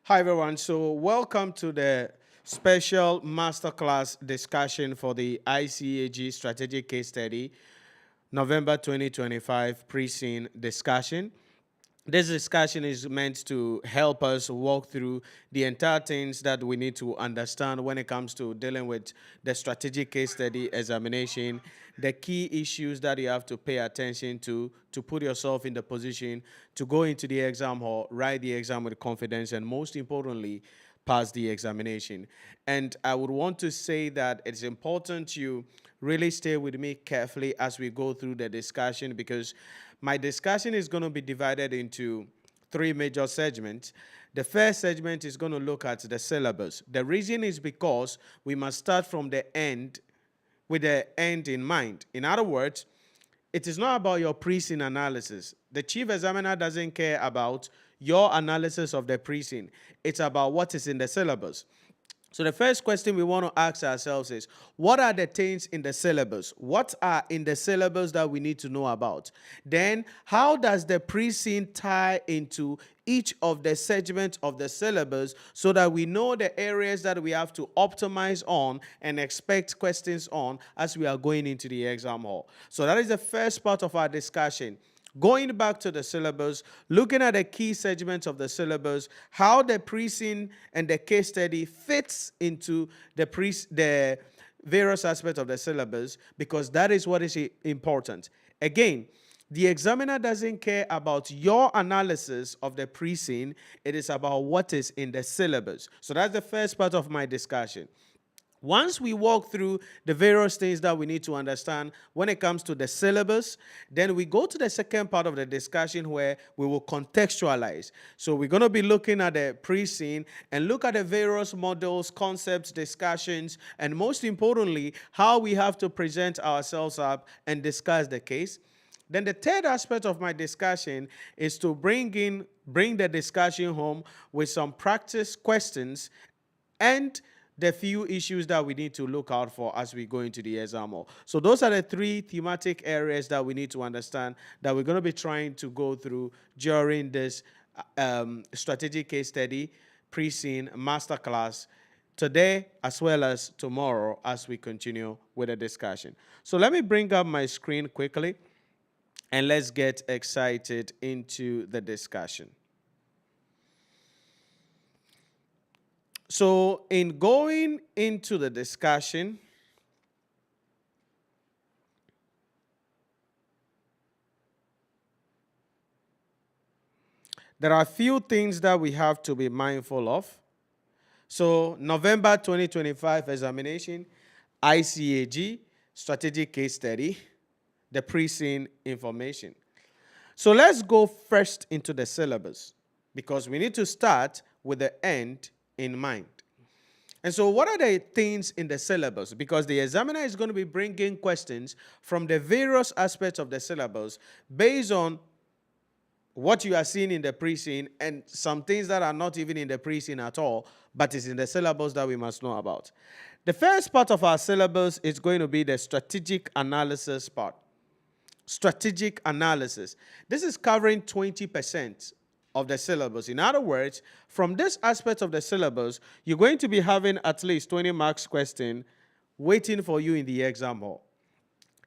Hi, everyone. So, welcome to the special masterclass discussion for the ICAG Strategic Case Study, November 2025 pre-scene discussion. This discussion is meant to help us walk through the entire things that we need to understand when it comes to dealing with the strategic case study examination, the key issues that you have to pay attention to put yourself in the position to go into the exam hall, write the exam with confidence, and most importantly, pass the examination. And I would want to say that it's important you really stay with me carefully as we go through the discussion, because my discussion is going to be divided into three major segments. The first segment is going to look at the syllabus. The reason is because we must start from the end with the end in mind. In other words, it is not about your pre-scene analysis. The chief examiner doesn't care about your analysis of the pre-scene. It's about what is in the syllabus. So the first question we want to ask ourselves is, what are the things in the syllabus? What are in the syllabus that we need to know about? Then, how does the pre-scene tie into each of the segments of the syllabus so that we know the areas that we have to optimize on and expect questions on as we are going into the exam hall? So that is the first part of our discussion. Going back to the syllabus, looking at the key segments of the syllabus, how the pre-scene and the case study fits into the various aspects of the syllabus, because that is what is important. Again, the examiner doesn't care about your analysis of the pre-scene. It is about what is in the syllabus. So that's the first part of my discussion. Once we walk through the various things that we need to understand when it comes to the syllabus, then we go to the second part of the discussion where we will contextualize. So we're going to be looking at the pre-scene and look at the various models, concepts, discussions, and most importantly, how we have to present ourselves up and discuss the case. Then the third aspect of my discussion is to bring the discussion home with some practice questions and the few issues that we need to look out for as we go into the exam hall. So those are the three thematic areas that we need to understand that we're going to be trying to go through during this strategic case study pre-scene masterclass today as well as tomorrow as we continue with the discussion. So let me bring up my screen quickly and let's get excited into the discussion. So in going into the discussion, there are a few things that we have to be mindful of. So November 2025 examination, ICAG, strategic case study, the pre-scene information. So let's go first into the syllabus, because we need to start with the end in mind. And so what are the things in the syllabus? Because the examiner is going to be bringing questions from the various aspects of the syllabus based on what you are seeing in the pre-scene and some things that are not even in the pre-scene at all, but is in the syllabus that we must know about. The first part of our syllabus is going to be the strategic analysis part. Strategic analysis. This is covering 20% of the syllabus. In other words, from this aspect of the syllabus, you're going to be having at least 20 marks question waiting for you in the exam hall.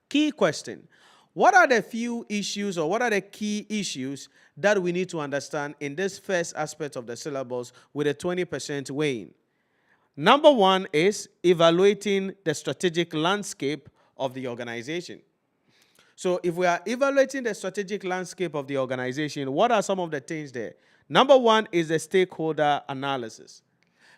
Key question: what are the few issues or what are the key issues that we need to understand in this first aspect of the syllabus with a 20% weighing? Number one is evaluating the strategic landscape of the organization. So if we are evaluating the strategic landscape of the organization, what are some of the things there? Number one is the stakeholder analysis.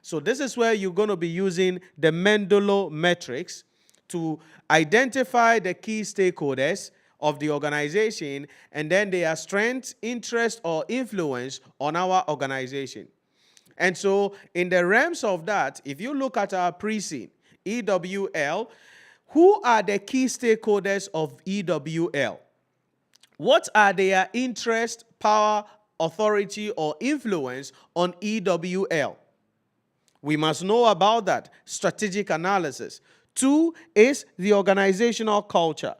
So this is where you're going to be using the Mendello metrics to identify the key stakeholders of the organization and then their strengths, interest, or influence on our organization. And so in the realms of that, if you look at our pre-scene, EWL, who are the key stakeholders of EWL? What are their interest, power, authority, or influence on EWL? We must know about that. Strategic analysis. 2 is the organizational culture.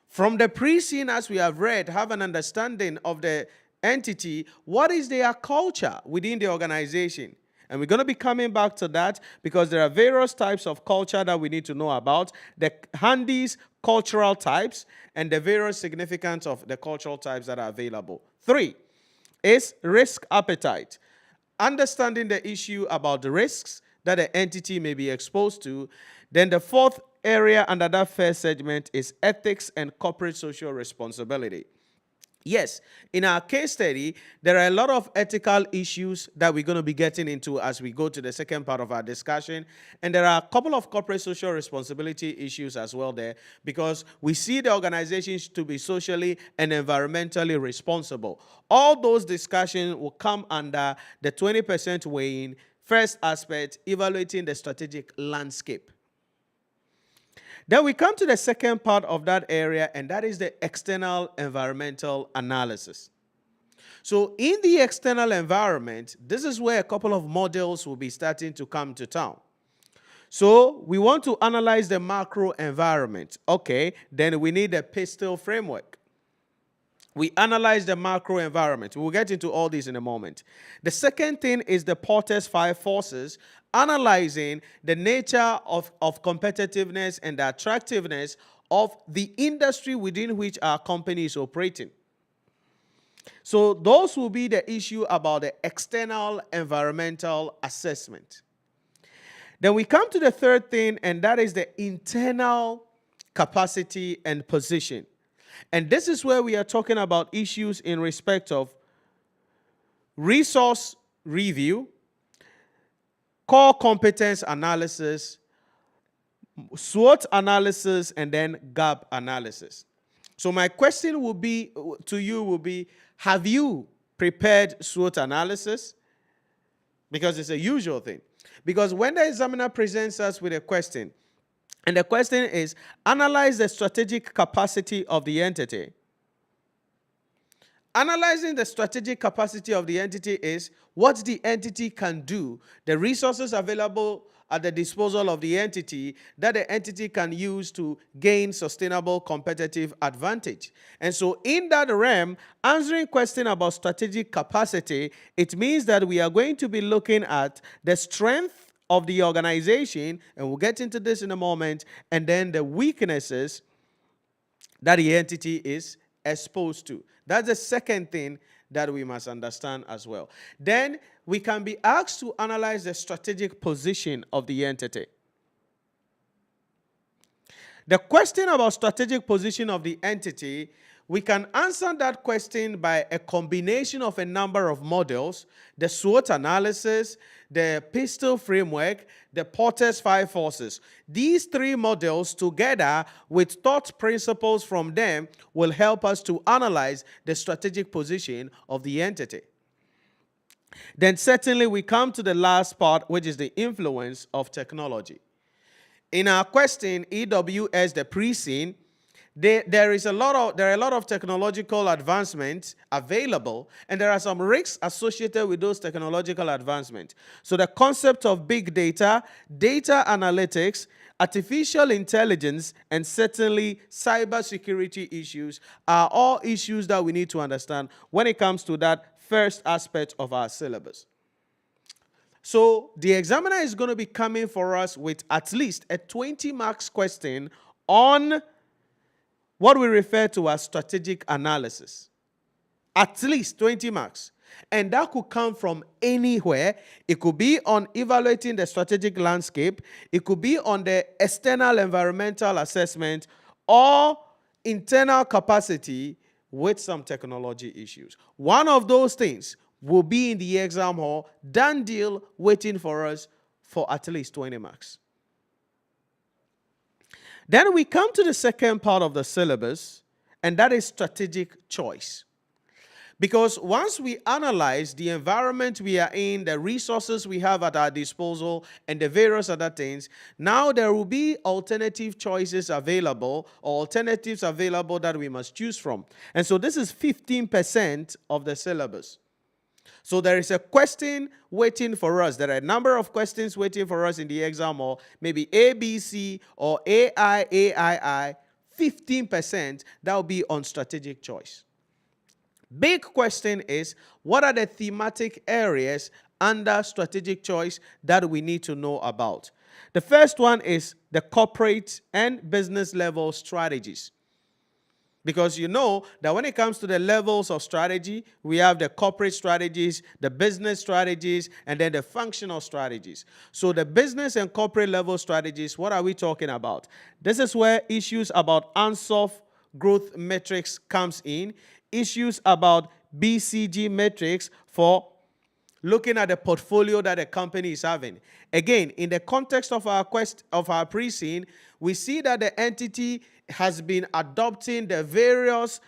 From the pre-scene, as we have read, have an understanding of the entity, what is their culture within the organization? And we're going to be coming back to that because there are various types of culture that we need to know about. The handy's cultural types and the various significance of the cultural types that are available. 3 is risk appetite. Understanding the issue about the risks that the entity may be exposed to. Then the 4th area under that first segment is ethics and corporate social responsibility. Yes, in our case study, there are a lot of ethical issues that we're going to be getting into as we go to the second part of our discussion. And there are a couple of corporate social responsibility issues as well there, because we see the organizations to be socially and environmentally responsible. All those discussions will come under the 20% weighing. First aspect, evaluating the strategic landscape. Then we come to the second part of that area, and that is the external environmental analysis. So in the external environment, this is where a couple of models will be starting to come to town. So we want to analyze the macro environment. Okay, then we need a pistol framework. We analyze the macro environment. We'll get into all these in a moment. The second thing is the Porter's 5 forces, analyzing the nature of competitiveness and the attractiveness of the industry within which our company is operating. So those will be the issue about the external environmental assessment. Then we come to the third thing, and that is the internal capacity and position. And this is where we are talking about issues in respect of resource review, core competence analysis, SWOT analysis, and then gap analysis. So my question will be to you will be, have you prepared SWOT analysis? Because it's a usual thing. Because when the examiner presents us with a question, and the question is, analyze the strategic capacity of the entity. Analyzing the strategic capacity of the entity is what the entity can do, the resources available at the disposal of the entity that the entity can use to gain sustainable competitive advantage. And so in that realm, answering question about strategic capacity, it means that we are going to be looking at the strength of the organization, and we'll get into this in a moment, and then the weaknesses that the entity is exposed to. That's the second thing that we must understand as well. Then we can be asked to analyze the strategic position of the entity. The question about strategic position of the entity, we can answer that question by a combination of a number of models, the SWOT analysis, the pistol framework, the Porter's 5 forces. These 3 models together with thought principles from them will help us to analyze the strategic position of the entity. Then certainly we come to the last part, which is the influence of technology. In our question, EWS, the pre-scene, there are a lot of technological advancements available, and there are some risks associated with those technological advancements. So the concept of big data, data analytics, artificial intelligence, and certainly cybersecurity issues are all issues that we need to understand when it comes to that first aspect of our syllabus. So the examiner is going to be coming for us with at least a 20 marks question on what we refer to as strategic analysis. At least 20 marks. And that could come from anywhere. It could be on evaluating the strategic landscape. It could be on the external environmental assessment or internal capacity with some technology issues. One of those things will be in the exam hall, done deal, waiting for us for at least 20 marks. Then we come to the second part of the syllabus, and that is strategic choice. Because once we analyze the environment we are in, the resources we have at our disposal, and the various other things, now there will be alternative choices available, or alternatives available that we must choose from. And so this is 15% of the syllabus. So there is a question waiting for us. There are a number of questions waiting for us in the exam, or maybe A, B, C, or AI, AII, 15%, that will be on strategic choice. Big question is, what are the thematic areas under strategic choice that we need to know about? The first one is the corporate and business level strategies. Because you know that when it comes to the levels of strategy, we have the corporate strategies, the business strategies, and then the functional strategies. So the business and corporate level strategies, what are we talking about? This is where issues about unsolved growth metrics comes in, issues about BCG metrics for looking at the portfolio that a company is having. Again, in the context of our pre-scene, we see that the entity has been adopting the various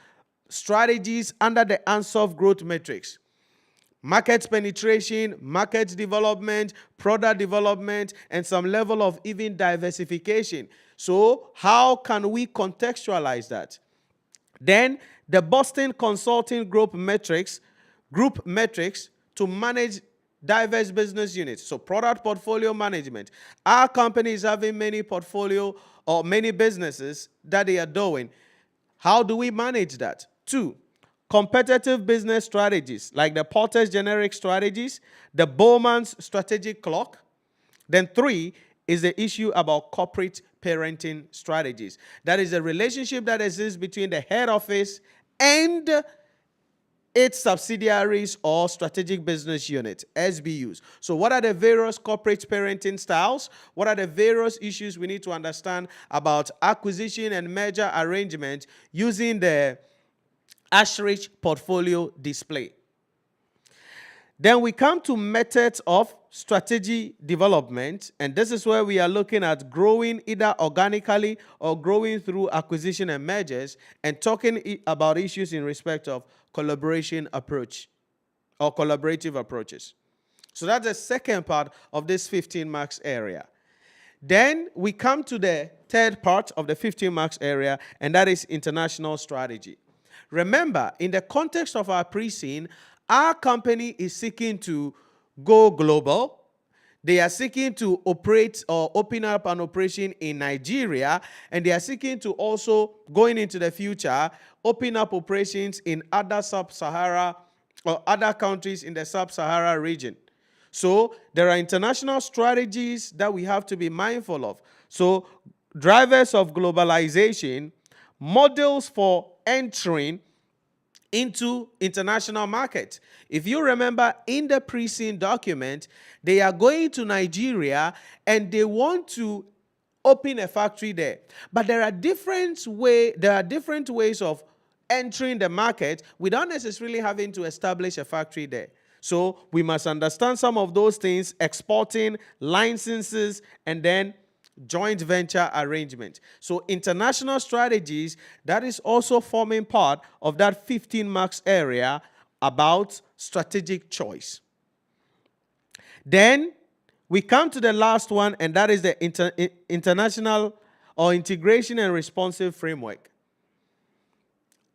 strategies under the unsolved growth metrics. Market penetration, market development, product development, and some level of even diversification. So how can we contextualize that? Then the Boston Consulting Group metrics to manage diverse business units. So product portfolio management. Our company is having many portfolio or many businesses that they are doing. How do we manage that? 2, competitive business strategies like the Porter's generic strategies, the Bowman's strategic clock. Then 3 is the issue about corporate parenting strategies. That is a relationship that exists between the head office and its subsidiaries or strategic business units, SBUs. So what are the various corporate parenting styles? What are the various issues we need to understand about acquisition and merger arrangement using the Ashridge portfolio display? Then we come to methods of strategy development, and this is where we are looking at growing either organically or growing through acquisition and mergers, and talking about issues in respect of collaboration approach or collaborative approaches. So that's the second part of this 15 marks area. Then we come to the third part of the 15 marks area, and that is international strategy. Remember, in the context of our pre-scene, our company is seeking to go global. They are seeking to operate or open up an operation in Nigeria, and they are seeking to also, going into the future, open up operations in other sub-Sahara or other countries in the sub-Sahara region. So there are international strategies that we have to be mindful of. So drivers of globalization, models for entering into international markets. If you remember in the pre-scene document, they are going to Nigeria and they want to open a factory there. But there are different ways of entering the market without necessarily having to establish a factory there. So we must understand some of those things: exporting, licenses, and then joint venture arrangement. So international strategies, that is also forming part of that 15 marks area about strategic choice. Then we come to the last one, and that is the international or integration and responsive framework.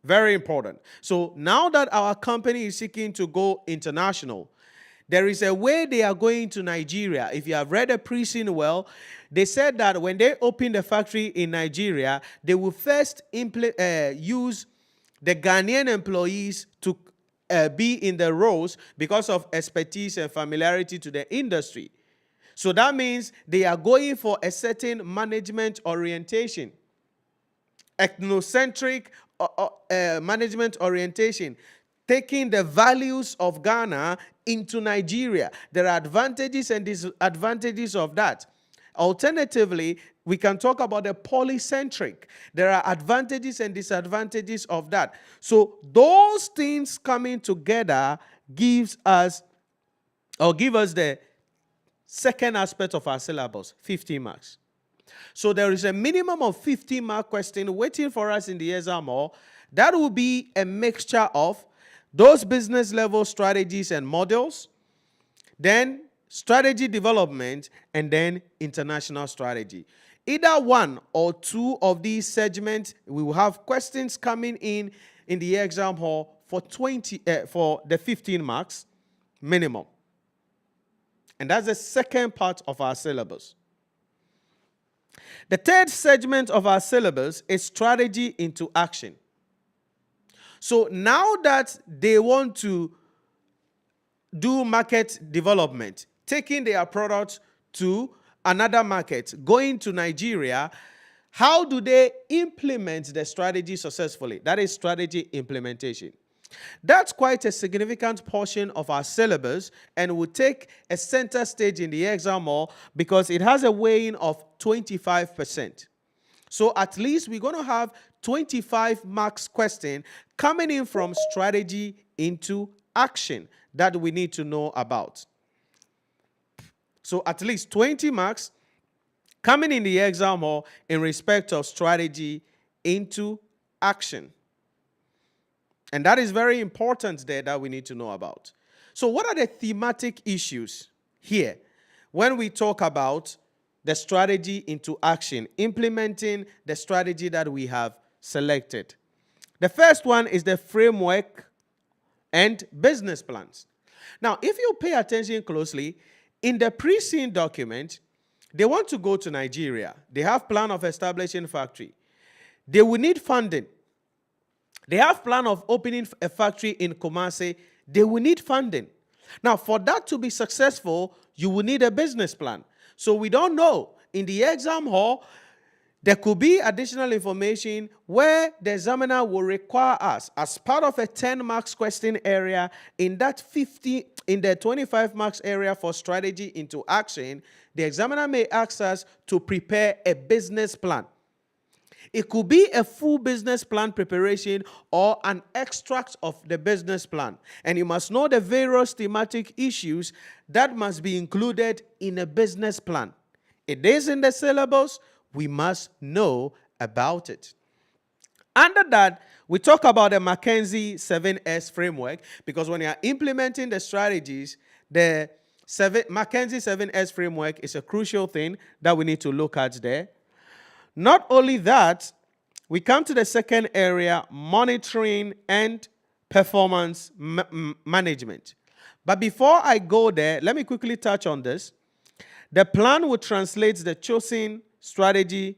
Very important. So now that our company is seeking to go international, there is a way they are going to Nigeria. If you have read the pre-scene well, they said that when they open the factory in Nigeria, they will first use the Ghanaian employees to be in the roles because of expertise and familiarity to the industry. So that means they are going for a certain management orientation, ethnocentric management orientation, taking the values of Ghana into Nigeria. There are advantages and disadvantages of that. Alternatively, we can talk about the polycentric. There are advantages and disadvantages of that. So those things coming together give us the second aspect of our syllabus, 50 marks. So there is a minimum of 50-mark question waiting for us in the exam hall. That will be a mixture of those business level strategies and models, then strategy development, and then international strategy. Either one or two of these segments, we will have questions coming in the exam hall for the 15 marks minimum. And that's the second part of our syllabus. The third segment of our syllabus is strategy into action. So now that they want to do market development, taking their products to another market, going to Nigeria, how do they implement the strategy successfully? That is strategy implementation. That's quite a significant portion of our syllabus and will take a center stage in the exam hall because it has a weighing of 25%. So at least we're going to have 25 marks question coming in from strategy into action that we need to know about. So at least 20 marks coming in the exam hall in respect of strategy into action. And that is very important there that we need to know about. So what are the thematic issues here when we talk about the strategy into action, implementing the strategy that we have selected? The first one is the framework and business plans. Now, if you pay attention closely, in the pre-scene document, they want to go to Nigeria. They have plan of establishing factory. They will need funding. They have plan of opening a factory in Kumasi. They will need funding. Now, for that to be successful, you will need a business plan. So we don't know. In the exam hall, there could be additional information where the examiner will require us, as part of a 10 marks question area, in the 25 marks area for strategy into action, the examiner may ask us to prepare a business plan. It could be a full business plan preparation or an extract of the business plan. And you must know the various thematic issues that must be included in a business plan. It is in the syllabus. We must know about it. Under that, we talk about the McKinsey 7S framework, because when you are implementing the strategies, the McKinsey 7S framework is a crucial thing that we need to look at there. Not only that, we come to the second area, monitoring and performance management. But before I go there, let me quickly touch on this. The plan will translate the chosen strategy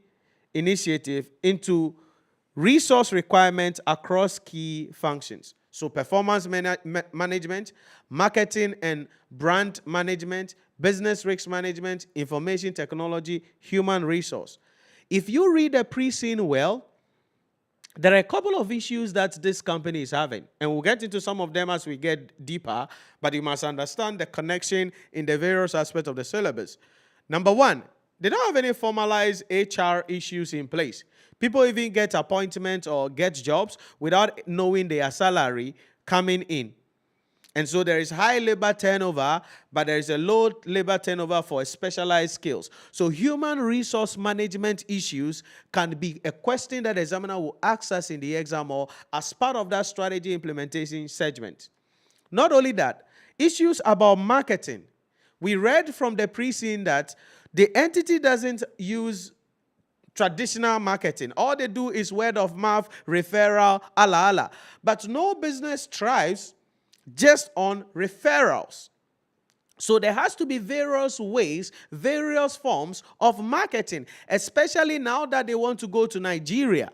initiative into resource requirements across key functions. So performance management, marketing and brand management, business risk management, information technology, human resource. If you read the pre-scene well, there are a couple of issues that this company is having. And we'll get into some of them as we get deeper, but you must understand the connection in the various aspects of the syllabus. Number one, they don't have any formalized HR issues in place. People even get appointments or get jobs without knowing their salary coming in. And so there is high labor turnover, but there is a low labor turnover for specialized skills. So human resource management issues can be a question that the examiner will ask us in the exam or as part of that strategy implementation segment. Not only that, issues about marketing. We read from the pre-scene that the entity doesn't use traditional marketing. All they do is word of mouth, referral, ala. But no business thrives just on referrals. So there has to be various ways, various forms of marketing, especially now that they want to go to Nigeria.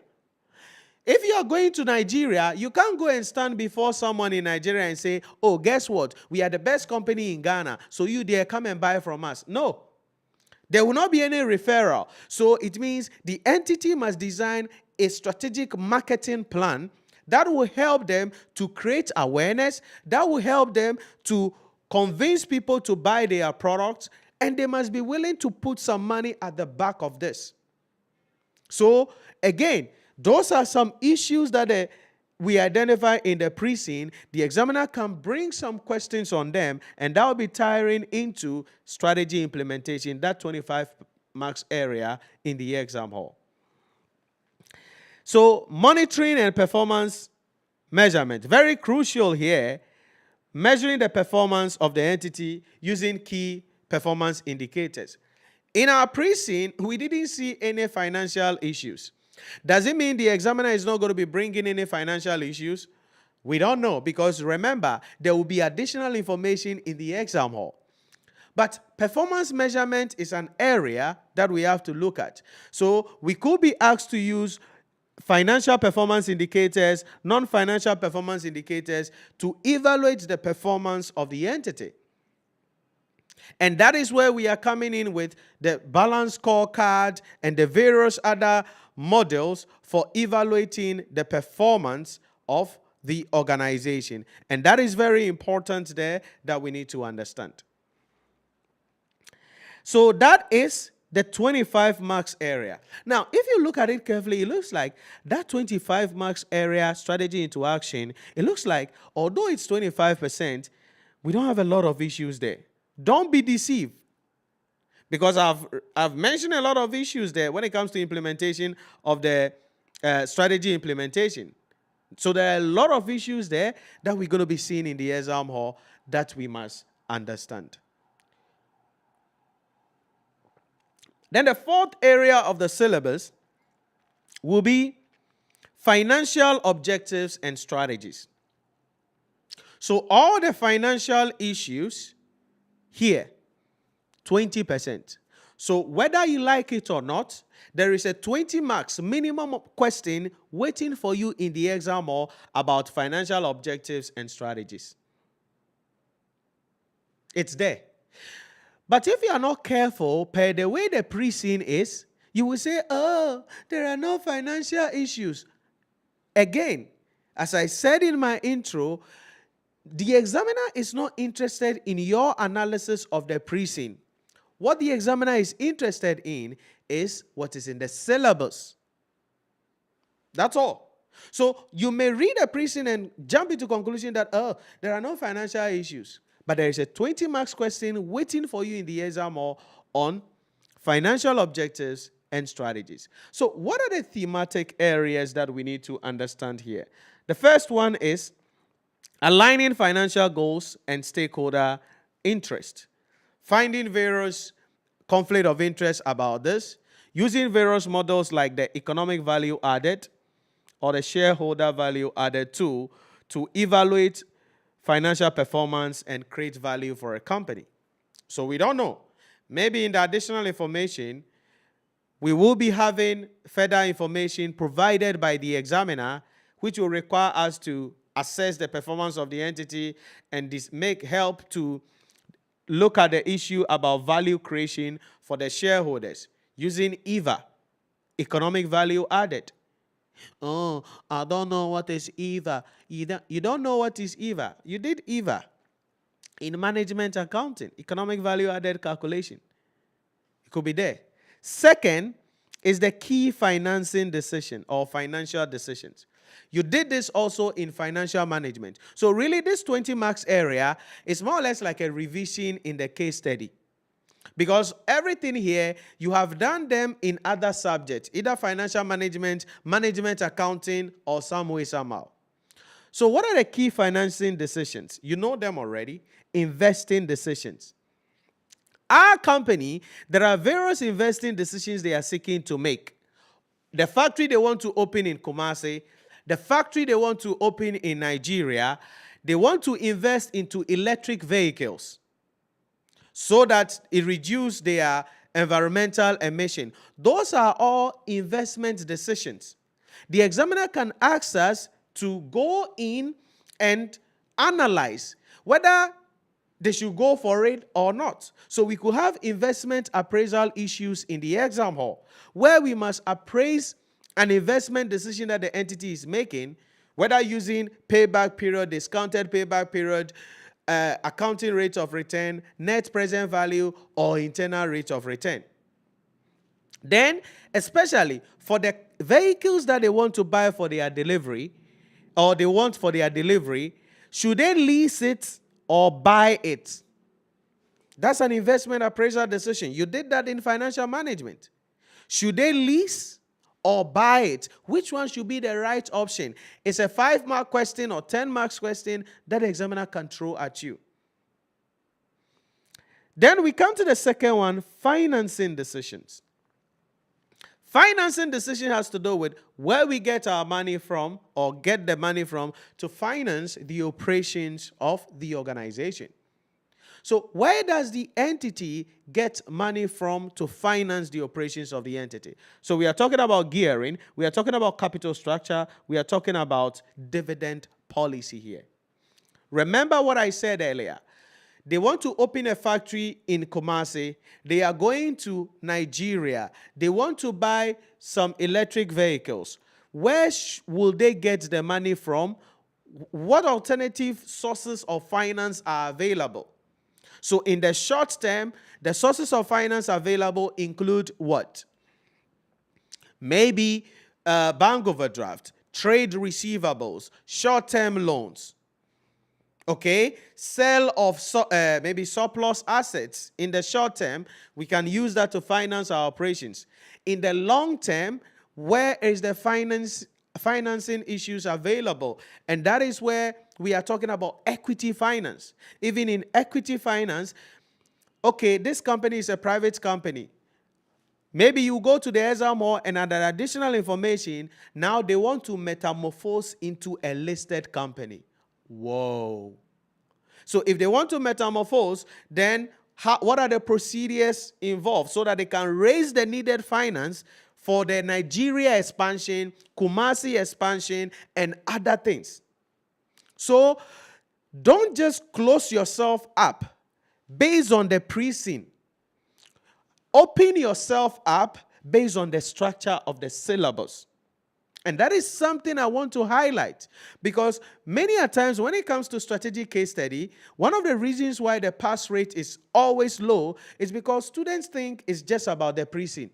If you are going to Nigeria, you can't go and stand before someone in Nigeria and say, oh, guess what? We are the best company in Ghana, so you there, come and buy from us. No. There will not be any referral. So it means the entity must design a strategic marketing plan that will help them to create awareness, that will help them to convince people to buy their products, and they must be willing to put some money at the back of this. So again, those are some issues that we identify in the pre-scene. The examiner can bring some questions on them, and that will be tiring into strategy implementation, that 25 marks area in the exam hall. So monitoring and performance measurement, very crucial here, measuring the performance of the entity using key performance indicators. In our pre-scene, we didn't see any financial issues. Does it mean the examiner is not going to be bringing any financial issues? We don't know, because remember, there will be additional information in the exam hall. But performance measurement is an area that we have to look at. So we could be asked to use financial performance indicators, non-financial performance indicators to evaluate the performance of the entity. And that is where we are coming in with the balance scorecard and the various other models for evaluating the performance of the organization. And that is very important there that we need to understand. So that is the 25 marks area. Now, if you look at it carefully, it looks like that 25 marks area, strategy into action, it looks like, although it's 25%, we don't have a lot of issues there. Don't be deceived. Because I've mentioned a lot of issues there when it comes to implementation of the strategy implementation. So there are a lot of issues there that we're going to be seeing in the exam hall that we must understand. Then the fourth area of the syllabus will be financial objectives and strategies. So all the financial issues here, 20%. So whether you like it or not, there is a 20 marks minimum question waiting for you in the exam hall about financial objectives and strategies. It's there. But if you are not careful, per the way the pre-scene is, you will say, oh, there are no financial issues. Again, as I said in my intro, the examiner is not interested in your analysis of the pre-scene. What the examiner is interested in is what is in the syllabus. That's all. So you may read a pre-scene and jump into conclusion that, oh, there are no financial issues. But there is a 20 marks question waiting for you in the exam hall on financial objectives and strategies. So what are the thematic areas that we need to understand here? The first one is aligning financial goals and stakeholder interest. Finding various conflict of interest about this. Using various models like the economic value added or the shareholder value added tool to evaluate financial performance and create value for a company. So we don't know. Maybe in the additional information, we will be having further information provided by the examiner, which will require us to assess the performance of the entity and help to look at the issue about value creation for the shareholders using EVA, economic value added. Oh, I don't know what is EVA. You don't know what is EVA. You did EVA in management accounting, economic value added calculation. It could be there. Second is the key financing decision or financial decisions. You did this also in financial management. So really this 20 marks area is more or less like a revision in the case study. Because everything here, you have done them in other subjects, either financial management, management accounting, or some way, somehow. So what are the key financing decisions? You know them already. Investing decisions. Our company, there are various investing decisions they are seeking to make. The factory they want to open in Kumasi, the factory they want to open in Nigeria, they want to invest into electric vehicles so that it reduces their environmental emission. Those are all investment decisions. The examiner can ask us to go in and analyze whether they should go for it or not. So we could have investment appraisal issues in the exam hall where we must appraise an investment decision that the entity is making, whether using payback period, discounted payback period, accounting rate of return, net present value, or internal rate of return. Then, especially for the vehicles that they want to buy for their delivery, or they want for their delivery, should they lease it or buy it? That's an investment appraisal decision. You did that in financial management. Should they lease or buy it? Which one should be the right option? It's a 5-mark question or 10 marks question that the examiner can throw at you. Then we come to the second one, financing decisions. Financing decision has to do with where we get our money from or get the money from to finance the operations of the organization. So where does the entity get money from to finance the operations of the entity? So we are talking about gearing, we are talking about capital structure, we are talking about dividend policy here. Remember what I said earlier. They want to open a factory in Kumasi. They are going to Nigeria. They want to buy some electric vehicles. Where will they get the money from? What alternative sources of finance are available? So in the short term, the sources of finance available include what? Maybe bank overdraft, trade receivables, short-term loans. Okay, sale of maybe surplus assets. In the short term, we can use that to finance our operations. In the long term, where is the financing issues available? And that is where we are talking about equity finance. Even in equity finance, okay, this company is a private company. Maybe you go to the Ezra Mall and add additional information. Now they want to metamorphose into a listed company. Whoa. So if they want to metamorphose, then what are the procedures involved so that they can raise the needed finance for the Nigeria expansion, Kumasi expansion, and other things? So don't just close yourself up based on the pre-scene. Open yourself up based on the structure of the syllabus. And that is something I want to highlight, because many a times when it comes to strategic case study, one of the reasons why the pass rate is always low is because students think it's just about the pre-scene.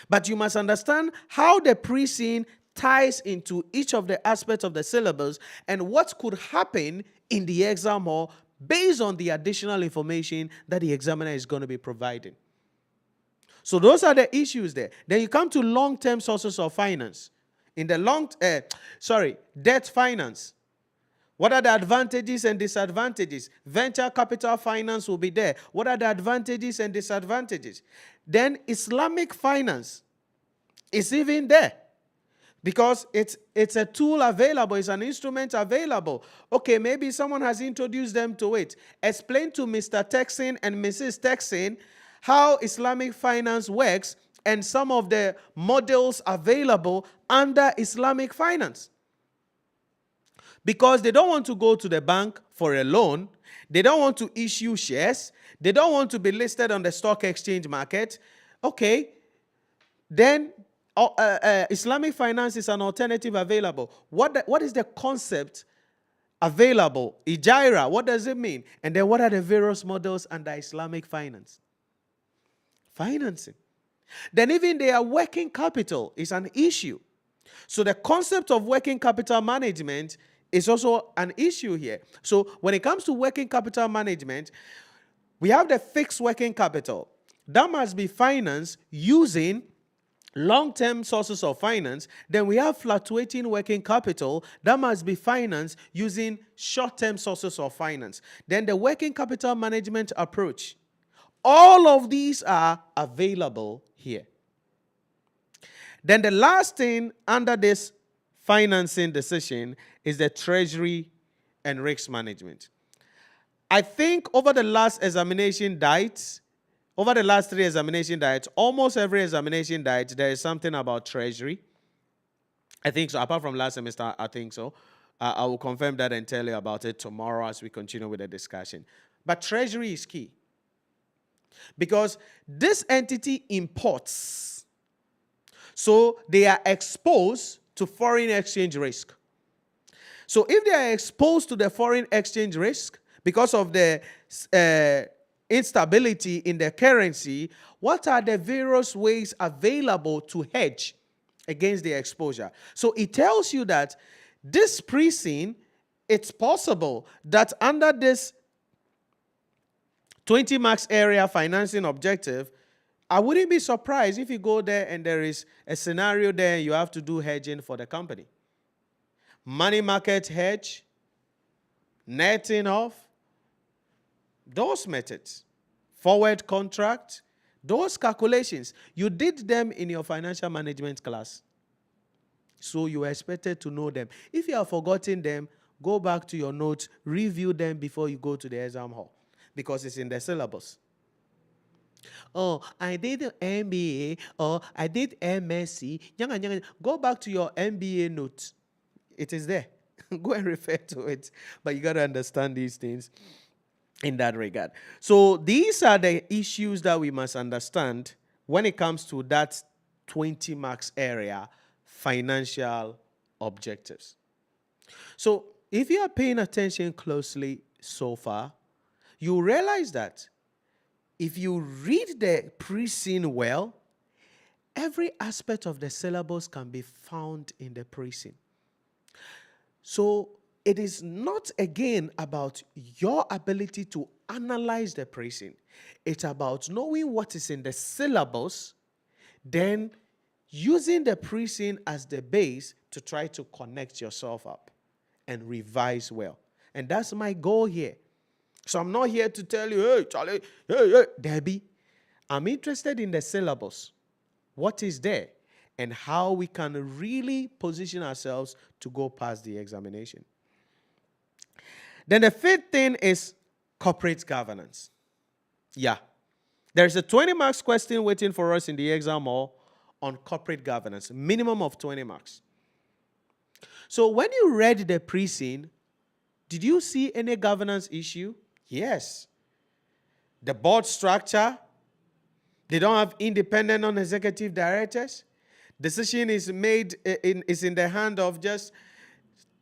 But you must understand how the pre-scene ties into each of the aspects of the syllabus and what could happen in the exam hall based on the additional information that the examiner is going to be providing. So those are the issues there. Then you come to long-term sources of finance. In the debt finance. What are the advantages and disadvantages? Venture capital finance will be there. What are the advantages and disadvantages? Then Islamic finance is even there, because it's a tool available, it's an instrument available. Okay, maybe someone has introduced them to it. Explain to Mr. Texan and Mrs. Texan how Islamic finance works and some of the models available under Islamic finance. Because they don't want to go to the bank for a loan, they don't want to issue shares, they don't want to be listed on the stock exchange market. Okay, then Islamic finance is an alternative available. What is the concept available? Ijara, what does it mean? And then what are the various models under Islamic finance? Financing. Then even their working capital is an issue. So the concept of working capital management is also an issue here. So when it comes to working capital management, we have the fixed working capital. That must be financed using long-term sources of finance. Then we have fluctuating working capital that must be financed using short-term sources of finance. Then the working capital management approach. All of these are available here. Then the last thing under this financing decision is the treasury and risk management. I think over the last 3 examination diets, almost every examination diet, there is something about treasury. I think so. Apart from last semester, I think so. I will confirm that and tell you about it tomorrow as we continue with the discussion. But treasury is key, because this entity imports. So they are exposed to foreign exchange risk. So if they are exposed to the foreign exchange risk because of the instability in the currency, what are the various ways available to hedge against the exposure? So it tells you that this pre-scene, it's possible that under this 20 marks area financing objective, I wouldn't be surprised if you go there and there is a scenario there you have to do hedging for the company. Money market hedge, netting off, those methods, forward contract, those calculations, you did them in your financial management class. So you are expected to know them. If you have forgotten them, go back to your notes, review them before you go to the exam hall because it's in the syllabus. Oh, I did MBA or I did MSc. Go back to your MBA notes. It is there. Go and refer to it. But you got to understand these things in that regard. So these are the issues that we must understand when it comes to that 20 marks area, financial objectives. So if you are paying attention closely so far, you realize that if you read the pre-scene well, every aspect of the syllabus can be found in the pre-scene. So it is not again about your ability to analyze the pre-scene. It's about knowing what is in the syllabus, then using the pre-scene as the base to try to connect yourself up and revise well. And that's my goal here. So I'm not here to tell you, hey, Charlie, hey, Debbie. I'm interested in the syllabus, what is there, and how we can really position ourselves to go past the examination. Then the fifth thing is corporate governance. Yeah. There's a 20 marks question waiting for us in the exam hall on corporate governance, minimum of 20 marks. So when you read the pre-scene, did you see any governance issue? Yes. The board structure, they don't have independent non-executive directors. Decision is made is in the hand of just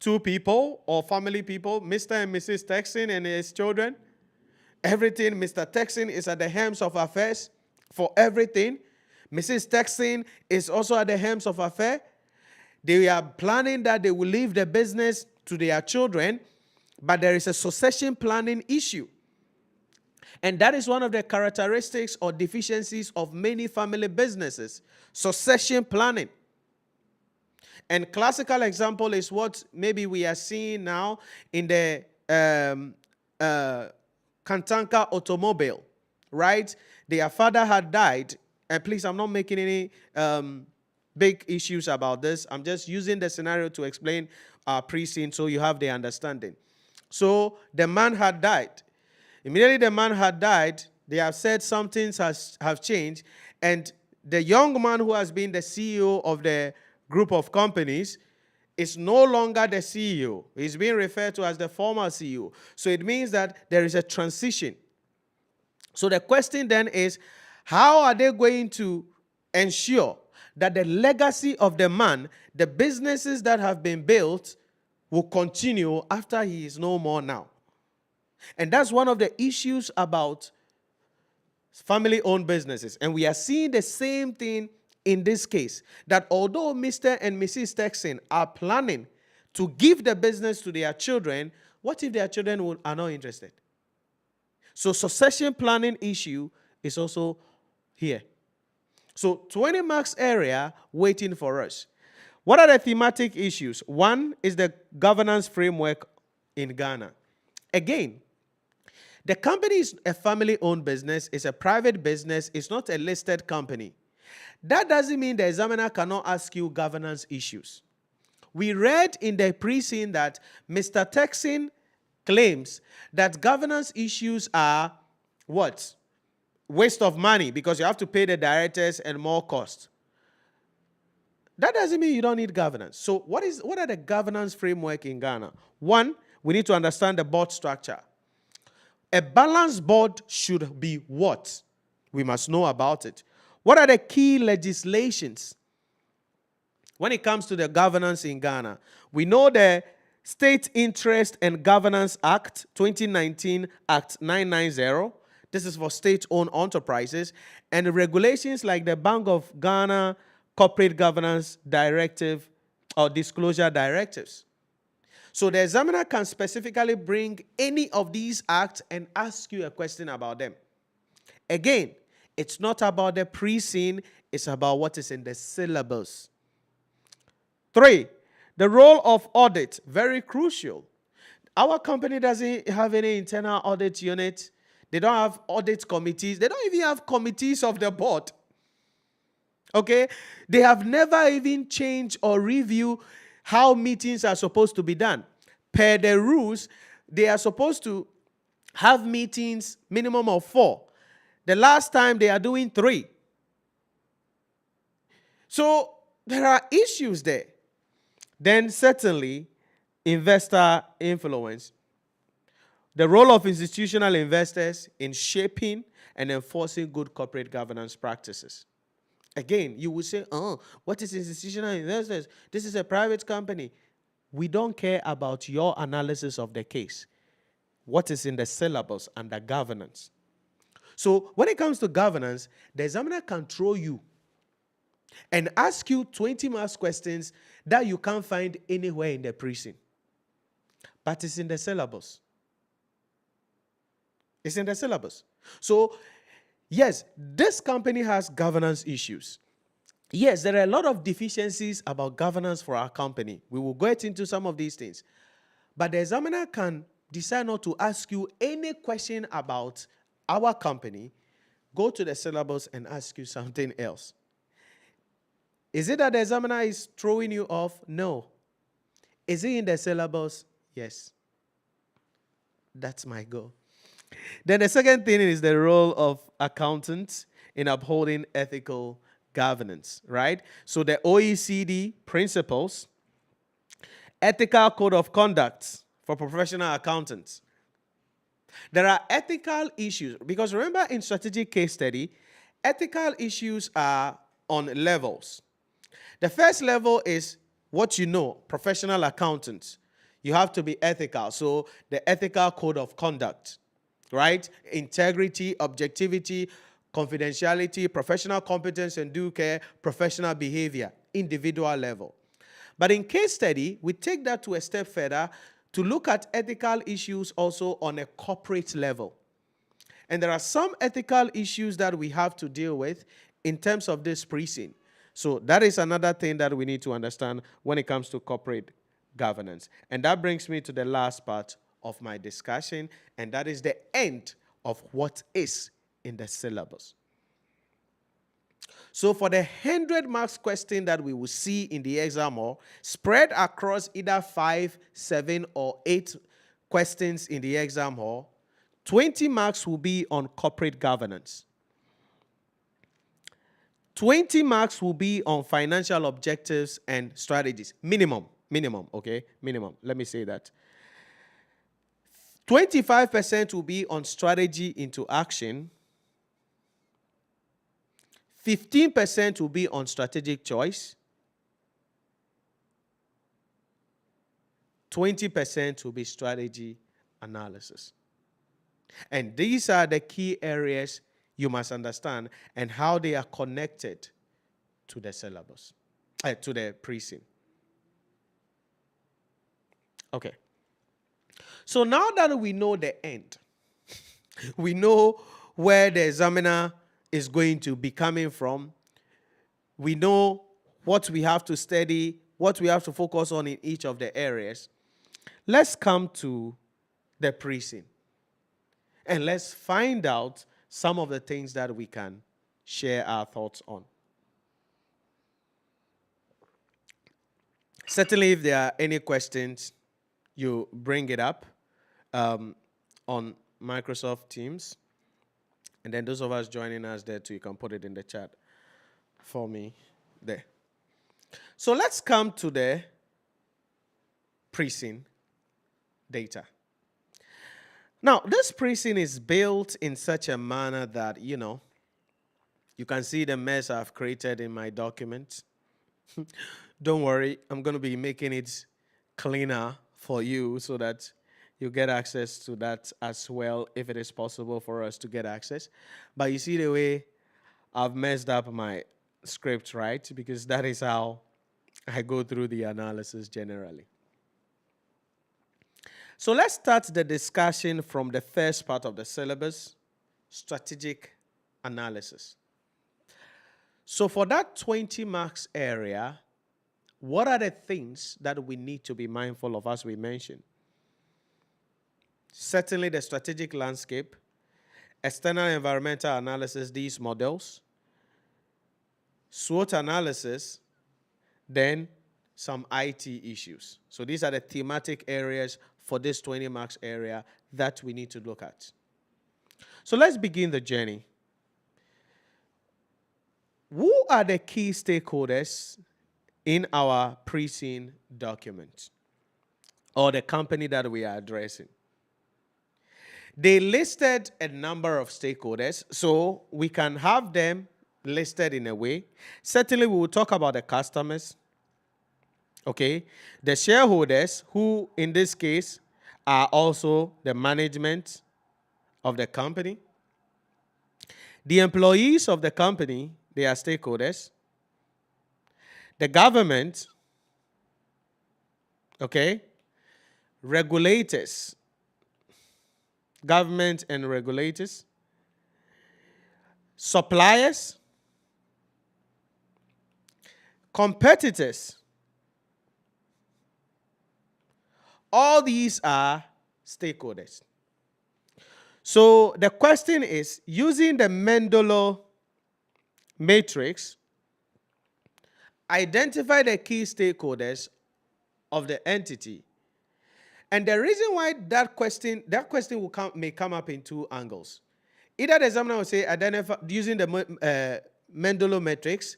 two people or family people, Mr. and Mrs. Texan and his children. Everything, Mr. Texan is at the helms of affairs for everything. Mrs. Texan is also at the helms of affairs. They are planning that they will leave the business to their children, but there is a succession planning issue. And that is one of the characteristics or deficiencies of many family businesses, succession planning. And classical example is what maybe we are seeing now in the Kantanka automobile, right? Their father had died. And please, I'm not making any big issues about this. I'm just using the scenario to explain pre-scene so you have the understanding. So the man had died. Immediately the man had died, they have said some things have changed, and the young man who has been the CEO of the group of companies is no longer the CEO. He's being referred to as the former CEO. So it means that there is a transition. So the question then is, how are they going to ensure that the legacy of the man, the businesses that have been built, will continue after he is no more now? And that's one of the issues about family-owned businesses. And we are seeing the same thing in this case, that although Mr. and Mrs. Texan are planning to give the business to their children, what if their children are not interested? So succession planning issue is also here. So 20 marks area waiting for us. What are the thematic issues? One is the governance framework in Ghana. Again, the company is a family-owned business. It's a private business. It's not a listed company. That doesn't mean the examiner cannot ask you governance issues. We read in the pre-scene that Mr. Texan claims that governance issues are what? Waste of money because you have to pay the directors and more cost. That doesn't mean you don't need governance. So what are the governance framework in Ghana? One, we need to understand the board structure. A balanced board should be what? We must know about it. What are the key legislations when it comes to the governance in Ghana? We know the State Interest and Governance Act, 2019, Act 990. This is for state-owned enterprises. And the regulations like the Bank of Ghana Corporate Governance Directive or Disclosure Directives. So the examiner can specifically bring any of these acts and ask you a question about them. Again, it's not about the pre-scene, it's about what is in the syllabus. 3, the role of audit, very crucial. Our company doesn't have any internal audit unit. They don't have audit committees. They don't even have committees of the board. Okay? They have never even changed or reviewed how meetings are supposed to be done. per the rules, they are supposed to have meetings minimum of 4. The last time they are doing 3. So there are issues there. Then certainly, investor influence. The role of institutional investors in shaping and enforcing good corporate governance practices. Again, you will say, oh, what is institutional investors? This is a private company. We don't care about your analysis of the case. What is in the syllabus under governance? So when it comes to governance, the examiner can throw you and ask you 20 marks questions that you can't find anywhere in the precinct. But it's in the syllabus. It's in the syllabus. So, yes, this company has governance issues. Yes, there are a lot of deficiencies about governance for our company. We will get into some of these things. But the examiner can decide not to ask you any question about our company, go to the syllabus and ask you something else. Is it that the examiner is throwing you off? No. Is it in the syllabus? Yes. That's my goal. Then the second thing is the role of accountants in upholding ethical governance, right? So the OECD principles, ethical code of conduct for professional accountants. There are ethical issues, because remember in strategic case study, ethical issues are on levels. The first level is what you know, professional accountants. You have to be ethical. So the ethical code of conduct, right? Integrity, objectivity, confidentiality, professional competence and due care, professional behavior, individual level. But in case study, we take that to a step further to look at ethical issues also on a corporate level. And there are some ethical issues that we have to deal with in terms of this precinct. So that is another thing that we need to understand when it comes to corporate governance. And that brings me to the last part of my discussion, and that is the end of what is in the syllabus. So for the 100 marks question that we will see in the exam hall, spread across either 5, 7, or 8 questions in the exam hall, 20 marks will be on corporate governance. 20 marks will be on financial objectives and strategies. Minimum, okay? Minimum. Let me say that. 25% will be on strategy into action. 15% will be on strategic choice. 20% will be strategy analysis. And these are the key areas you must understand and how they are connected to the syllabus, to the precinct. Okay. So now that we know the end, we know where the examiner is going to be coming from, we know what we have to study, what we have to focus on in each of the areas, let's come to the precinct. And let's find out some of the things that we can share our thoughts on. Certainly, if there are any questions, you bring it up on Microsoft Teams. And then those of us joining us there too, you can put it in the chat for me there. So let's come to the precinct data. Now, this precinct is built in such a manner that, you can see the mess I've created in my document. Don't worry, I'm going to be making it cleaner for you so that you get access to that as well, if it is possible for us to get access. But you see the way I've messed up my script, right? Because that is how I go through the analysis generally. So let's start the discussion from the first part of the syllabus, strategic analysis. So for that 20 marks area, what are the things that we need to be mindful of, as we mentioned? Certainly the strategic landscape, external environmental analysis, these models, SWOT analysis, then some IT issues. So these are the thematic areas for this 20 marks area that we need to look at. So let's begin the journey. Who are the key stakeholders in our pre-scene document or the company that we are addressing? They listed a number of stakeholders, so we can have them listed in a way. Certainly, we will talk about the customers, okay? The shareholders, who in this case are also the management of the company. The employees of the company, they are stakeholders. The government, okay? Regulators, government and regulators. Suppliers, competitors. All these are stakeholders. So the question is, using the Mendello matrix, identify the key stakeholders of the entity. And the reason why that question may come up in two angles. Either the examiner will say, identify, using the Mendello matrix,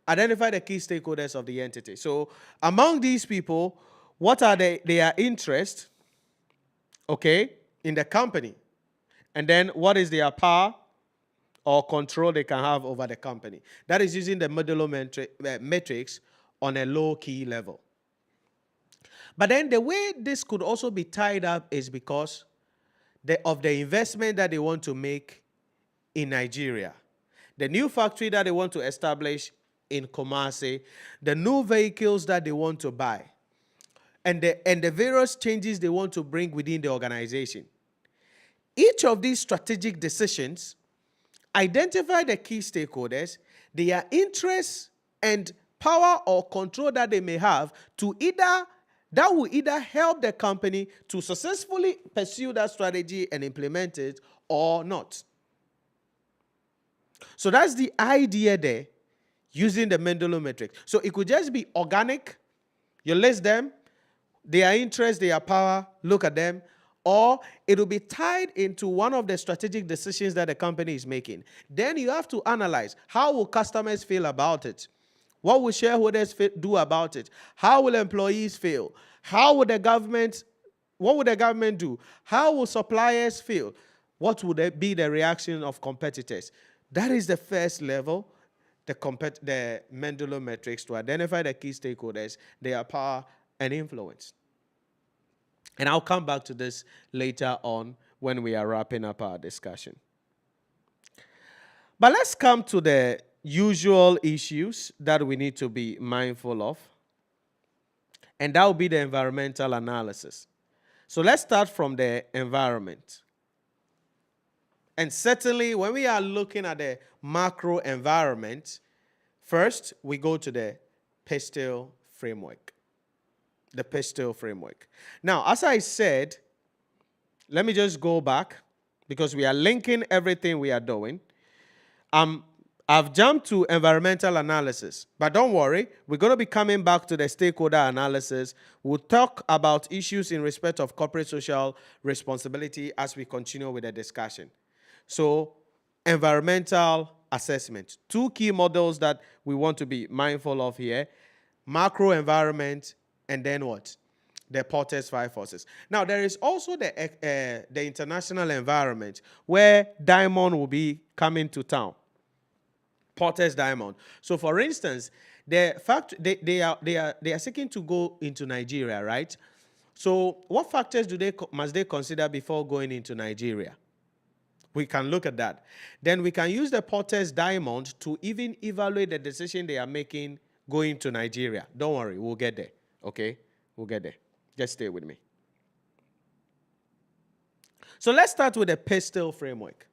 identify the key stakeholders of the entity. So among these people, what are their interests, okay, in the company? And then what is their power or control they can have over the company? That is using the Mendello matrix on a low-key level. But then the way this could also be tied up is because of the investment that they want to make in Nigeria, the new factory that they want to establish in Kumasi, the new vehicles that they want to buy, and the various changes they want to bring within the organization. Each of these strategic decisions identify the key stakeholders, their interests and power or control that they may have that will either help the company to successfully pursue that strategy and implement it or not. So that's the idea there, using the Mendello matrix. So it could just be organic. You list them, their interests, their power, look at them, or it will be tied into one of the strategic decisions that the company is making. Then you have to analyze, how will customers feel about it? What will shareholders do about it? How will employees feel? How will the government, what would the government do? How will suppliers feel? What would be the reaction of competitors? That is the first level, the Mendello matrix, to identify the key stakeholders, their power and influence. And I'll come back to this later on when we are wrapping up our discussion. But let's come to the usual issues that we need to be mindful of. And that will be the environmental analysis. So let's start from the environment. And certainly when we are looking at the macro environment, first we go to the PESTEL framework. The PESTEL framework. Now, as I said, let me just go back because we are linking everything we are doing. I've jumped to environmental analysis, but don't worry, we're going to be coming back to the stakeholder analysis. We'll talk about issues in respect of corporate social responsibility as we continue with the discussion. So, environmental assessment. Two key models that we want to be mindful of here. Macro environment, and then what? The Porter's 5 forces. Now, there is also the international environment where Diamond will be coming to town. Porter's Diamond. So, for instance, they are seeking to go into Nigeria, right? So, what factors must they consider before going into Nigeria? We can look at that. Then we can use the Porter's Diamond to even evaluate the decision they are making going to Nigeria. Don't worry, we'll get there. Okay? We'll get there. Just stay with me. So let's start with the PESTEL framework.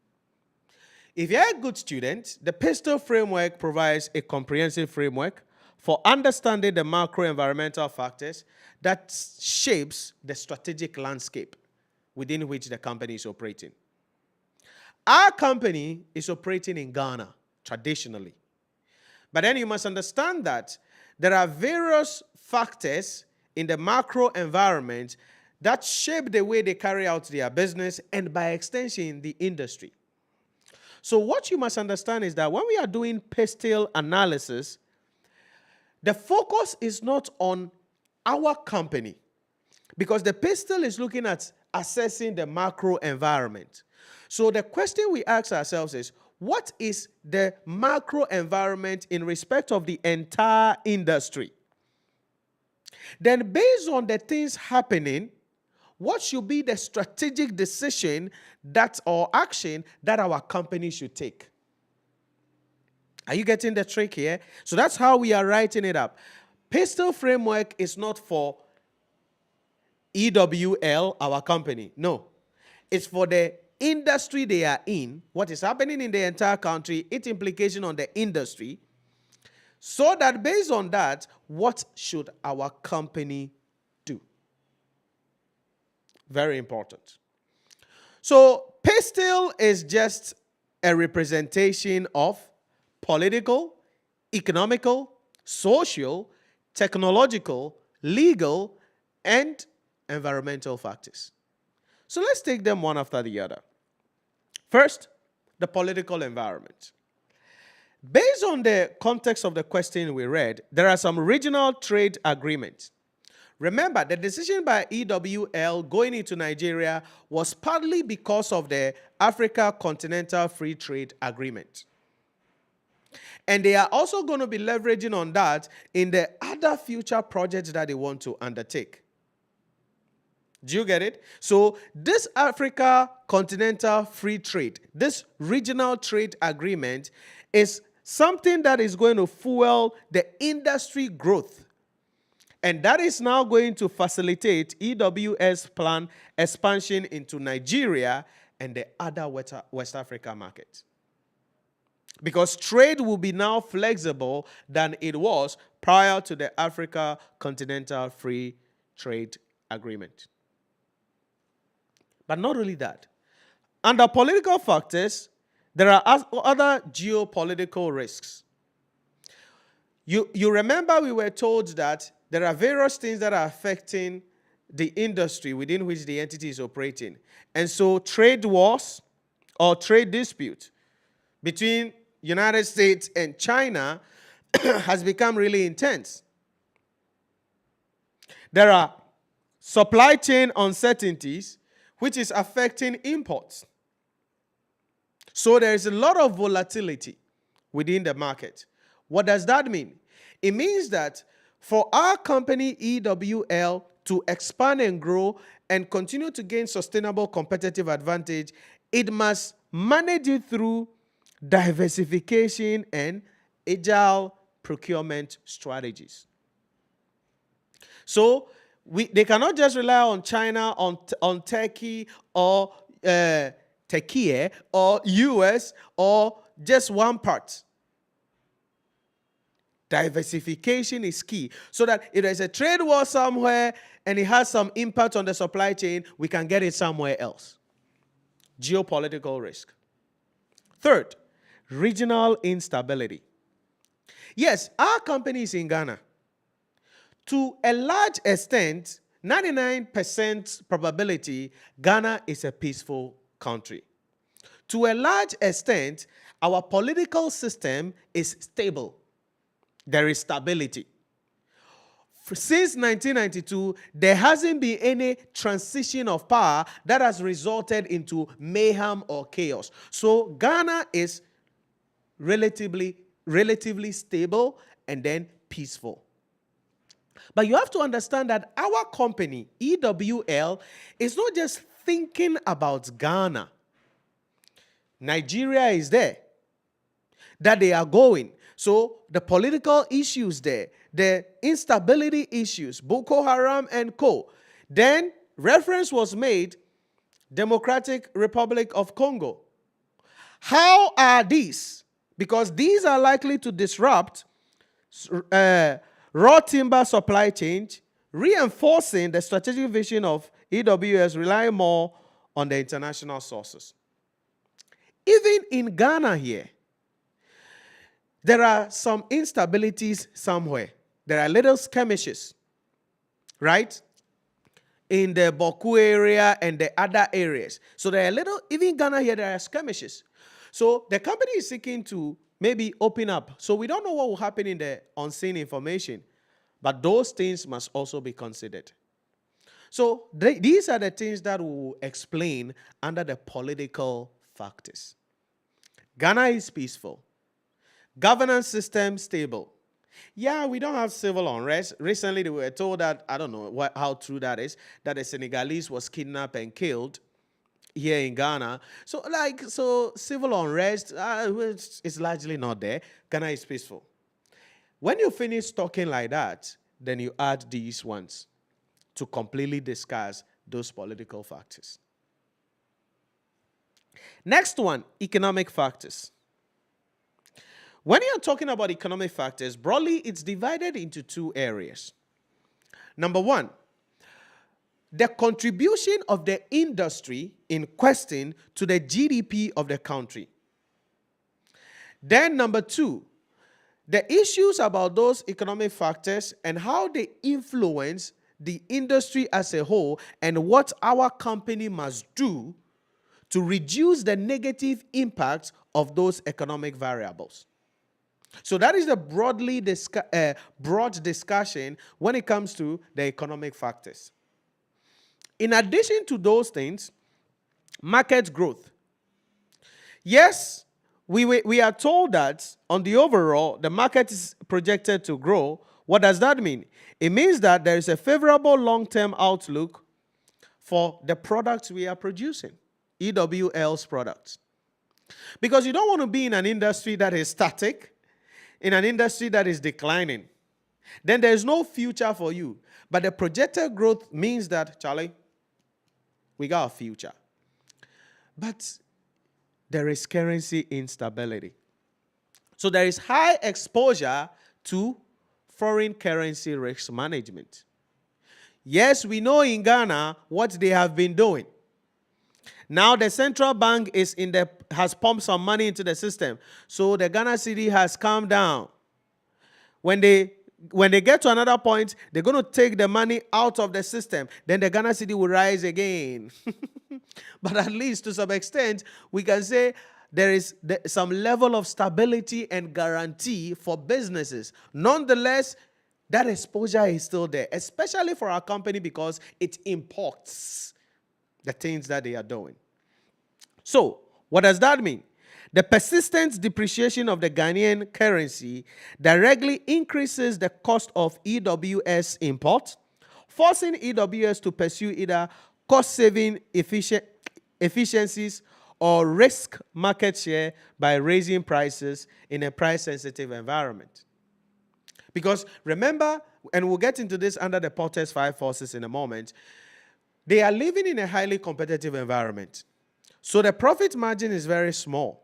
If you're a good student, the PESTEL framework provides a comprehensive framework for understanding the macro-environmental factors that shapes the strategic landscape within which the company is operating. Our company is operating in Ghana, traditionally. But then you must understand that there are various factors in the macro environment that shape the way they carry out their business and, by extension, the industry. So what you must understand is that when we are doing PESTEL analysis, the focus is not on our company, because the PESTEL is looking at assessing the macro environment. So the question we ask ourselves is, what is the macro environment in respect of the entire industry? Then, based on the things happening, what should be the strategic decision or action that our company should take? Are you getting the trick here? So that's how we are writing it up. PESTEL framework is not for EWL, our company. No. It's for the industry they are in, what is happening in the entire country, its implication on the industry, so that based on that, what should our company do? Very important. So PESTEL is just a representation of political, economical, social, technological, legal, and environmental factors. So let's take them one after the other. First, the political environment. Based on the context of the question we read, there are some regional trade agreements. Remember, the decision by EWL going into Nigeria was partly because of the Africa Continental Free Trade Agreement. And they are also going to be leveraging on that in the other future projects that they want to undertake. Do you get it? So this Africa Continental Free Trade, this regional trade agreement, is something that is going to fuel the industry growth. And that is now going to facilitate EWS plan expansion into Nigeria and the other West Africa markets. Because trade will be now flexible than it was prior to the Africa Continental Free Trade Agreement. But not only that. Under political factors, there are other geopolitical risks. You remember we were told that there are various things that are affecting the industry within which the entity is operating. And so trade wars or trade dispute between United States and China has become really intense. There are supply chain uncertainties which is affecting imports. So there is a lot of volatility within the market. What does that mean? It means that for our company EWL to expand and grow and continue to gain sustainable competitive advantage, it must manage it through diversification and agile procurement strategies. So they cannot just rely on China, on Turkey, or Turkey, or US, or just one part. Diversification is key, so that if there's a trade war somewhere and it has some impact on the supply chain, we can get it somewhere else. Geopolitical risk. Third, regional instability. Yes, our company is in Ghana. To a large extent, 99% probability, Ghana is a peaceful country. To a large extent, our political system is stable. There is stability. Since 1992, there hasn't been any transition of power that has resulted into mayhem or chaos. So Ghana is relatively stable and then peaceful. But you have to understand that our company, EWL, is not just thinking about Ghana. Nigeria is there, that they are going. So the political issues there, the instability issues, Boko Haram and co. Then reference was made, Democratic Republic of Congo. How are these? Because these are likely to disrupt raw timber supply chain, reinforcing the strategic vision of EWS, relying more on the international sources. Even in Ghana here, there are some instabilities somewhere. There are little skirmishes right? In the Boku area and the other areas. So there are even Ghana here, there are skirmishes. So the company is seeking to maybe open up. So we don't know what will happen in the unseen information, but those things must also be considered. So these are the things that we will explain under the political factors. Ghana is peaceful. Governance system stable. Yeah, we don't have civil unrest. Recently, they were told that, I don't know how true that is, that a Senegalese was kidnapped and killed here in Ghana. So civil unrest is largely not there. Ghana is peaceful. When you finish talking like that, then you add these ones to completely discuss those political factors. Next one, economic factors. When you're talking about economic factors, broadly, it's divided into two areas. Number one, the contribution of the industry in question to the GDP of the country. Then number two, the issues about those economic factors and how they influence the industry as a whole and what our company must do to reduce the negative impact of those economic variables. So that is the broad discussion when it comes to the economic factors. In addition to those things, market growth. Yes, we are told that on the overall, the market is projected to grow. What does that mean? It means that there is a favorable long-term outlook for the products we are producing, EWL's products. Because you don't want to be in an industry that is static, in an industry that is declining. Then there is no future for you. But the projected growth means that, Charlie, we got a future. But there is currency instability. So there is high exposure to foreign currency risk management. Yes, we know in Ghana what they have been doing. Now the central bank has pumped some money into the system. So the Ghana cedi has come down. When they get to another point, they're going to take the money out of the system. Then the Ghana cedi will rise again. But at least to some extent, we can say there is some level of stability and guarantee for businesses. Nonetheless, that exposure is still there, especially for our company because it imports the things that they are doing. So, what does that mean? The persistent depreciation of the Ghanaian currency directly increases the cost of EWS import, forcing EWS to pursue either cost-saving efficiencies or risk market share by raising prices in a price-sensitive environment. Because remember, and we'll get into this under the Potter's 5 forces in a moment, they are living in a highly competitive environment. So the profit margin is very small.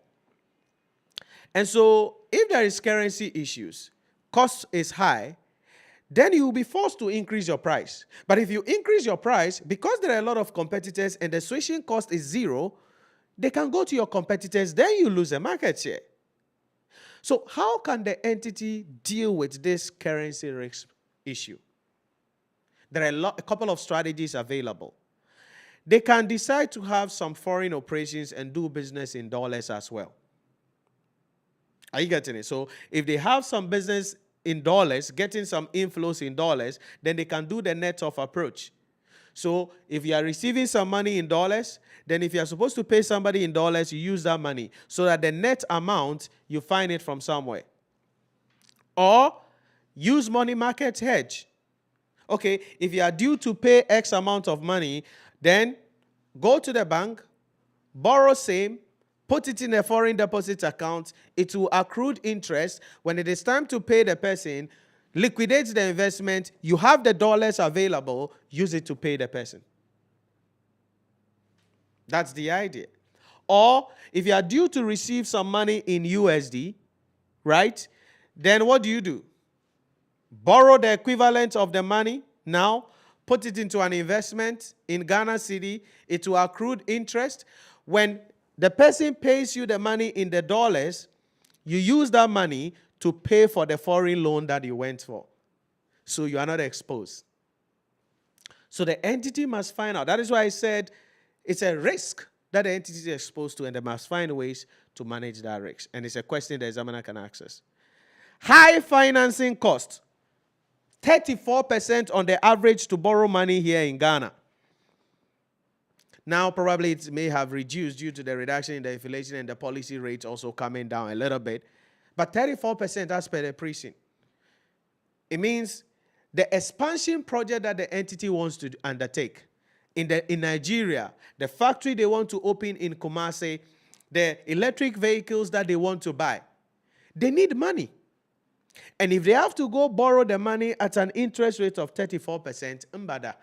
And so if there is currency issues, cost is high, then you will be forced to increase your price. But if you increase your price, because there are a lot of competitors and the switching cost is zero, they can go to your competitors, then you lose a market share. So how can the entity deal with this currency risk issue? There are a couple of strategies available. They can decide to have some foreign operations and do business in dollars as well. Are you getting it? So if they have some business in dollars, getting some inflows in dollars, then they can do the net off approach. So if you are receiving some money in dollars, then if you are supposed to pay somebody in dollars, you use that money so that the net amount, you find it from somewhere. Or use money market hedge. Okay, if you are due to pay X amount of money, then go to the bank, borrow same, put it in a foreign deposit account. It will accrue interest. When it is time to pay the person, liquidate the investment. You have the dollars available. Use it to pay the person. That's the idea. Or if you are due to receive some money in USD, right? Then what do? Borrow the equivalent of the money now, put it into an investment in Ghana cedi. It will accrue interest. When the person pays you the money in the dollars, you use that money to pay for the foreign loan that you went for. So you are not exposed. So the entity must find out. That is why I said it's a risk that the entity is exposed to, and they must find ways to manage that risk. And it's a question the examiner can access. High financing cost. 34% on the average to borrow money here in Ghana. Now, probably it may have reduced due to the reduction in the inflation and the policy rate also coming down a little bit. But 34% as per the precinct. It means the expansion project that the entity wants to undertake in Nigeria, the factory they want to open in Kumasi, the electric vehicles that they want to buy, they need money. And if they have to go borrow the money at an interest rate of 34%, mbada.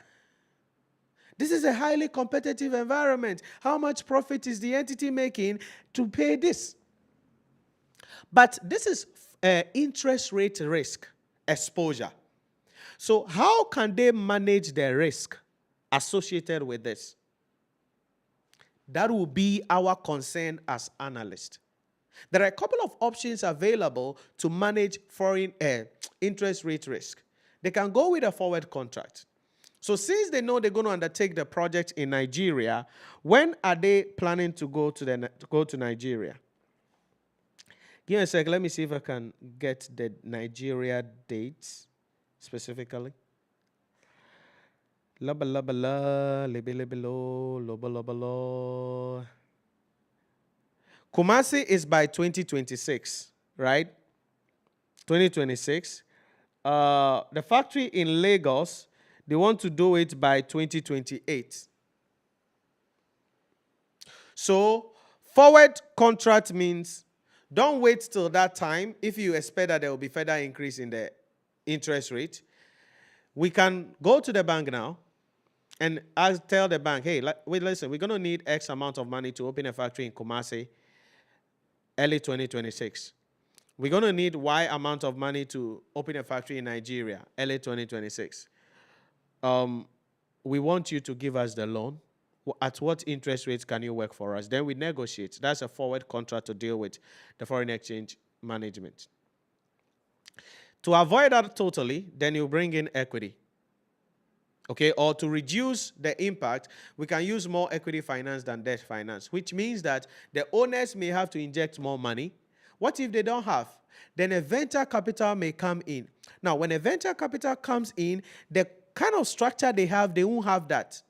This is a highly competitive environment. How much profit is the entity making to pay this? But this is interest rate risk exposure. So how can they manage the risk associated with this? That will be our concern as analysts. There are a couple of options available to manage foreign interest rate risk. They can go with a forward contract. So since they know they're going to undertake the project in Nigeria, when are they planning to go to Nigeria? Give me a sec. Let me see if I can get the Nigeria dates specifically. Laba laba la, libi libi lo, loba loba lo. Kumasi is by 2026, right? 2026. The factory in Lagos, they want to do it by 2028. So, forward contract means don't wait till that time if you expect that there will be further increase in the interest rate. We can go to the bank now and I'll tell the bank, hey, wait, listen, we're going to need X amount of money to open a factory in Kumasi early 2026. We're going to need Y amount of money to open a factory in Nigeria early 2026. We want you to give us the loan. At what interest rates can you work for us? Then we negotiate. That's a forward contract to deal with the foreign exchange management. To avoid that totally, then you bring in equity. Okay, or to reduce the impact, we can use more equity finance than debt finance, which means that the owners may have to inject more money. What if they don't have? Then a venture capital may come in. Now, when a venture capital comes in, the kind of structure they have, they won't have that.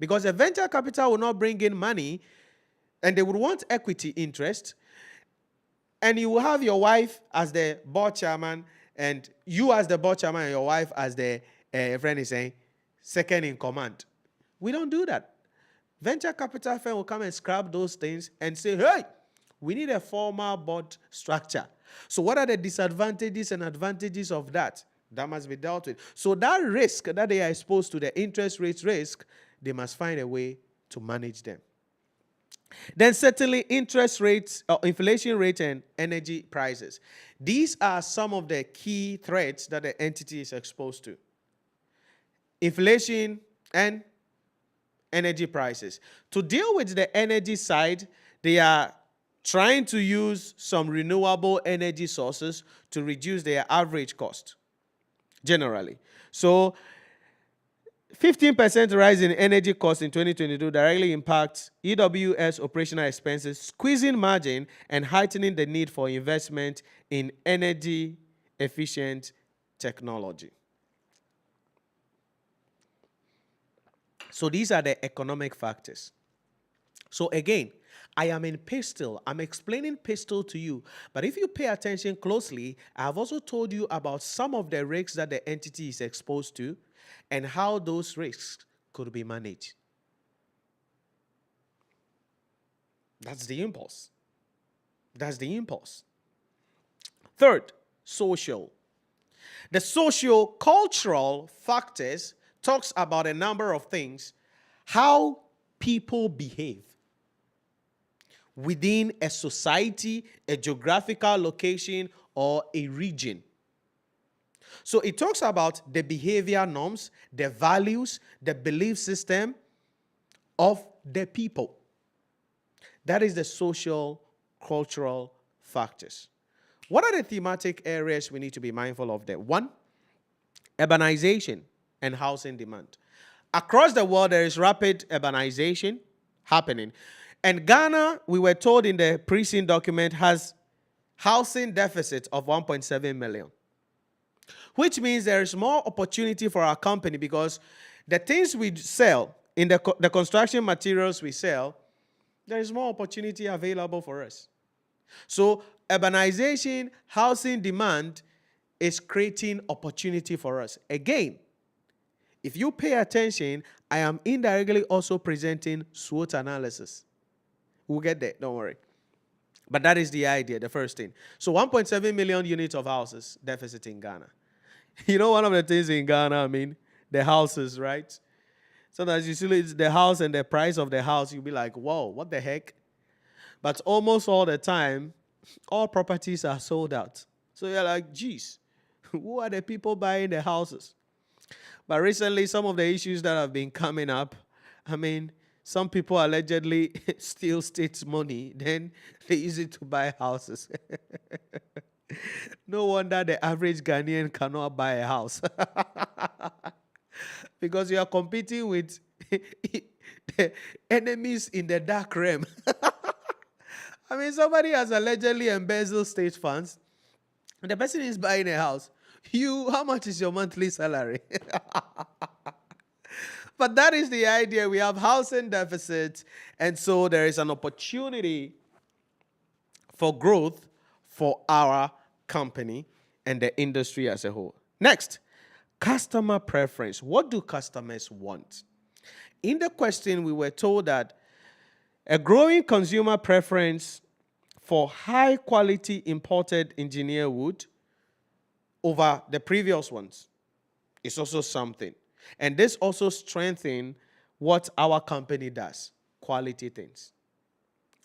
Because a venture capital will not bring in money, and they would want equity interest, and you will have your wife as the board chairman, and you as the board chairman, and your wife as the, friend is saying, second in command. We don't do that. Venture capital firm will come and scrap those things and say, hey, we need a formal board structure. So what are the disadvantages and advantages of that? That must be dealt with. So that risk that they are exposed to, the interest rate risk, they must find a way to manage them. Then certainly interest rates, inflation rate, and energy prices. These are some of the key threats that the entity is exposed to. Inflation and energy prices. To deal with the energy side, they are trying to use some renewable energy sources to reduce their average cost, generally. So 15% rise in energy costs in 2022 directly impacts EWS operational expenses, squeezing margin and heightening the need for investment in energy efficient technology. So these are the economic factors. So again, I am in pistol. I'm explaining pistol to you. But if you pay attention closely, I have also told you about some of the risks that the entity is exposed to and how those risks could be managed. That's the impulse. That's the impulse. Third, social. The socio-cultural factors talks about a number of things, how people behave within a society, a geographical location, or a region. So it talks about the behavior norms, the values, the belief system of the people. That is the social, cultural factors. What are the thematic areas we need to be mindful of there? One, urbanization and housing demand. across the world, there is rapid urbanization happening. And Ghana, we were told in the pre-scene document, has housing deficit of 1.7 million, which means there is more opportunity for our company because the things we sell, in the construction materials we sell, there is more opportunity available for us. So urbanization, housing demand is creating opportunity for us. Again, if you pay attention, I am indirectly also presenting SWOT analysis. We'll get there, don't worry. But that is the idea, the first thing. So 1.7 million units of houses deficit in Ghana. You know, one of the things in Ghana, the houses, right? Sometimes you see the house and the price of the house, you'll be like, whoa, what the heck? But almost all the time, all properties are sold out. So you're like, geez, who are the people buying the houses? But recently, some of the issues that have been coming up, some people allegedly steal state's money, then they use it to buy houses. No wonder the average Ghanaian cannot buy a house. Because you are competing with the enemies in the dark realm. Somebody has allegedly embezzled state funds, and the person is buying a house. How much is your monthly salary? But that is the idea. We have housing deficits, and so there is an opportunity for growth for our company and the industry as a whole. Next, customer preference. What do customers want? In the question, we were told that a growing consumer preference for high-quality imported engineered wood over the previous ones is also something. And this also strengthens what our company does, quality things.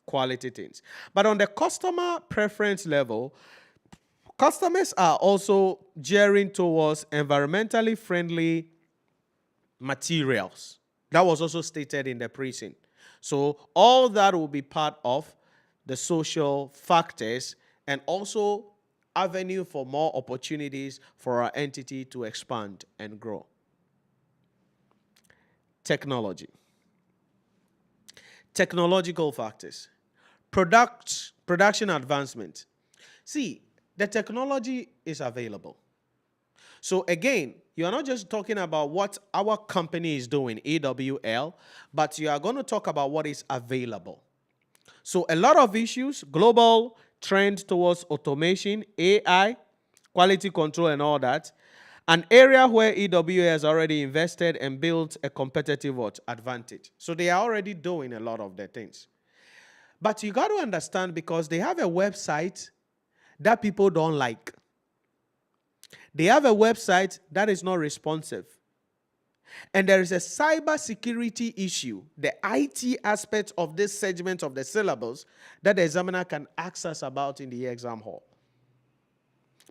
Quality things. But on the customer preference level, customers are also gearing towards environmentally friendly materials. That was also stated in the pre-scene. So all that will be part of the social factors and also avenue for more opportunities for our entity to expand and grow. Technology. Technological factors. Production advancement. See, the technology is available. So again, you are not just talking about what our company is doing, EWL, but you are going to talk about what is available. So a lot of issues, global trend towards automation, AI, quality control and all that, an area where EWL has already invested and built a competitive advantage. So they are already doing a lot of their things. But you got to understand, because they have a website that people don't like. They have a website that is not responsive. And there is a cybersecurity issue, the IT aspect of this segment of the syllabus that the examiner can ask us about in the exam hall.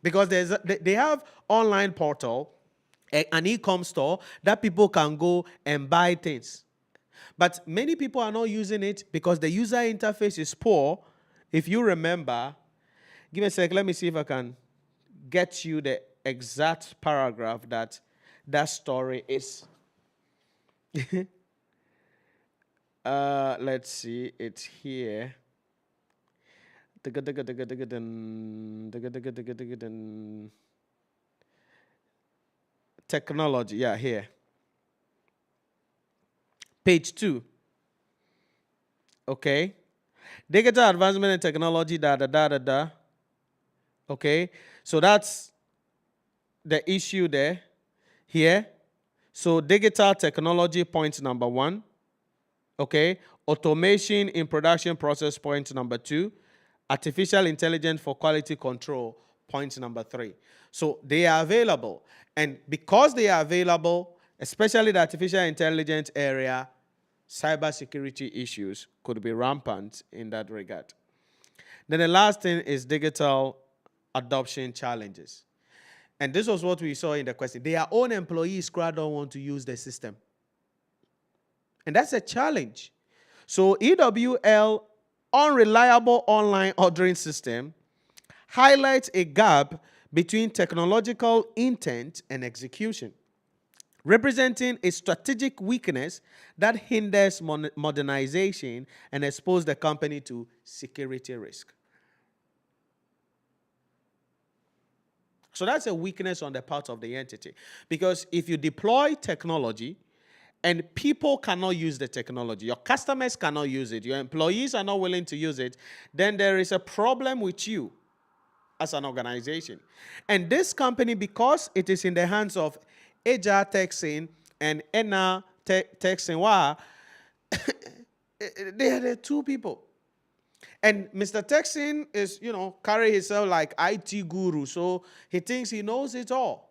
Because they have online portal, an e-com store that people can go and buy things. But many people are not using it because the user interface is poor. If you remember, give me a sec, let me see if I can get you the exact paragraph that story is. Let's see, it's here. Technology, yeah, here. Page 2. Okay. Digital advancement and technology, Okay. So that's the issue there. Here. So digital technology, point number 1. Okay. Automation in production process, point number 2. Artificial intelligence for quality control, point number 3. So they are available. And because they are available, especially the artificial intelligence area, cybersecurity issues could be rampant in that regard. Then the last thing is digital adoption challenges. And this was what we saw in the question. Their own employees don't want to use the system. And that's a challenge. So EWL unreliable online ordering system highlights a gap between technological intent and execution. representing a strategic weakness that hinders modernization and exposes the company to security risk. So that's a weakness on the part of the entity. Because if you deploy technology and people cannot use the technology, your customers cannot use it, your employees are not willing to use it, then there is a problem with you as an organization. And this company, because it is in the hands of HR Texan and Enna Texan, they are the two people. And Mr. Texan is, carry himself like IT guru, so he thinks he knows it all.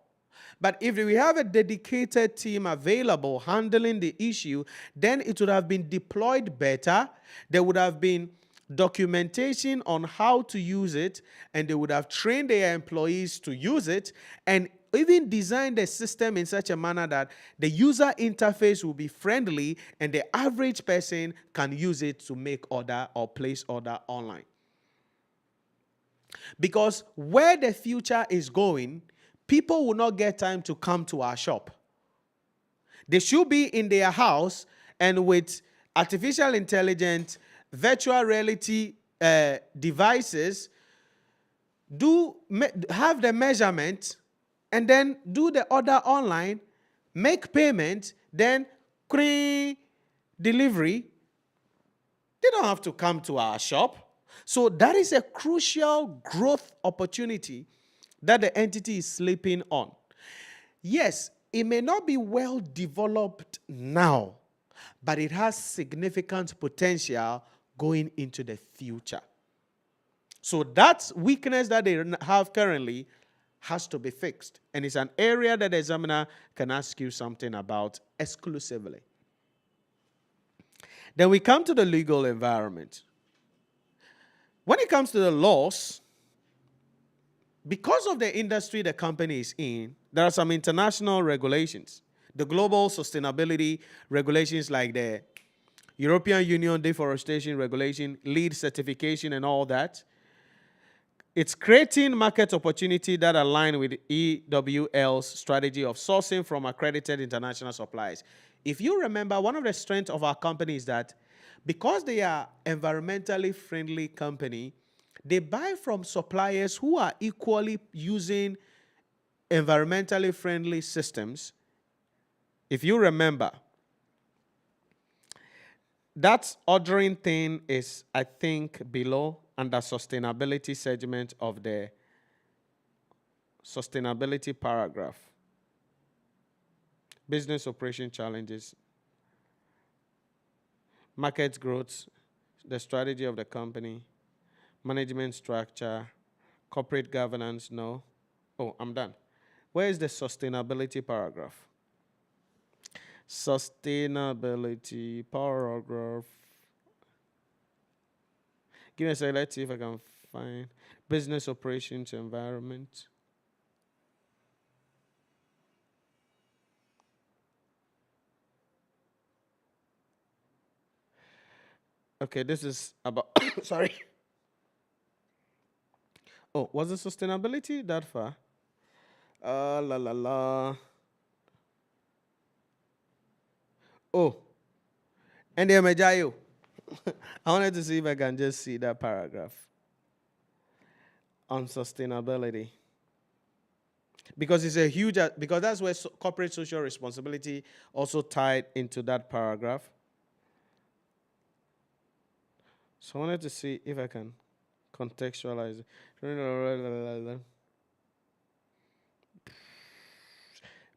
But if we have a dedicated team available handling the issue, then it would have been deployed better. There would have been documentation on how to use it, and they would have trained their employees to use it, and even designed the system in such a manner that the user interface will be friendly and the average person can use it to make order or place order online. Because where the future is going, people will not get time to come to our shop. They should be in their house, and with artificial intelligence, virtual reality devices, have the measurement, and then do the order online, make payment, then delivery. They don't have to come to our shop. So that is a crucial growth opportunity that the entity is sleeping on. Yes, it may not be well developed now, but it has significant potential going into the future. So that weakness that they have currently has to be fixed. And it's an area that the examiner can ask you something about exclusively. Then we come to the legal environment. When it comes to the laws, because of the industry the company is in, there are some international regulations. The global sustainability regulations like the European Union Deforestation Regulation, LEED certification and all that. It's creating market opportunity that align with EWL's strategy of sourcing from accredited international suppliers. If you remember, one of the strengths of our company is that because they are environmentally friendly company, they buy from suppliers who are equally using environmentally friendly systems. If you remember, that ordering thing is, I think, below under sustainability segment of the sustainability paragraph. Business operation challenges, market growth, the strategy of the company, management structure, corporate governance, no. Oh, I'm done. Where is the sustainability paragraph? Sustainability paragraph. Give me a second, let's see if I can find business operations environment. Okay, this is about, sorry. Oh, was the sustainability that far? Oh, and the Majayo. I wanted to see if I can just see that paragraph on sustainability. Because it's a huge, because that's where corporate social responsibility also tied into that paragraph. So I wanted to see if I can contextualize it.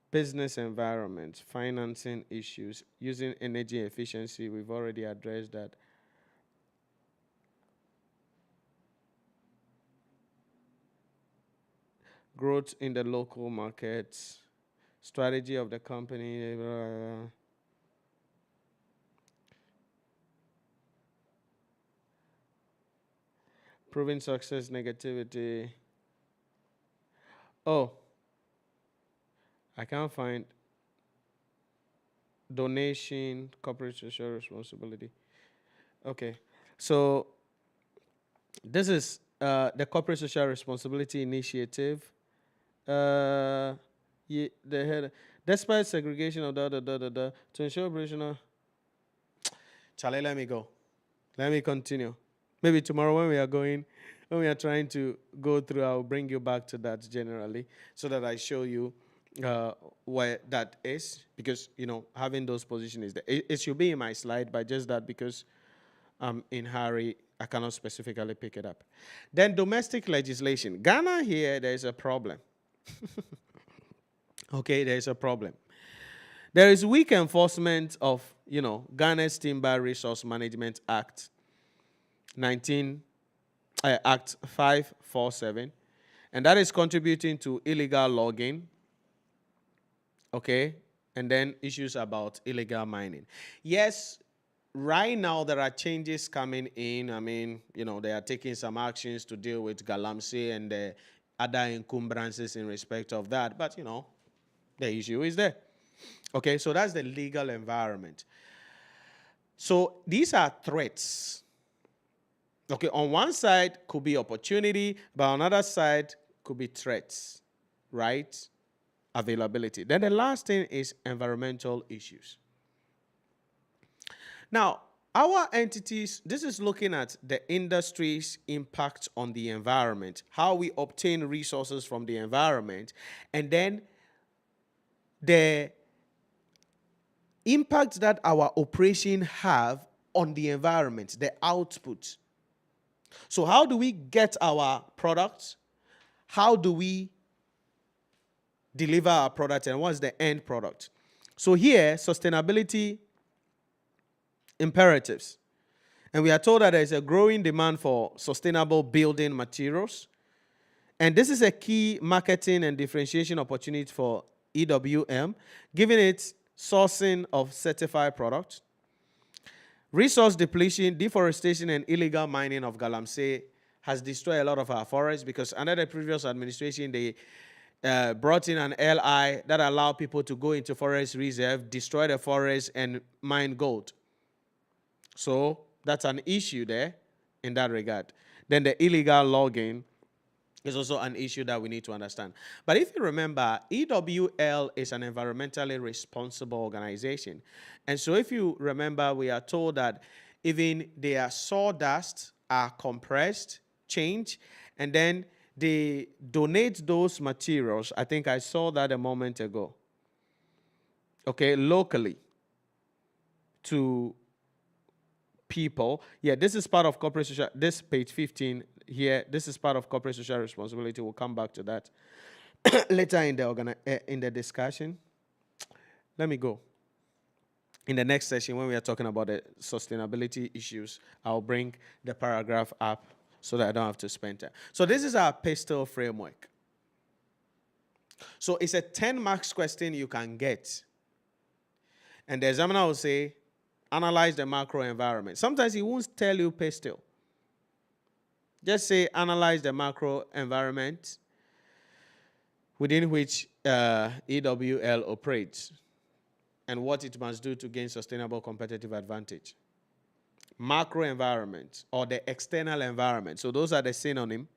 Business environment, financing issues, using energy efficiency, we've already addressed that. Growth in the local markets, strategy of the company, proving success, negativity. Oh, I can't find donation, corporate social responsibility. Okay, so this is the corporate social responsibility initiative. The Despite segregation of to ensure operational. Charlie, let me go. Let me continue. Maybe tomorrow when we are trying to go through, I'll bring you back to that generally so that I show you where that is. Because, having those positions is there. It should be in my slide, but just that because I'm in hurry, I cannot specifically pick it up. Then domestic legislation. Ghana here, there is a problem. Okay, there is a problem. There is weak enforcement of, Ghana's Timber Resource Management Act, Act 547, and that is contributing to illegal logging, okay, and then issues about illegal mining. Yes, right now there are changes coming in. I mean, they are taking some actions to deal with Galamsey and the other encumbrances in respect of that, but, the issue is there. Okay, so that's the legal environment. So these are threats. Okay, on one side could be opportunity, but on another side could be threats, right? Availability. Then the last thing is environmental issues. Now, our entities, this is looking at the industry's impact on the environment, how we obtain resources from the environment, and then the impact that our operation have on the environment, the output. So how do we get our products? How do we deliver our product, and what's the end product? So here, sustainability imperatives. And we are told that there is a growing demand for sustainable building materials. And this is a key marketing and differentiation opportunity for EWM, given its sourcing of certified products. Resource depletion, deforestation, and illegal mining of Galamsey has destroyed a lot of our forests, because under the previous administration, they brought in an LI that allowed people to go into forest reserve, destroy the forest, and mine gold. So that's an issue there in that regard. Then the illegal logging is also an issue that we need to understand. But if you remember, EWL is an environmentally responsible organization. And so if you remember, we are told that even their sawdust are compressed, changed, and then they donate those materials. I think I saw that a moment ago. Okay, locally to people. Yeah, this is part of corporate social, this page 15 here, this is part of corporate social responsibility. We'll come back to that later in the discussion. Let me go. In the next session, when we are talking about the sustainability issues, I'll bring the paragraph up so that I don't have to spend time. So this is our PESTEL framework. So it's a 10 marks question you can get. And the examiner will say, analyze the macro environment. Sometimes he won't tell you PESTEL. Just say, analyze the macro environment within which EWL operates and what it must do to gain sustainable competitive advantage. Macro environment or the external environment. So those are the synonym.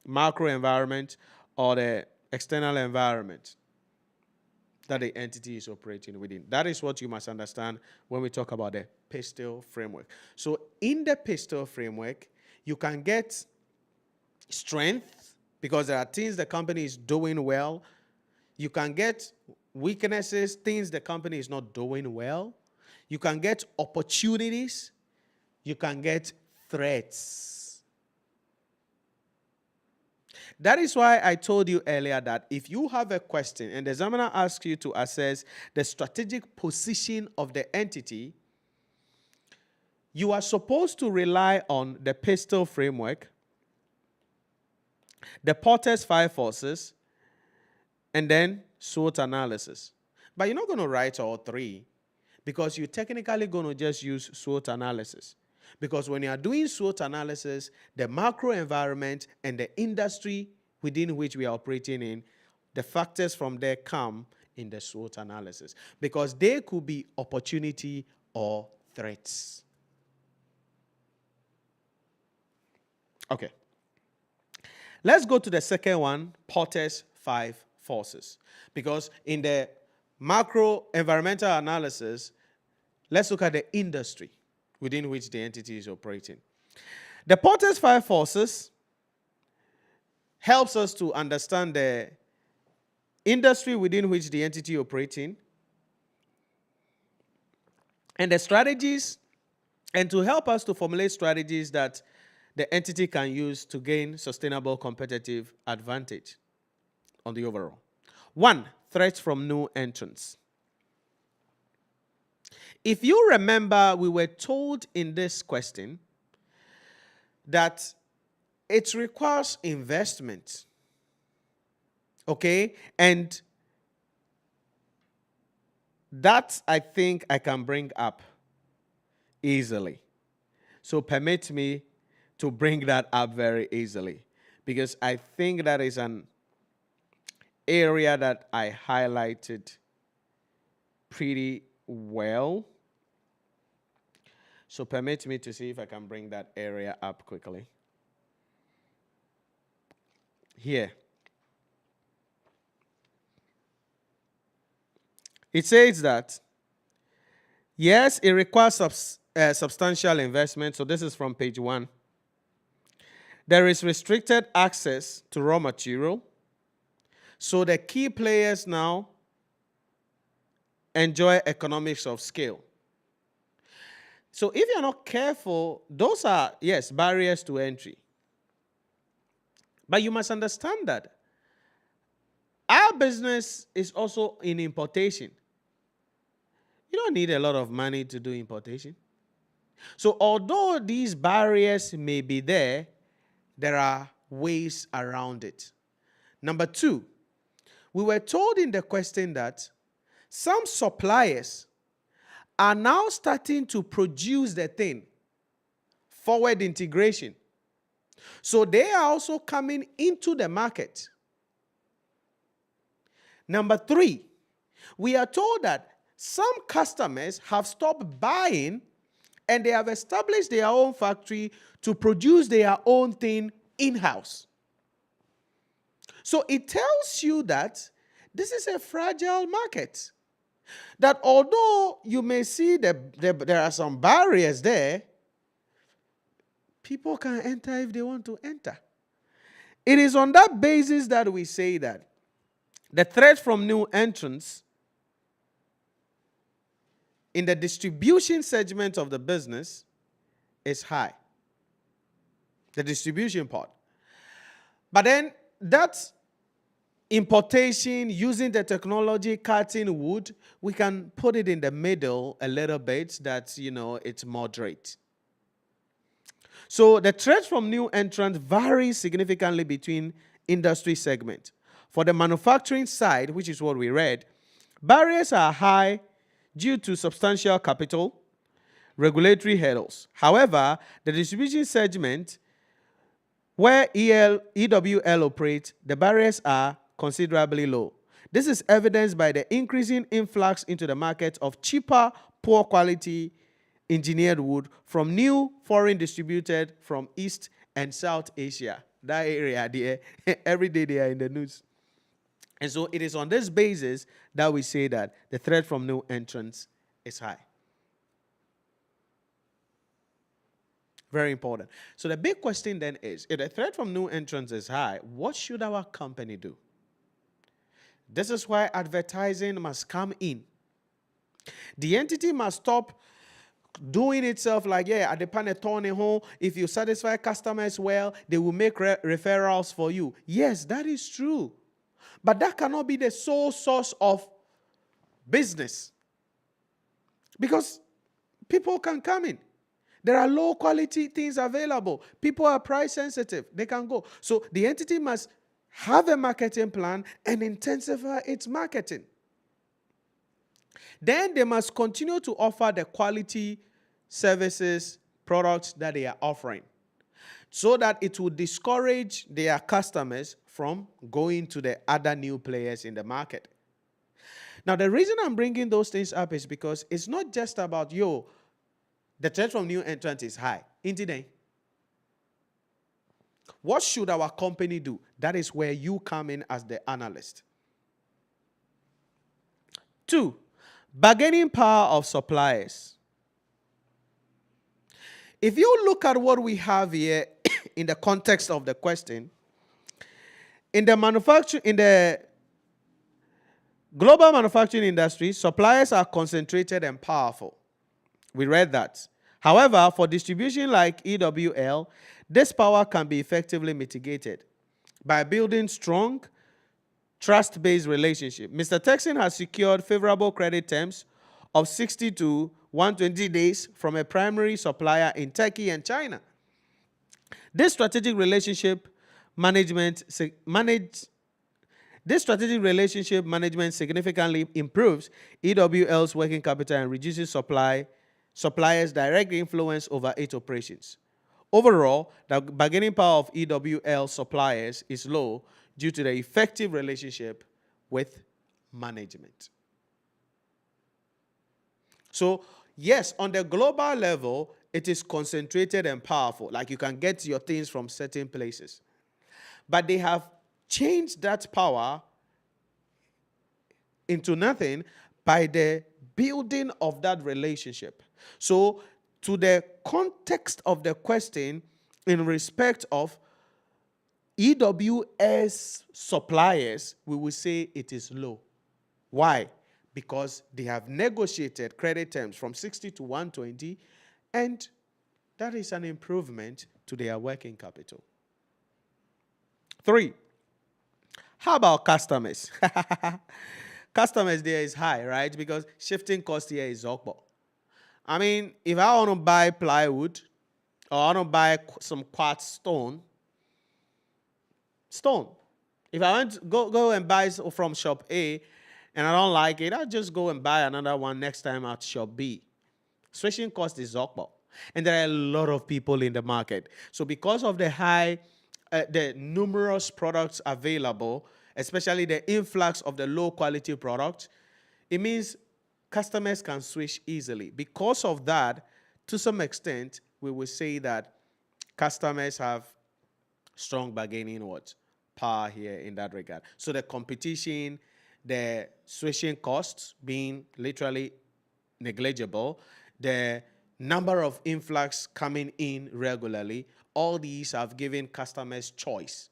Macro environment or the external environment that the entity is operating within. That is what you must understand when we talk about the PESTEL framework. So in the PESTEL framework, you can get strength because there are things the company is doing well. You can get weaknesses, things the company is not doing well. You can get opportunities. You can get threats. That is why I told you earlier that if you have a question and the examiner asks you to assess the strategic position of the entity, you are supposed to rely on the PESTEL framework, the Porter's 5 forces, and then SWOT analysis. But you're not going to write all three because you're technically going to just use SWOT analysis. Because when you are doing SWOT analysis, the macro environment and the industry within which we are operating in, the factors from there come in the SWOT analysis. Because they could be opportunity or threats. Okay. Let's go to the second one, Porter's 5 forces. Because in the macro environmental analysis, let's look at the industry within which the entity is operating. The Porter's five forces helps us to understand the industry within which the entity operating and the strategies, and to help us to formulate strategies that the entity can use to gain sustainable competitive advantage on the overall. 1, threats from new entrants. If you remember, we were told in this question that it requires investment, okay? And that I think I can bring up easily. So permit me to bring that up very easily, because I think that is an area that I highlighted pretty well. So permit me to see if I can bring that area up quickly. Here. It says that, yes, it requires substantial investment. So this is from page 1. There is restricted access to raw material. So the key players now enjoy economics of scale. So if you're not careful, those are, yes, barriers to entry. But you must understand that our business is also in importation. You don't need a lot of money to do importation. So although these barriers may be there, there are ways around it. Number 2, we were told in the question that some suppliers are now starting to produce the thing, forward integration. So they are also coming into the market. Number 3, we are told that some customers have stopped buying and they have established their own factory to produce their own thing in-house. So it tells you that this is a fragile market. That although you may see that there are some barriers there, people can enter if they want to enter. It is on that basis that we say that the threat from new entrants in the distribution segment of the business is high. The distribution part. But then that importation, using the technology, cutting wood, we can put it in the middle a little bit that, it's moderate. So the threat from new entrants varies significantly between industry segments. For the manufacturing side, which is what we read, barriers are high due to substantial capital, regulatory hurdles. However, the distribution segment, where EWL operates, the barriers are considerably low. This is evidenced by the increasing influx into the market of cheaper, poor quality engineered wood from new foreign distributed from East and South Asia. That area there, every day they are in the news. And so it is on this basis that we say that the threat from new entrants is high. Very important. So the big question then is, if the threat from new entrants is high, what should our company do? This is why advertising must come in. The entity must stop doing itself like, at the Panettone home, if you satisfy customers well, they will make referrals for you. Yes, that is true. But that cannot be the sole source of business. Because people can come in. There are low quality things available. People are price sensitive. They can go. So the entity must have a marketing plan and intensify its marketing. Then they must continue to offer the quality services, products that they are offering, so that it will discourage their customers from going to the other new players in the market. Now, the reason I'm bringing those things up is because it's not just about, the threat from new entrants is high. Indeed. What should our company do? That is where you come in as the analyst. Two, bargaining power of suppliers. If you look at what we have here in the context of the question, in the global manufacturing industry, suppliers are concentrated and powerful. We read that. However, for distribution like EWL, this power can be effectively mitigated by building strong, trust-based relationship. Mr. Texan has secured favorable credit terms of 60 to 120 days from a primary supplier in Turkey and China. This strategic relationship management significantly improves EWL's working capital and reduces suppliers' direct influence over its operations. Overall, the bargaining power of EWL suppliers is low due to the effective relationship with management. So, yes, on the global level, it is concentrated and powerful. Like you can get your things from certain places. But they have changed that power into nothing by the building of that relationship. So, to the context of the question in respect of EWS suppliers, we will say it is low. Why? Because they have negotiated credit terms from 60 to 120, and that is an improvement to their working capital. 3, how about customers? Customers there is high, right? Because shifting cost here is okbo. I mean, if I want to buy plywood or I want to buy some quartz stone, if I want to go and buy from shop A and I don't like it, I'll just go and buy another one next time at shop B. Switching cost is okbo. And there are a lot of people in the market. So because of the numerous products available, especially the influx of the low quality products, it means customers can switch easily. Because of that, to some extent, we will say that customers have strong bargaining power here in that regard. So the competition, the switching costs being literally negligible, the number of influx coming in regularly, all these have given customers choice.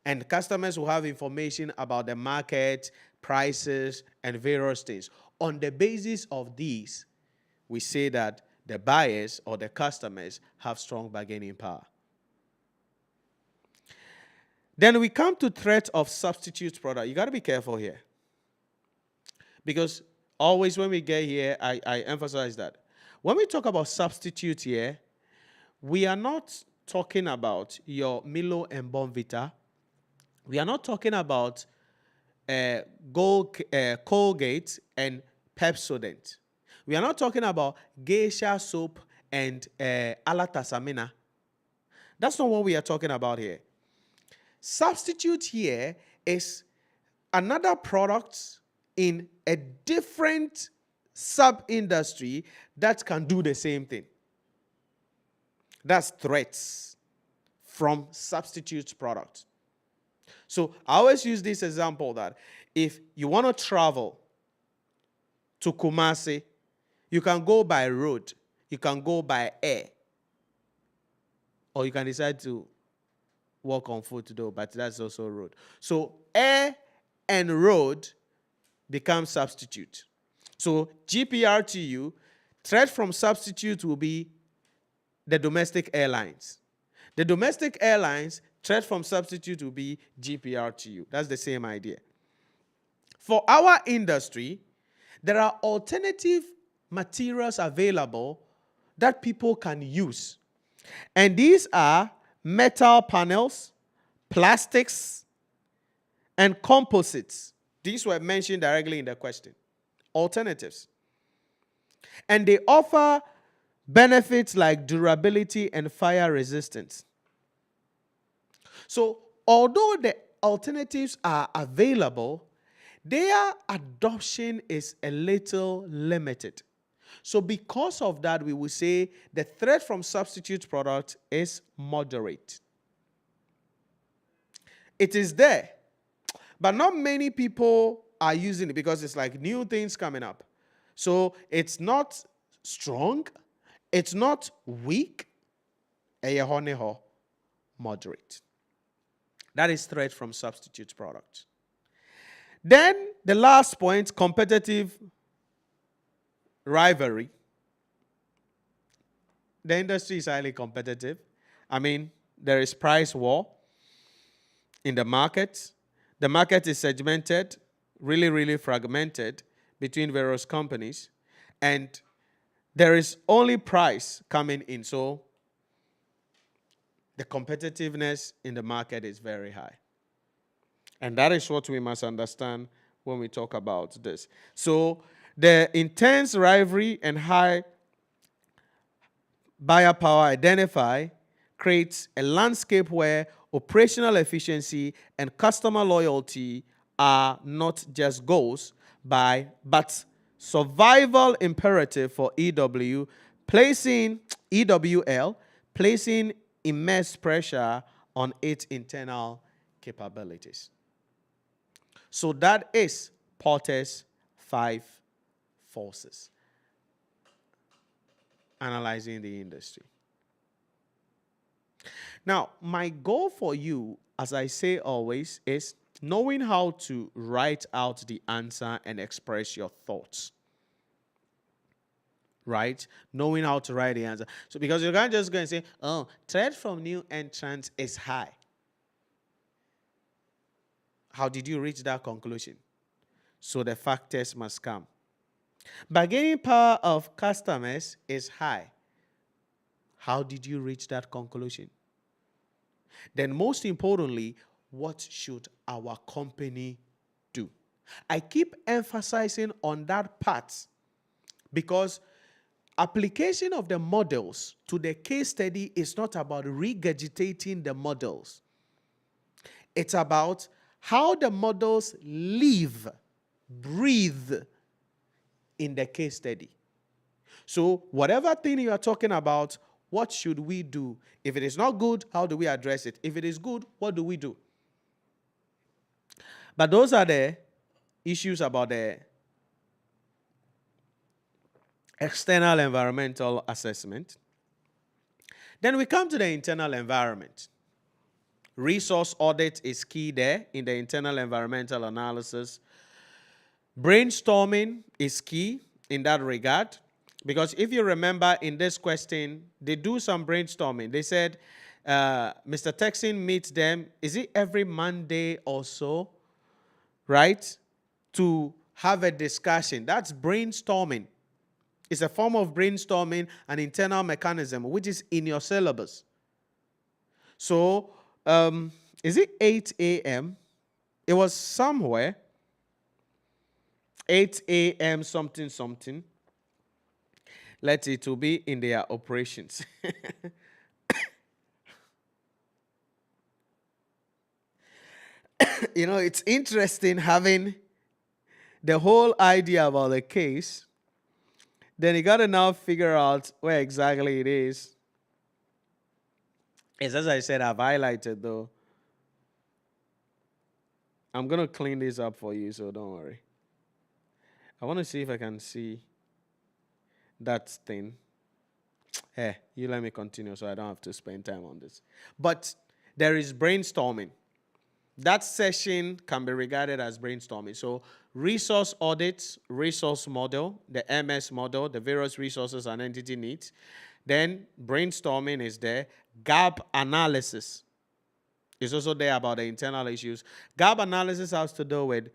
And customers will have information about the market, prices, and various things. On the basis of these, we say that the buyers or the customers have strong bargaining power. Then we come to threat of substitute product. You got to be careful here. Because always when we get here, I emphasize that. When we talk about substitute here, we are not talking about your Milo and Bonvita. We are not talking about Colgate and Pepsodent. We are not talking about Geisha soap and Alatasamina. That's not what we are talking about here. Substitute here is another product in a different sub-industry that can do the same thing. That's threats from substitute products. So I always use this example that if you want to travel to Kumasi, you can go by road, you can go by air, or you can decide to walk on foot though, but that's also road. So air and road become substitute. So GPRTU, threat from substitute will be the domestic airlines. The domestic airlines, threat from substitute will be GPRTU. That's the same idea. For our industry, there are alternative materials available that people can use. And these are metal panels, plastics, and composites. These were mentioned directly in the question. Alternatives. And they offer benefits like durability and fire resistance. So, although the alternatives are available, their adoption is a little limited. So, because of that, we will say the threat from substitute product is moderate. It is there, but not many people are using it because it's like new things coming up. So it's not strong, it's not weak, moderate. That is threat from substitute products. Then the last point, competitive rivalry. The industry is highly competitive. I mean, there is price war in the market. The market is segmented, really, really fragmented between various companies. And there is only price coming in. So the competitiveness in the market is very high. And that is what we must understand when we talk about this. So the intense rivalry and high buyer power identify creates a landscape where operational efficiency and customer loyalty are not just goals, but survival imperative for EWL, placing immense pressure on its internal capabilities. So that is Porter's 5 forces. Analyzing the industry. Now, my goal for you, as I say always, is knowing how to write out the answer and express your thoughts. Right? Knowing how to write the answer. So, because you can't just go and say, oh, threat from new entrants is high. How did you reach that conclusion? So the factors must come. Bargaining power of customers is high. How did you reach that conclusion? Then most importantly, what should our company do? I keep emphasizing on that part because application of the models to the case study is not about regurgitating the models. It's about how the models live, breathe in the case study. So whatever thing you are talking about, what should we do? If it is not good, how do we address it? If it is good, what do we do? But those are the issues about the external environmental assessment. Then we come to the internal environment. Resource audit is key there in the internal environmental analysis. Brainstorming is key in that regard. Because if you remember in this question, they do some brainstorming. They said, Mr. Texan meets them, is it every Monday or so, right? To have a discussion. That's brainstorming. It's a form of brainstorming, an internal mechanism, which is in your syllabus. So, is it 8 a.m.? It was somewhere. 8 a.m. something. Let it to be in their operations. You know, it's interesting having the whole idea about the case. Then you got to now figure out where exactly it is. It's as I said, I've highlighted though. I'm going to clean this up for you, so don't worry. I want to see if I can see that thing. Hey, you let me continue so I don't have to spend time on this. But there is brainstorming. That session can be regarded as brainstorming. So resource audits, resource model, the MS model, the various resources and entity needs. Then brainstorming is there. Gap analysis is also there about the internal issues. Gap analysis has to do with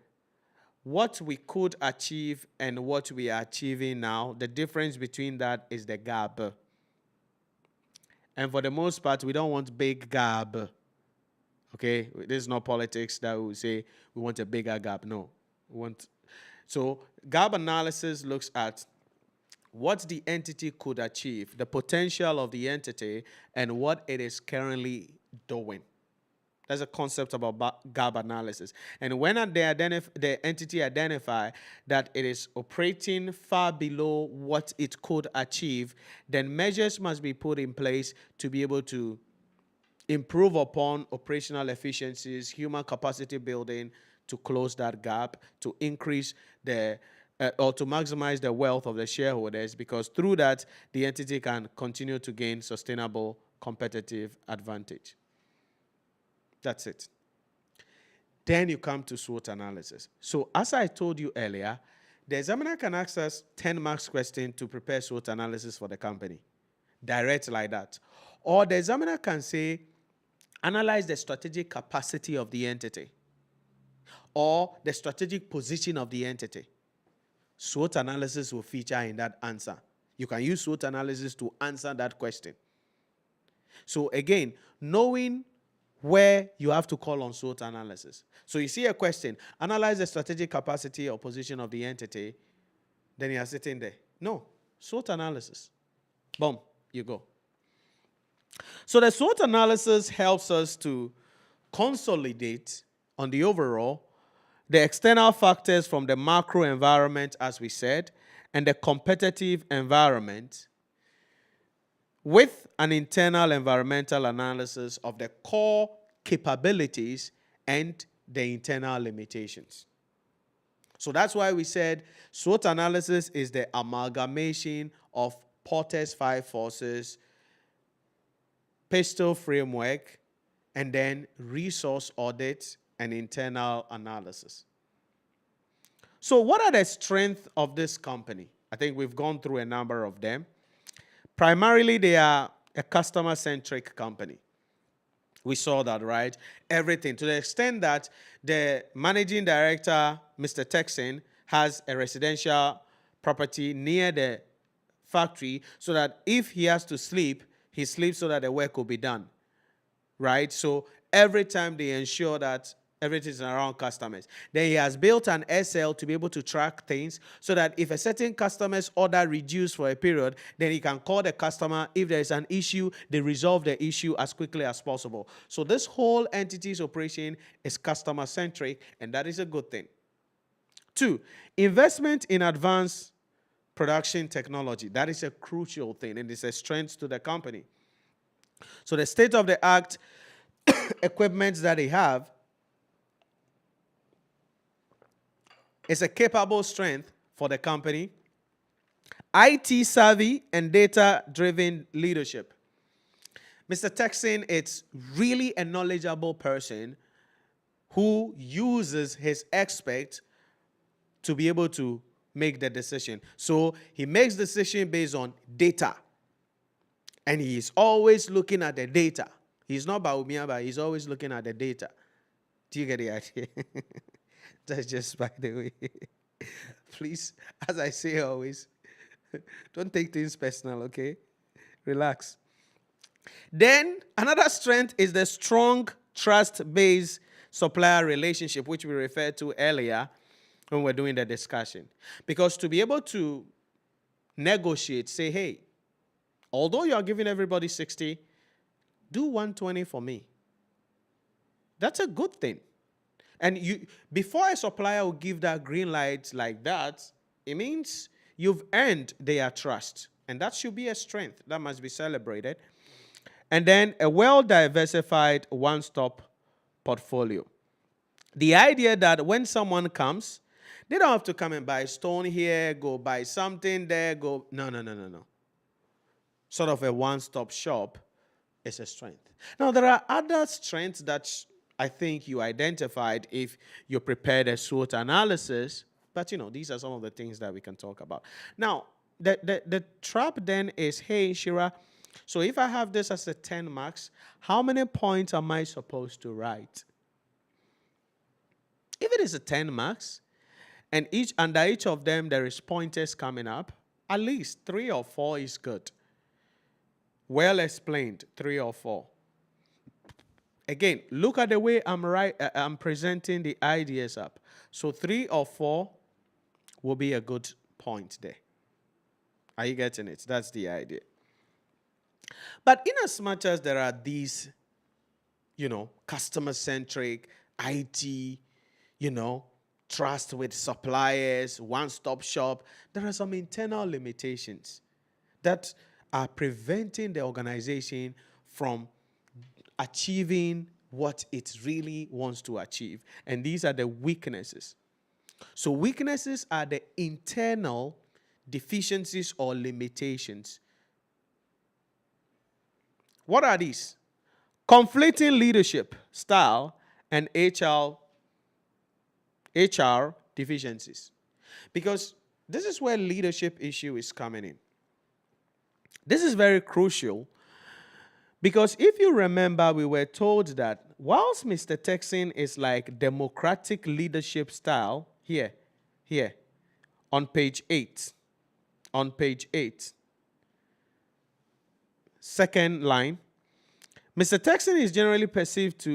what we could achieve and what we are achieving now. The difference between that is the gap. And for the most part, we don't want big gap. Okay, this is not politics that we say we want a bigger gap. No, we want. So gap analysis looks at what the entity could achieve, the potential of the entity, and what it is currently doing. That's a concept about gap analysis. And when the entity identify that it is operating far below what it could achieve, then measures must be put in place to be able to improve upon operational efficiencies, human capacity building, to close that gap, to increase or to maximize the wealth of the shareholders, because through that, the entity can continue to gain sustainable competitive advantage. That's it. Then you come to SWOT analysis. So as I told you earlier, the examiner can ask us 10 marks question to prepare SWOT analysis for the company. Direct like that. Or the examiner can say, analyze the strategic capacity of the entity or the strategic position of the entity. SWOT analysis will feature in that answer. You can use SWOT analysis to answer that question. So again, knowing where you have to call on SWOT analysis. So you see a question, analyze the strategic capacity or position of the entity, then you are sitting there. No, SWOT analysis. Boom, you go. So the SWOT analysis helps us to consolidate on the overall, the external factors from the macro environment, as we said, and the competitive environment, with an internal environmental analysis of the core capabilities and the internal limitations. So that's why we said SWOT analysis is the amalgamation of Porter's 5 forces, PESTEL framework, and then resource audit and internal analysis. So what are the strengths of this company? I think we've gone through a number of them. Primarily, they are a customer-centric company. We saw that, right? Everything, to the extent that the managing director, Mr. Texan, has a residential property near the factory so that if he has to sleep, he sleeps so that the work will be done, right? So every time they ensure that everything is around customers. Then he has built an SL to be able to track things so that if a certain customer's order reduced for a period, then he can call the customer. If there is an issue, they resolve the issue as quickly as possible. So this whole entity's operation is customer-centric, and that is a good thing. 2, investment in advanced production technology. That is a crucial thing, and it's a strength to the company. So the state-of-the-art equipment that they have is a capable strength for the company. IT savvy and data-driven leadership. Mr. Texan is really a knowledgeable person who uses his expert to be able to make the decision. So he makes decision based on data. And he is always looking at the data. He's not Baumia, but he's always looking at the data. Do you get the idea? That's just by the way. Please, as I say always, don't take things personal, okay? Relax. Then another strength is the strong trust-based supplier relationship, which we referred to earlier when we're doing the discussion. Because to be able to negotiate, say, hey, although you are giving everybody 60, do 120 for me. That's a good thing. And before a supplier will give that green light like that, it means you've earned their trust. And that should be a strength. That must be celebrated. And then a well-diversified one-stop portfolio. The idea that when someone comes, they don't have to come and buy stone here, go buy something there, go... No. Sort of a one-stop shop is a strength. Now, there are other strengths that I think you identified if you prepared a SWOT analysis, but these are some of the things that we can talk about. Now, the trap then is, hey, Nhyira, so if I have this as a 10 marks, how many points am I supposed to write? If it is a 10 marks, and under each of them there is pointers coming up, at least 3 or 4 is good. Well explained, 3 or 4. Again, look at the way I'm presenting the ideas up. So 3 or 4 will be a good point there. Are you getting it? That's the idea. But in as much as there are these, customer-centric, IT, trust with suppliers, one-stop shop, there are some internal limitations that are preventing the organization from achieving what it really wants to achieve. And these are the weaknesses. So weaknesses are the internal deficiencies or limitations. What are these? Conflicting leadership style and HR deficiencies. Because this is where leadership issue is coming in. This is very crucial because if you remember, we were told that whilst Mr. Texan is like democratic leadership style, here, on page 8, second line, Mr. Texan is generally perceived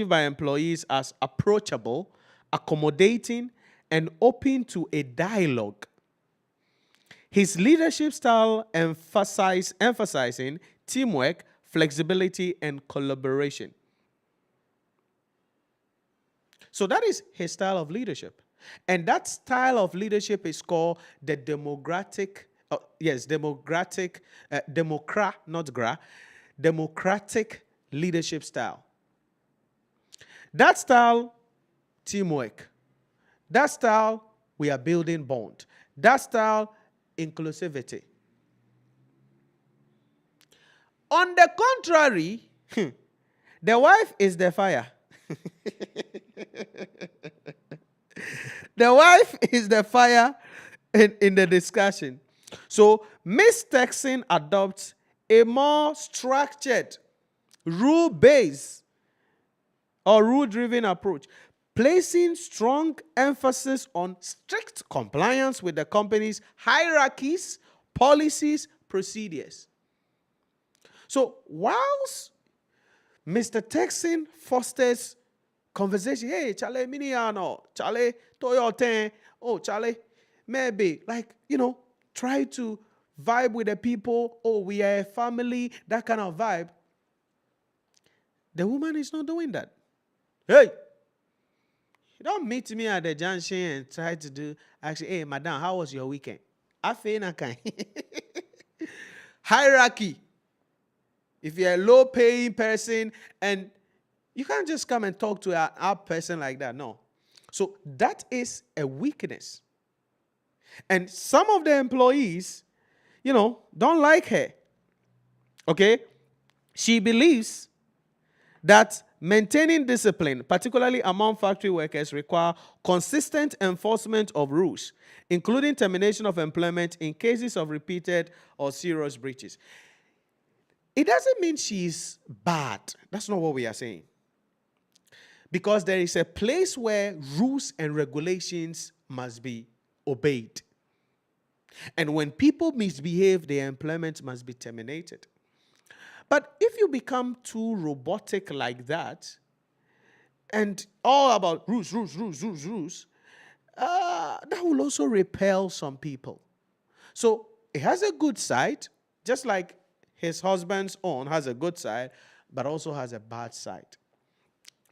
by employees as approachable, accommodating, and open to a dialogue. His leadership style emphasizing teamwork, flexibility, and collaboration. So that is his style of leadership. And that style of leadership is called the democratic leadership style. That style, teamwork. That style, we are building bond. That style, inclusivity. On the contrary, the wife is the fire. The wife is the fire in the discussion. So, Ms. Texan adopts a more structured, rule-based or rule-driven approach, placing strong emphasis on strict compliance with the company's hierarchies, policies, procedures. So, whilst Mr. Texan fosters conversation, hey, Charlie, miniano, Charlie, Toyota, oh, Charlie, maybe, try to vibe with the people, oh, we are a family, that kind of vibe. The woman is not doing that. Hey, you don't meet me at the junction and try to do, actually, hey, madam, how was your weekend? I feel kind. Hierarchy. If you're a low-paying person and you can't just come and talk to a person like that. No. So that is a weakness. And some of the employees, don't like her. Okay? She believes that maintaining discipline, particularly among factory workers, require consistent enforcement of rules, including termination of employment in cases of repeated or serious breaches. It doesn't mean she's bad. That's not what we are saying. Because there is a place where rules and regulations must be obeyed. And when people misbehave, their employment must be terminated. But if you become too robotic like that, and all about rules, that will also repel some people. So it has a good side, just like his husband's own has a good side, but also has a bad side.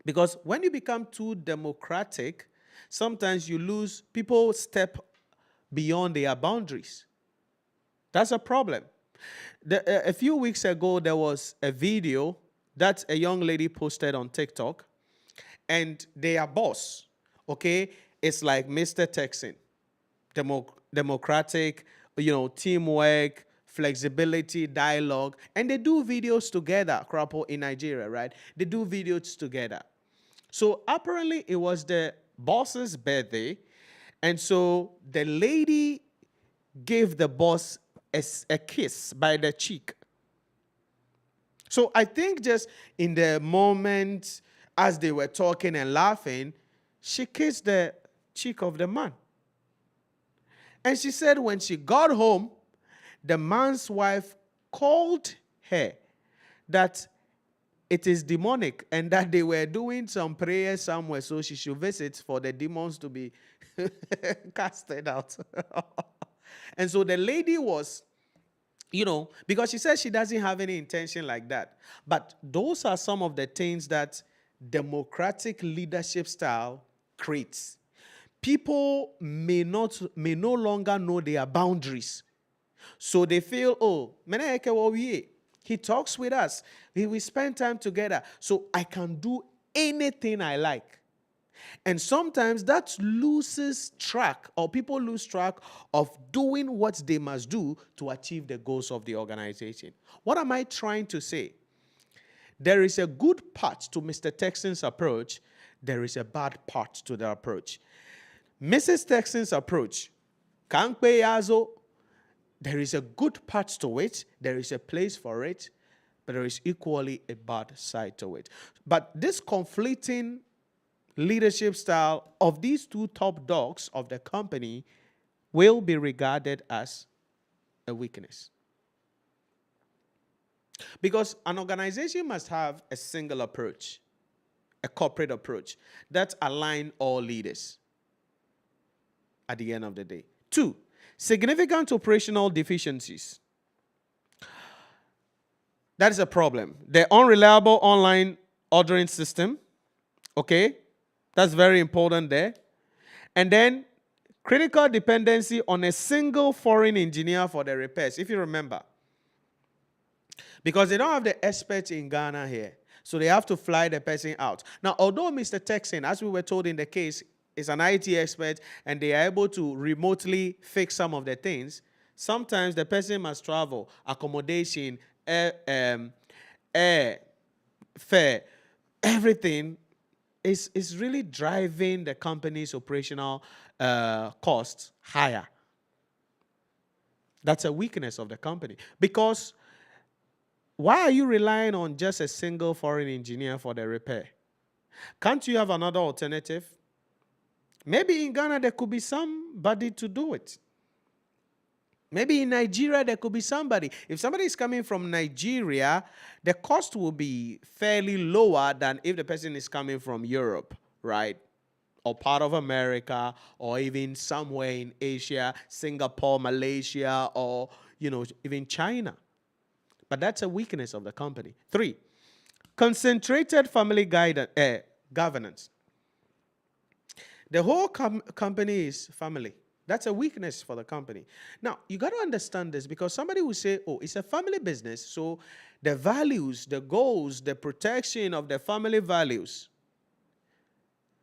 Because when you become too democratic, sometimes you lose, people step beyond their boundaries. That's a problem. A few weeks ago, there was a video that a young lady posted on TikTok, and their boss, okay, it's like Mr. Texan, democratic, teamwork, flexibility, dialogue, and they do videos together, Krapo in Nigeria, right? They do videos together. So apparently it was the boss's birthday, and so the lady gave the boss a kiss by the cheek. So I think just in the moment as they were talking and laughing, she kissed the cheek of the man. And she said when she got home, the man's wife called her that it is demonic and that they were doing some prayers somewhere, so she should visit for the demons to be casted out. And so the lady was, because she said she doesn't have any intention like that. But those are some of the things that democratic leadership style creates. People may no longer know their boundaries. So they feel, He talks with us. We spend time together. So I can do anything I like. And sometimes that loses track, or people lose track of doing what they must do to achieve the goals of the organization. What am I trying to say? There is a good part to Mr. Texan's approach. There is a bad part to the approach. Mrs. Texan's approach, Kankpe Yazo, there is a good part to it. There is a place for it. But there is equally a bad side to it. But this conflicting leadership style of these two top dogs of the company will be regarded as a weakness. Because an organization must have a single approach, a corporate approach that aligns all leaders at the end of the day. 2, significant operational deficiencies. That is a problem. The unreliable online ordering system, okay? That's very important there. And then critical dependency on a single foreign engineer for the repairs, if you remember. Because they don't have the experts in Ghana here. So they have to fly the person out. Now, although Mr. Texan, as we were told in the case, is an IT expert and they are able to remotely fix some of the things, sometimes the person must travel, accommodation, air, fare, everything is really driving the company's operational costs higher. That's a weakness of the company. Because why are you relying on just a single foreign engineer for the repair? Can't you have another alternative? Maybe in Ghana there could be somebody to do it. Maybe in Nigeria there could be somebody. If somebody is coming from Nigeria, the cost will be fairly lower than if the person is coming from Europe, right? Or part of America, or even somewhere in Asia, Singapore, Malaysia, or even China. But that's a weakness of the company. 3, concentrated family governance. The whole company is family. That's a weakness for the company. Now, you got to understand this, because somebody will say, oh, it's a family business, so the values, the goals, the protection of the family values,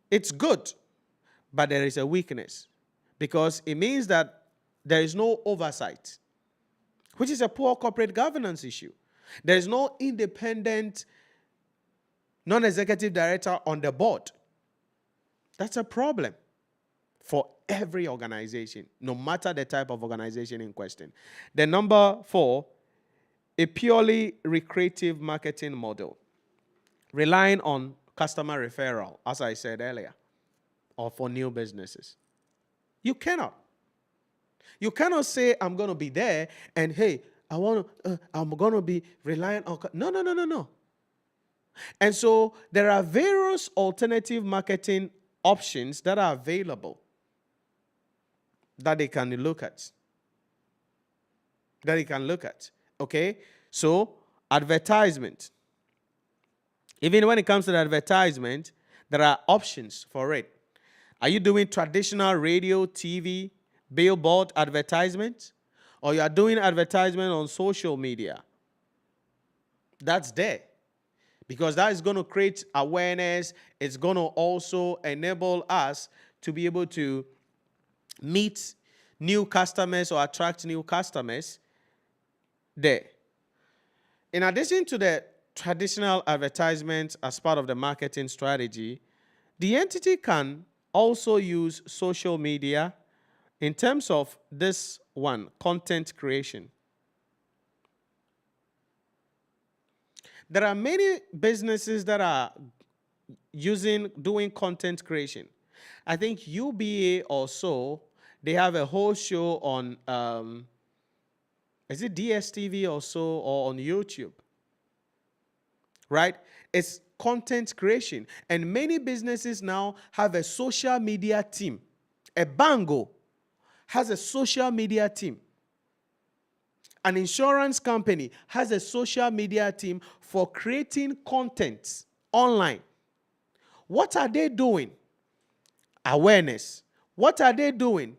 it's good, but there is a weakness, because it means that there is no oversight, which is a poor corporate governance issue. There is no independent non-executive director on the board. That's a problem for every organization, no matter the type of organization in question. The number 4, a purely recreative marketing model, relying on customer referral, as I said earlier, or for new businesses. You cannot. You cannot say, I'm going to be there, and hey, I'm going to be reliant on... No. And so there are various alternative marketing options that are available that they can look at. Okay? So, advertisement. Even when it comes to the advertisement, there are options for it. Are you doing traditional radio, TV, billboard advertisement? Or you are doing advertisement on social media? That's there. Because that is going to create awareness. It's going to also enable us to be able to meet new customers or attract new customers there. In addition to the traditional advertisement as part of the marketing strategy, the entity can also use social media in terms of this one, content creation. There are many businesses that are doing content creation. I think UBA also, they have a whole show on, is it DSTV or so, or on YouTube? Right? It's content creation. And many businesses now have a social media team. A Bango has a social media team. An insurance company has a social media team for creating content online. What are they doing? Awareness. What are they doing?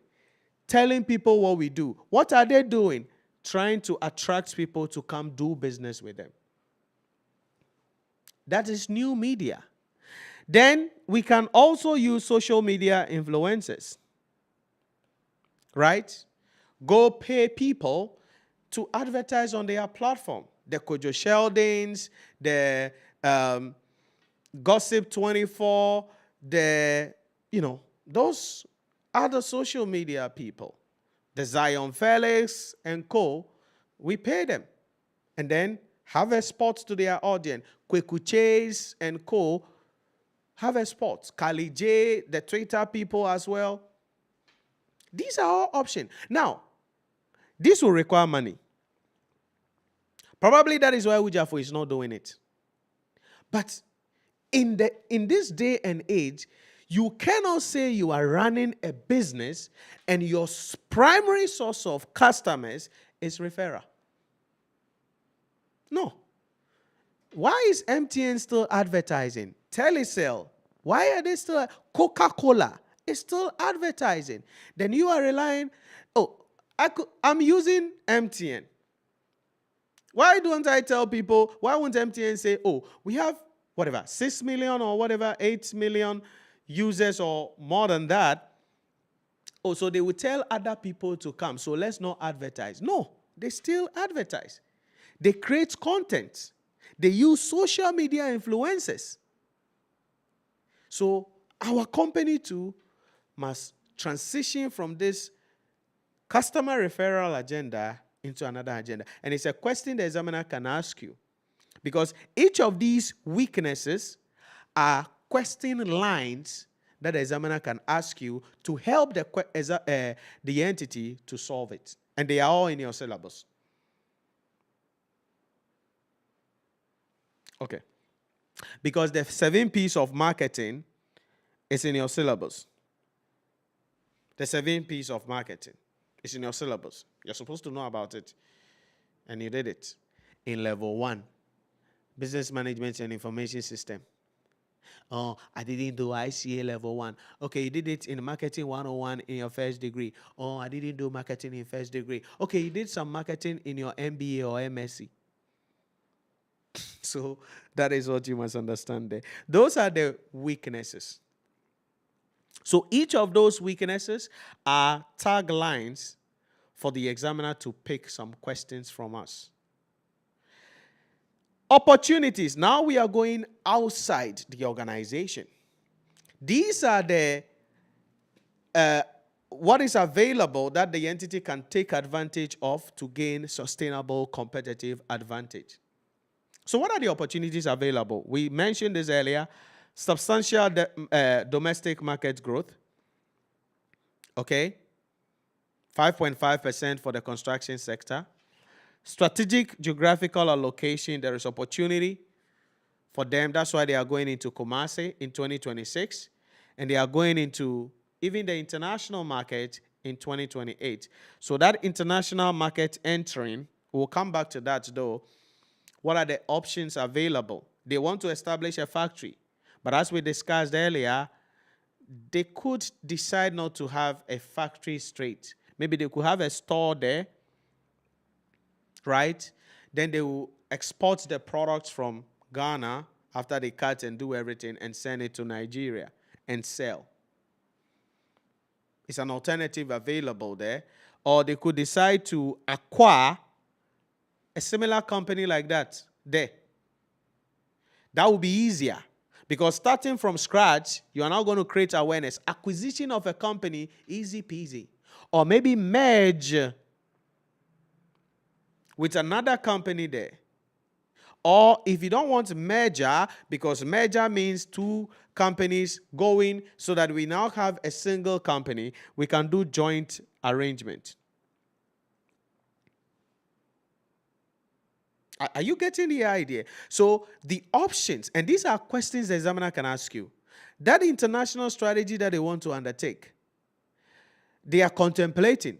Telling people what we do. What are they doing? trying to attract people to come do business with them. That is new media. Then we can also use social media influencers, right? Go pay people to advertise on their platform. The Kojo Sheldons, the Gossip 24, those other social media people, the Zion Felix and co, we pay them. And then have a spot to their audience. Kweku Chase and co have a spot. Kali J, the Twitter people as well. These are all options. Now, this will require money. Probably that is why Ujafo is not doing it. But in this day and age, you cannot say you are running a business and your primary source of customers is referral. No. Why is MTN still advertising? Telecel, why are they still? Coca-Cola is still advertising. Then you are relying, I'm using MTN. Why don't I tell people, why won't MTN say, we have whatever, 6 million or whatever, 8 million users or more than that. So they will tell other people to come. So let's not advertise. No, they still advertise. They create content. They use social media influencers. So our company too must transition from this customer referral agenda into another agenda. And it's a question the examiner can ask you. Because each of these weaknesses are question lines that the examiner can ask you to help the entity to solve it. And they are all in your syllabus. Okay. Because the 7 P's of marketing is in your syllabus. The 7 P's of marketing is in your syllabus. You're supposed to know about it. And you did it in level 1. Business Management and Information System. Oh, I didn't do ICA level 1. Okay, you did it in Marketing 101 in your first degree. Oh, I didn't do marketing in first degree. Okay, you did some marketing in your MBA or MSc. So that is what you must understand there. Those are the weaknesses. So each of those weaknesses are taglines for the examiner to pick some questions from us. Opportunities. Now we are going outside the organization. These are the what is available that the entity can take advantage of to gain sustainable competitive advantage. So what are the opportunities available? We mentioned this earlier. Substantial domestic market growth. Okay. 5.5% for the construction sector. Strategic geographical allocation, there is opportunity for them. That's why they are going into Kumasi in 2026. And they are going into even the international market in 2028. So that international market entering, we'll come back to that though. What are the options available? They want to establish a factory. But as we discussed earlier, they could decide not to have a factory straight. Maybe they could have a store there, right? Then they will export the products from Ghana after they cut and do everything and send it to Nigeria and sell. It's an alternative available there. Or they could decide to acquire a similar company like that there. That would be easier. Because starting from scratch, you are now going to create awareness. Acquisition of a company, easy peasy. Or maybe merge with another company there. Or if you don't want merger, because merger means 2 companies going so that we now have a single company, we can do joint arrangement. Are you getting the idea? So the options, and these are questions the examiner can ask you. That international strategy that they want to undertake, they are contemplating.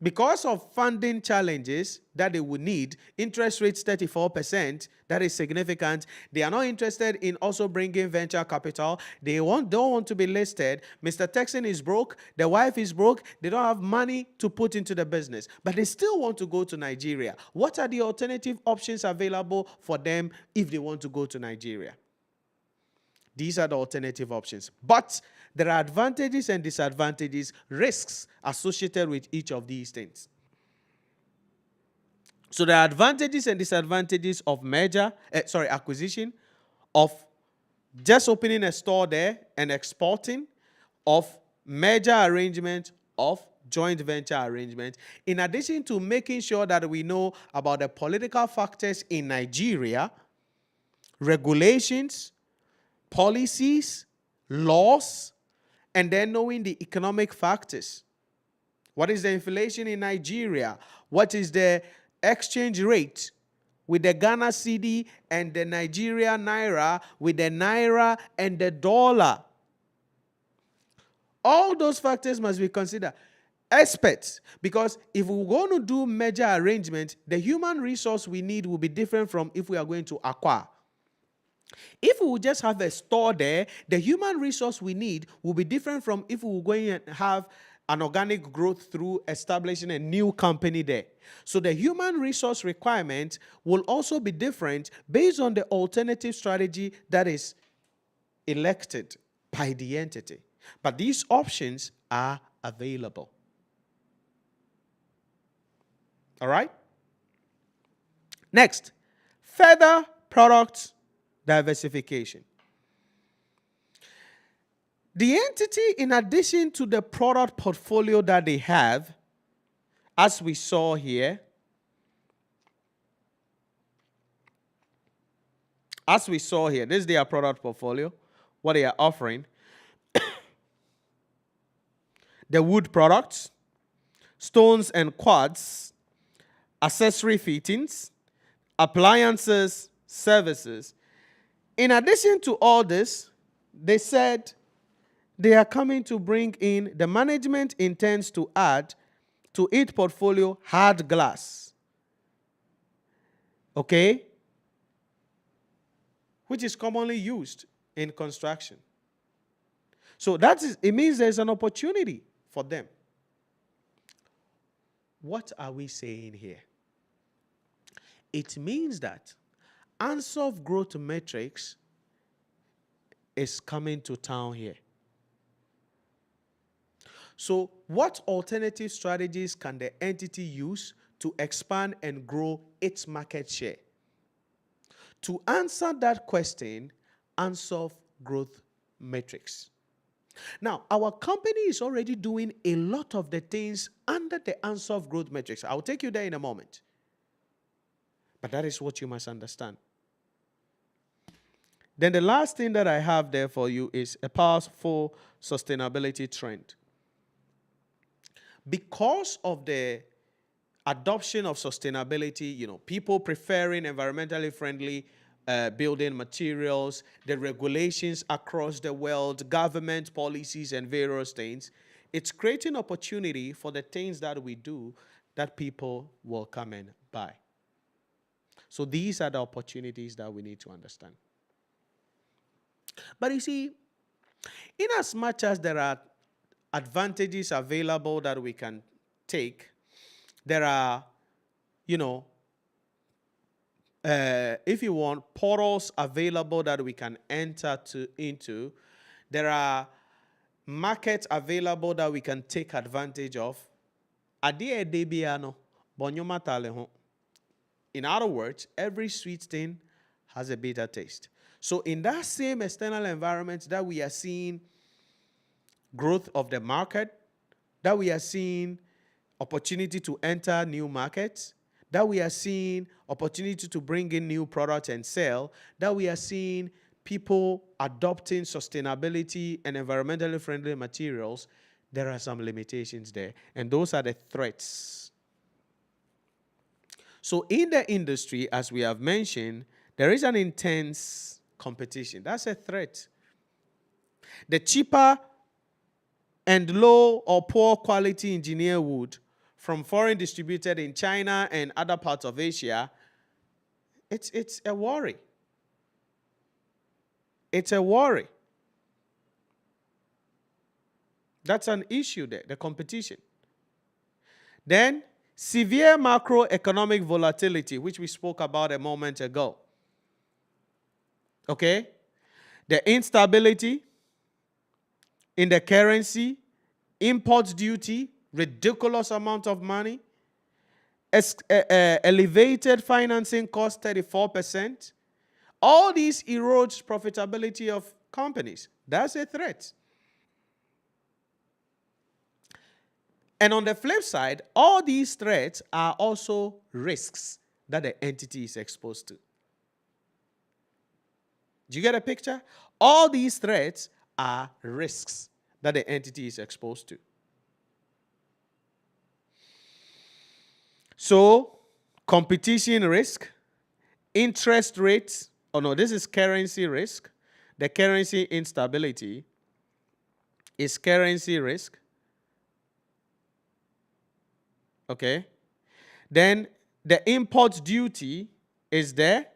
Because of funding challenges that they would need, interest rates 34%, that is significant. They are not interested in also bringing venture capital. They don't want to be listed. Mr. Texan is broke. The wife is broke. They don't have money to put into the business, but they still want to go to Nigeria. What are the alternative options available for them if they want to go to Nigeria? These are the alternative options. But there are advantages and disadvantages, risks associated with each of these things. So there are advantages and disadvantages of acquisition, of just opening a store there and exporting, of merger arrangement, of joint venture arrangement, in addition to making sure that we know about the political factors in Nigeria, regulations, policies, laws, and then knowing the economic factors. What is the inflation in Nigeria? What is the exchange rate with the Ghana cedi and the Nigeria naira, with the naira and the dollar? All those factors must be considered. Experts, because if we're going to do merger arrangement, the human resource we need will be different from if we are going to acquire. If we will just have a store there, the human resource we need will be different from if we were going to have an organic growth through establishing a new company there. So the human resource requirement will also be different based on the alternative strategy that is elected by the entity. But these options are available. All right? Next, further product diversification. The entity, in addition to the product portfolio that they have, as we saw here, this is their product portfolio, what they are offering. The wood products, stones and quartz, accessory fittings, appliances, services. In addition to all this, they said they are coming to bring in, the management intends to add to its portfolio hard glass. Okay? Which is commonly used in construction. So it means there's an opportunity for them. What are we saying here? It means that unsolved growth metrics is coming to town here. So what alternative strategies can the entity use to expand and grow its market share? To answer that question, unsolved growth metrics. Now, our company is already doing a lot of the things under the unsolved growth metrics. I'll take you there in a moment. But that is what you must understand. Then the last thing that I have there for you is a powerful sustainability trend. Because of the adoption of sustainability, people preferring environmentally friendly building materials, the regulations across the world, government policies and various things, it's creating opportunity for the things that we do that people will come and buy. So these are the opportunities that we need to understand. But you see, in as much as there are advantages available that we can take, there are, if you want, portals available that we can enter into. There are markets available that we can take advantage of. In other words, every sweet thing has a bitter taste. So in that same external environment that we are seeing growth of the market, that we are seeing opportunity to enter new markets, that we are seeing opportunity to bring in new products and sell, that we are seeing people adopting sustainability and environmentally friendly materials, there are some limitations there. And those are the threats. So in the industry, as we have mentioned, there is an intense competition. That's a threat. The cheaper and low or poor quality engineered wood from foreign distributed in China and other parts of Asia, it's a worry. It's a worry. That's an issue there, the competition. Then, severe macroeconomic volatility, which we spoke about a moment ago. Okay? The instability in the currency, import duty, ridiculous amount of money, elevated financing cost, 34%. All these erodes profitability of companies. That's a threat. And on the flip side, all these threats are also risks that the entity is exposed to. Do you get a picture? All these threats are risks that the entity is exposed to. So, competition risk, interest rates, this is currency risk. The currency instability is currency risk. Okay? Then the import duty is there.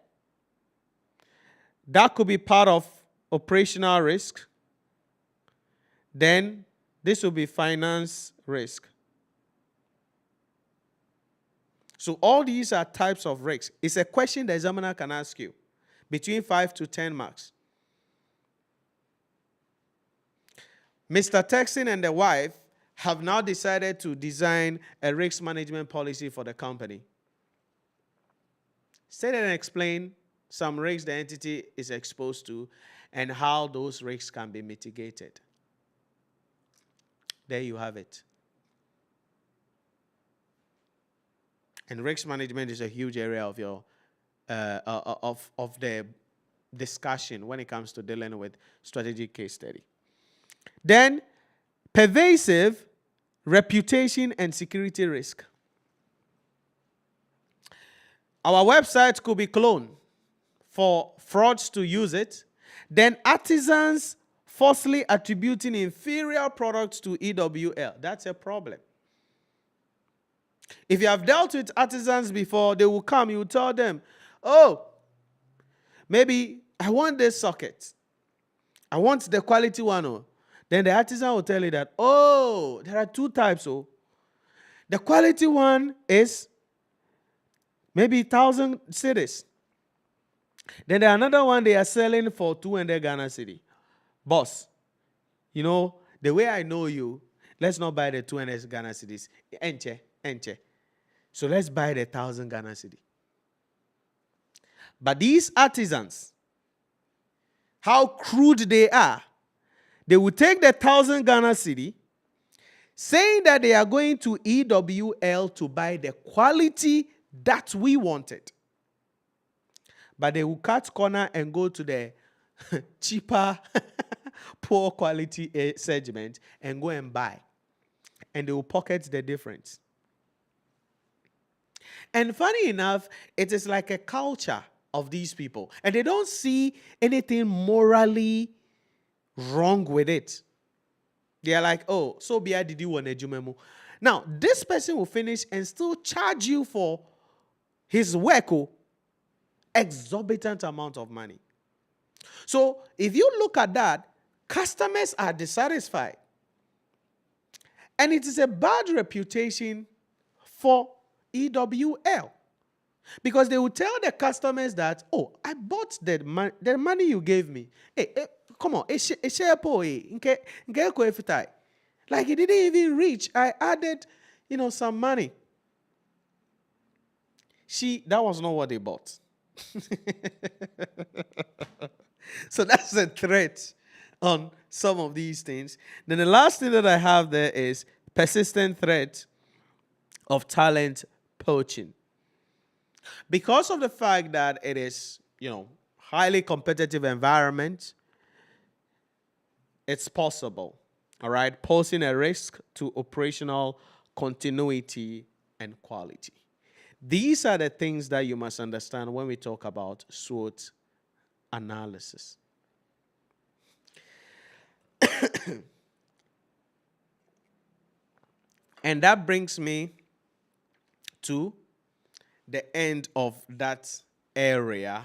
That could be part of operational risk. Then this will be finance risk. So all these are types of risks. It's a question the examiner can ask you between 5 to 10 marks. Mr. Texan and the wife have now decided to design a risk management policy for the company. State and explain some risks the entity is exposed to and how those risks can be mitigated. There you have it. And risk management is a huge area of your of the discussion when it comes to dealing with strategic case study. Then, pervasive reputation and security risk. Our website could be cloned for frauds to use it. Then artisans falsely attributing inferior products to EWL. That's a problem. If you have dealt with artisans before, they will come, you will tell them, oh, maybe I want this socket. I want the quality one. Oh. Then the artisan will tell you that, oh, there are two types. Oh. The quality one is maybe 1,000 cedis. Then there's another one they are selling for 200 Ghana cedi. Boss, you know, the way I know you, let's not buy the 200 Ghana cedis. Enche. So let's buy the 1,000 Ghana cedi. But these artisans, how crude they are, they will take the 1,000 Ghana cedi, saying that they are going to EWL to buy the quality that we wanted. But they will cut corner and go to the cheaper, poor quality segment and go and buy. And they will pocket the difference. And funny enough, it is like a culture of these people. And they don't see anything morally wrong with it. They are like, oh, so Bia did you want a jumemo? Now, this person will finish and still charge you for his work, exorbitant amount of money. So, if you look at that, customers are dissatisfied. And it is a bad reputation for EWL. Because they will tell the customers that, oh, I bought the money you gave me. Hey, come on. Like, it didn't even reach. I added, some money. That was not what they bought. So that's a threat on some of these things. Then the last thing that I have there is persistent threat of talent poaching. Because of the fact that it is, highly competitive environment, it's possible, all right, posing a risk to operational continuity and quality. These are the things that you must understand when we talk about SWOT analysis. And that brings me to the end of that area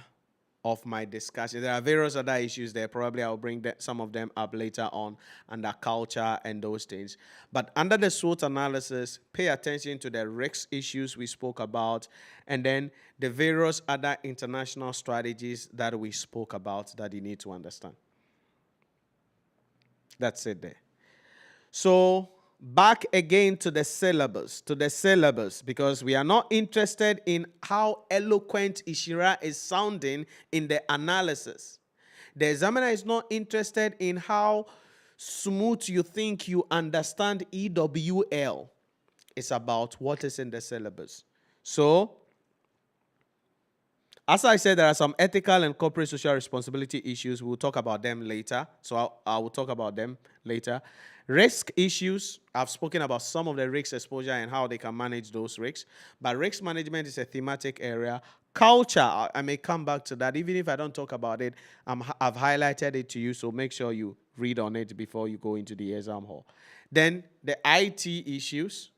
of my discussion. There are various other issues there. Probably I'll bring some of them up later on under culture and those things. But under the SWOT analysis, pay attention to the risk issues we spoke about, and then the various other international strategies that we spoke about that you need to understand. That's it there. So back again to the syllabus, because we are not interested in how eloquent Nhyira is sounding in the analysis. The examiner is not interested in how smooth you think you understand EWL. It's about what is in the syllabus. So, as I said, there are some ethical and corporate social responsibility issues. We'll talk about them later. So I will talk about them later. Risk issues. I've spoken about some of the risk exposure and how they can manage those risks. But risk management is a thematic area. Culture, I may come back to that. Even if I don't talk about it, I've highlighted it to you. So make sure you read on it before you go into the exam hall. Then the IT issues,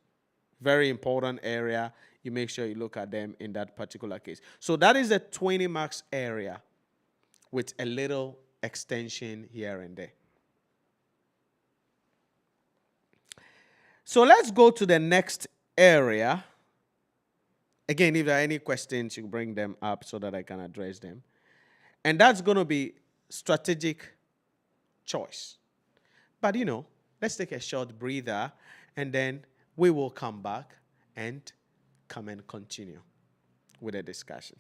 very important area. You make sure you look at them in that particular case. So that is the 20 marks area with a little extension here and there. So let's go to the next area. Again, if there are any questions, you bring them up so that I can address them. And that's going to be strategic choice. But, let's take a short breather, and then we will come back and come and continue with the discussion.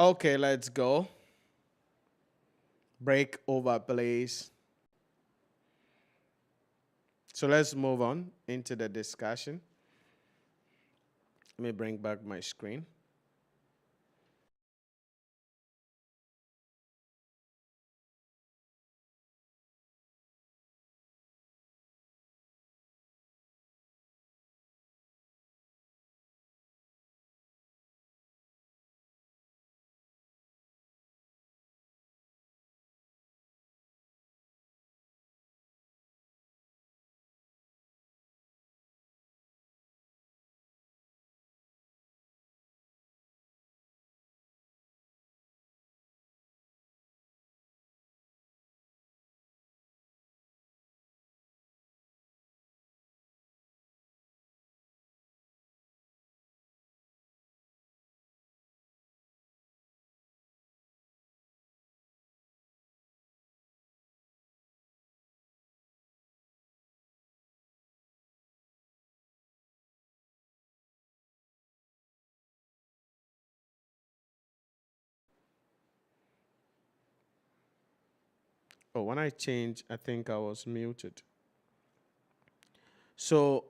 Okay, let's go. Break over, please. So let's move on into the discussion. Let me bring back my screen. Oh, when I changed, I think I was muted. So,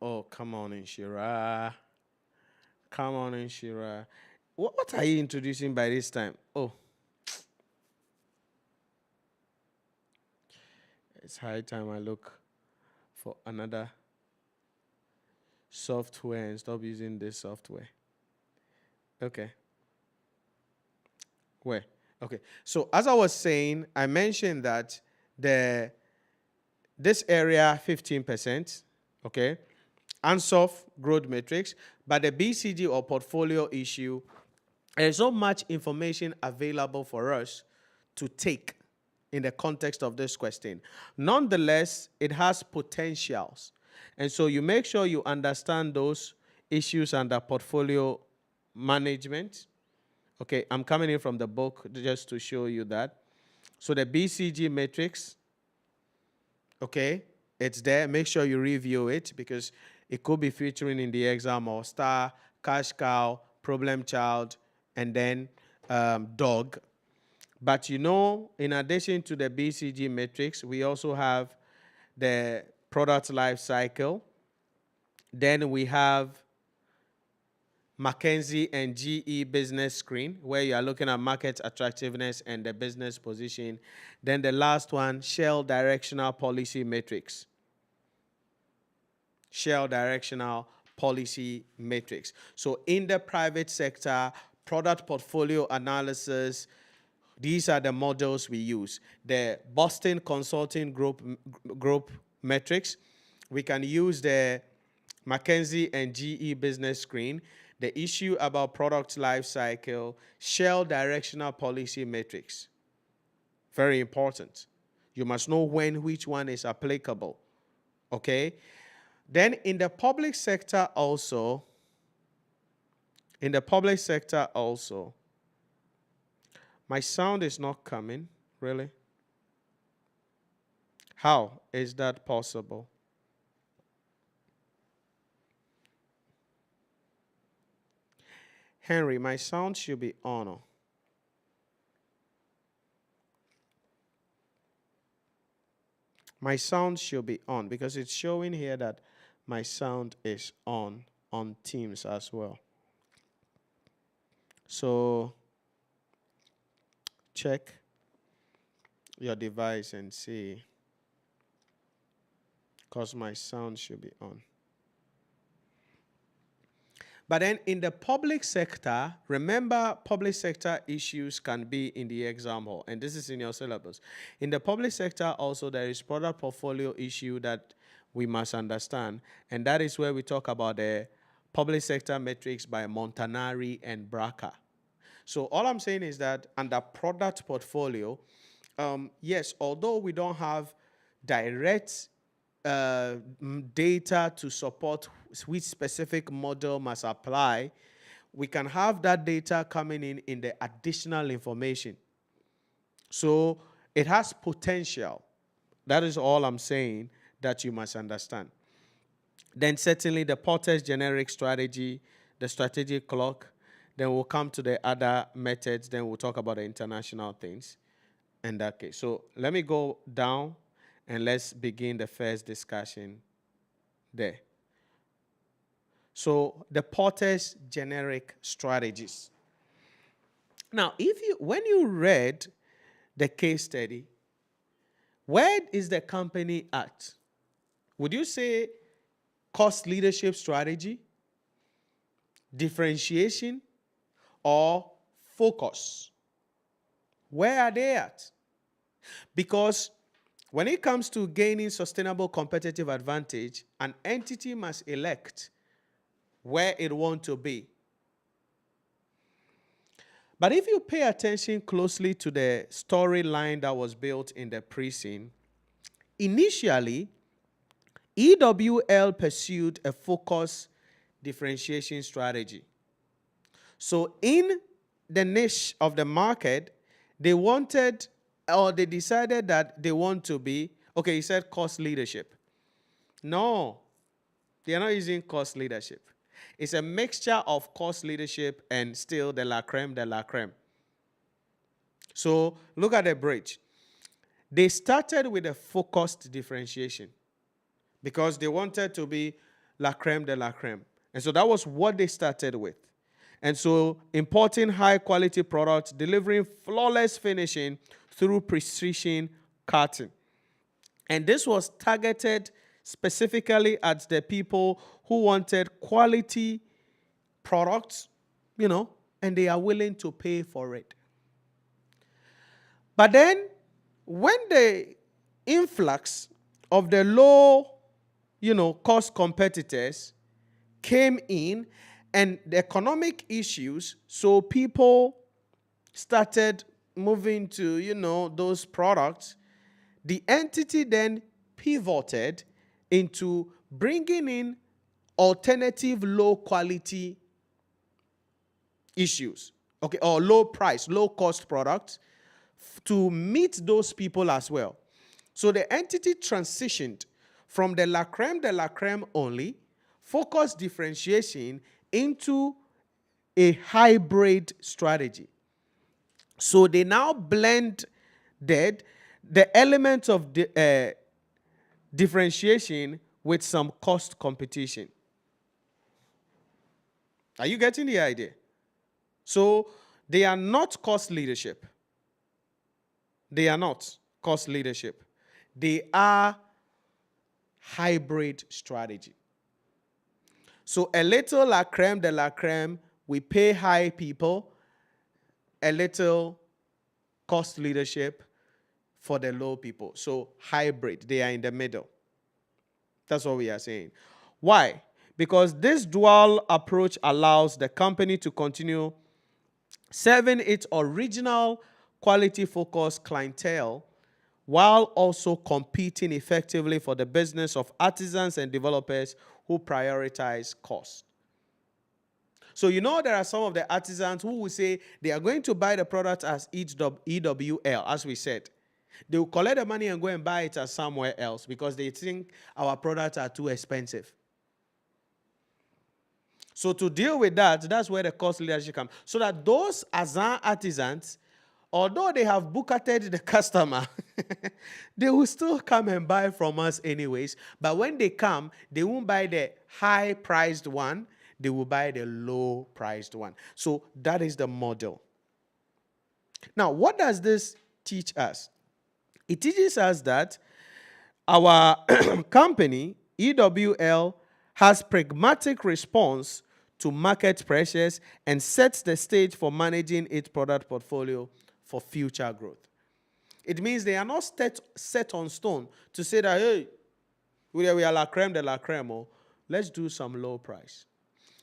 oh, come on, Nhyira. Come on, Nhyira. What are you introducing by this time? Oh, it's high time I look for another software and stop using this software. Okay. Where? Okay. So as I was saying, I mentioned that this area 15%, okay, unsolved growth matrix, but the BCG or portfolio issue, there's not much information available for us to take in the context of this question. Nonetheless, it has potentials. And so you make sure you understand those issues under portfolio management. Okay, I'm coming in from the book just to show you that. So the BCG matrix, okay, it's there. Make sure you review it because it could be featuring in the exam or star, cash cow, problem child, and then dog. But you know, in addition to the BCG matrix, we also have the product life cycle. Then we have McKinsey and GE business screen, where you are looking at market attractiveness and the business position. Then the last one, Shell directional policy matrix. Shell directional policy matrix. So in the private sector, product portfolio analysis, these are the models we use. The Boston Consulting Group metrics. We can use the McKinsey and GE business screen, the issue about product life cycle, Shell directional policy matrix. Very important. You must know when which one is applicable. Okay? Then in the public sector also, my sound is not coming, really. How is that possible? Henry, my sound should be on. My sound should be on because it's showing here that my sound is on Teams as well. So check your device and see, because my sound should be on. But then in the public sector, remember, public sector issues can be in the exam hall, and this is in your syllabus. In the public sector also, there is product portfolio issue that we must understand, and that is where we talk about the public sector metrics by Montanari and Braca. So all I'm saying is that under product portfolio, yes, although we don't have direct data to support which specific model must apply, we can have that data coming in the additional information. So it has potential. That is all I'm saying that you must understand. Then certainly the Porter's generic strategy, the strategic clock, Then we'll come to the other methods. Then we'll talk about the international things in that case. So let me go down and let's begin the first discussion there. So the Porter's generic strategies. Now, when you read the case study, where is the company at? Would you say cost leadership strategy, differentiation, or focus? Where are they at? Because when it comes to gaining sustainable competitive advantage, an entity must elect where it wants to be. But if you pay attention closely to the storyline that was built in the pre-scene, initially, EWL pursued a focus differentiation strategy. So in the niche of the market, they wanted, or they decided that they want to be, okay, he said cost leadership. No, they are not using cost leadership. It's a mixture of cost leadership and still the la creme de la creme. So look at the bridge. They started with a focused differentiation because they wanted to be la creme de la creme. And so that was what they started with. And so importing high quality products, delivering flawless finishing through precision cutting. And this was targeted specifically at the people who wanted quality products, and they are willing to pay for it. But then, when the influx of the low, cost competitors came in and the economic issues, so people started moving to, those products, the entity then pivoted into bringing in alternative low quality issues, okay, or low price, low cost products to meet those people as well. So the entity transitioned from the la creme de la creme only, focus differentiation into a hybrid strategy. So they now blended the elements of differentiation with some cost competition. Are you getting the idea? So they are not cost leadership. They are not cost leadership. They are hybrid strategy. So a little la creme de la creme, we pay high people, a little cost leadership for the low people. So hybrid, they are in the middle. That's what we are saying. Why? Because this dual approach allows the company to continue serving its original quality-focused clientele while also competing effectively for the business of artisans and developers who prioritize cost. So there are some of the artisans who will say they are going to buy the product as EWL, as we said. They will collect the money and go and buy it as somewhere else because they think our products are too expensive. So to deal with that, that's where the cost leadership comes. So that those Azan artisans, although they have bucketed the customer, they will still come and buy from us anyways. But when they come, they won't buy the high-priced one. They will buy the low-priced one. So that is the model. Now, what does this teach us? It teaches us that our company, EWL, has pragmatic response to market pressures and sets the stage for managing its product portfolio for future growth. It means they are not set on stone to say that, hey, we are la creme de la creme, or let's do some low price.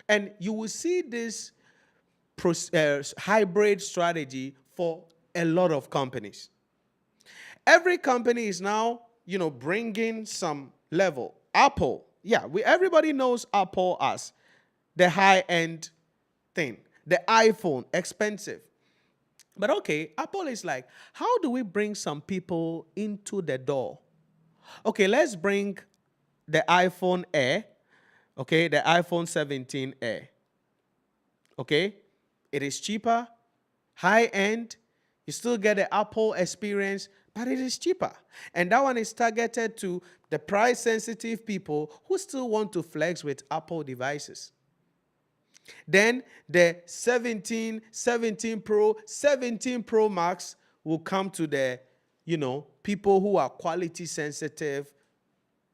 And you will see this hybrid strategy for a lot of companies. Every company is now, bringing some level. Apple, everybody knows Apple as the high-end thing. The iPhone, expensive. But okay, Apple is like, how do we bring some people into the door? Okay, let's bring the iPhone Air, okay, the iPhone 17 Air, okay? It is cheaper, high end. You still get the Apple experience, but it is cheaper. And that one is targeted to the price sensitive people who still want to flex with Apple devices. Then the 17 Pro, 17 Pro Max will come to the, people who are quality sensitive,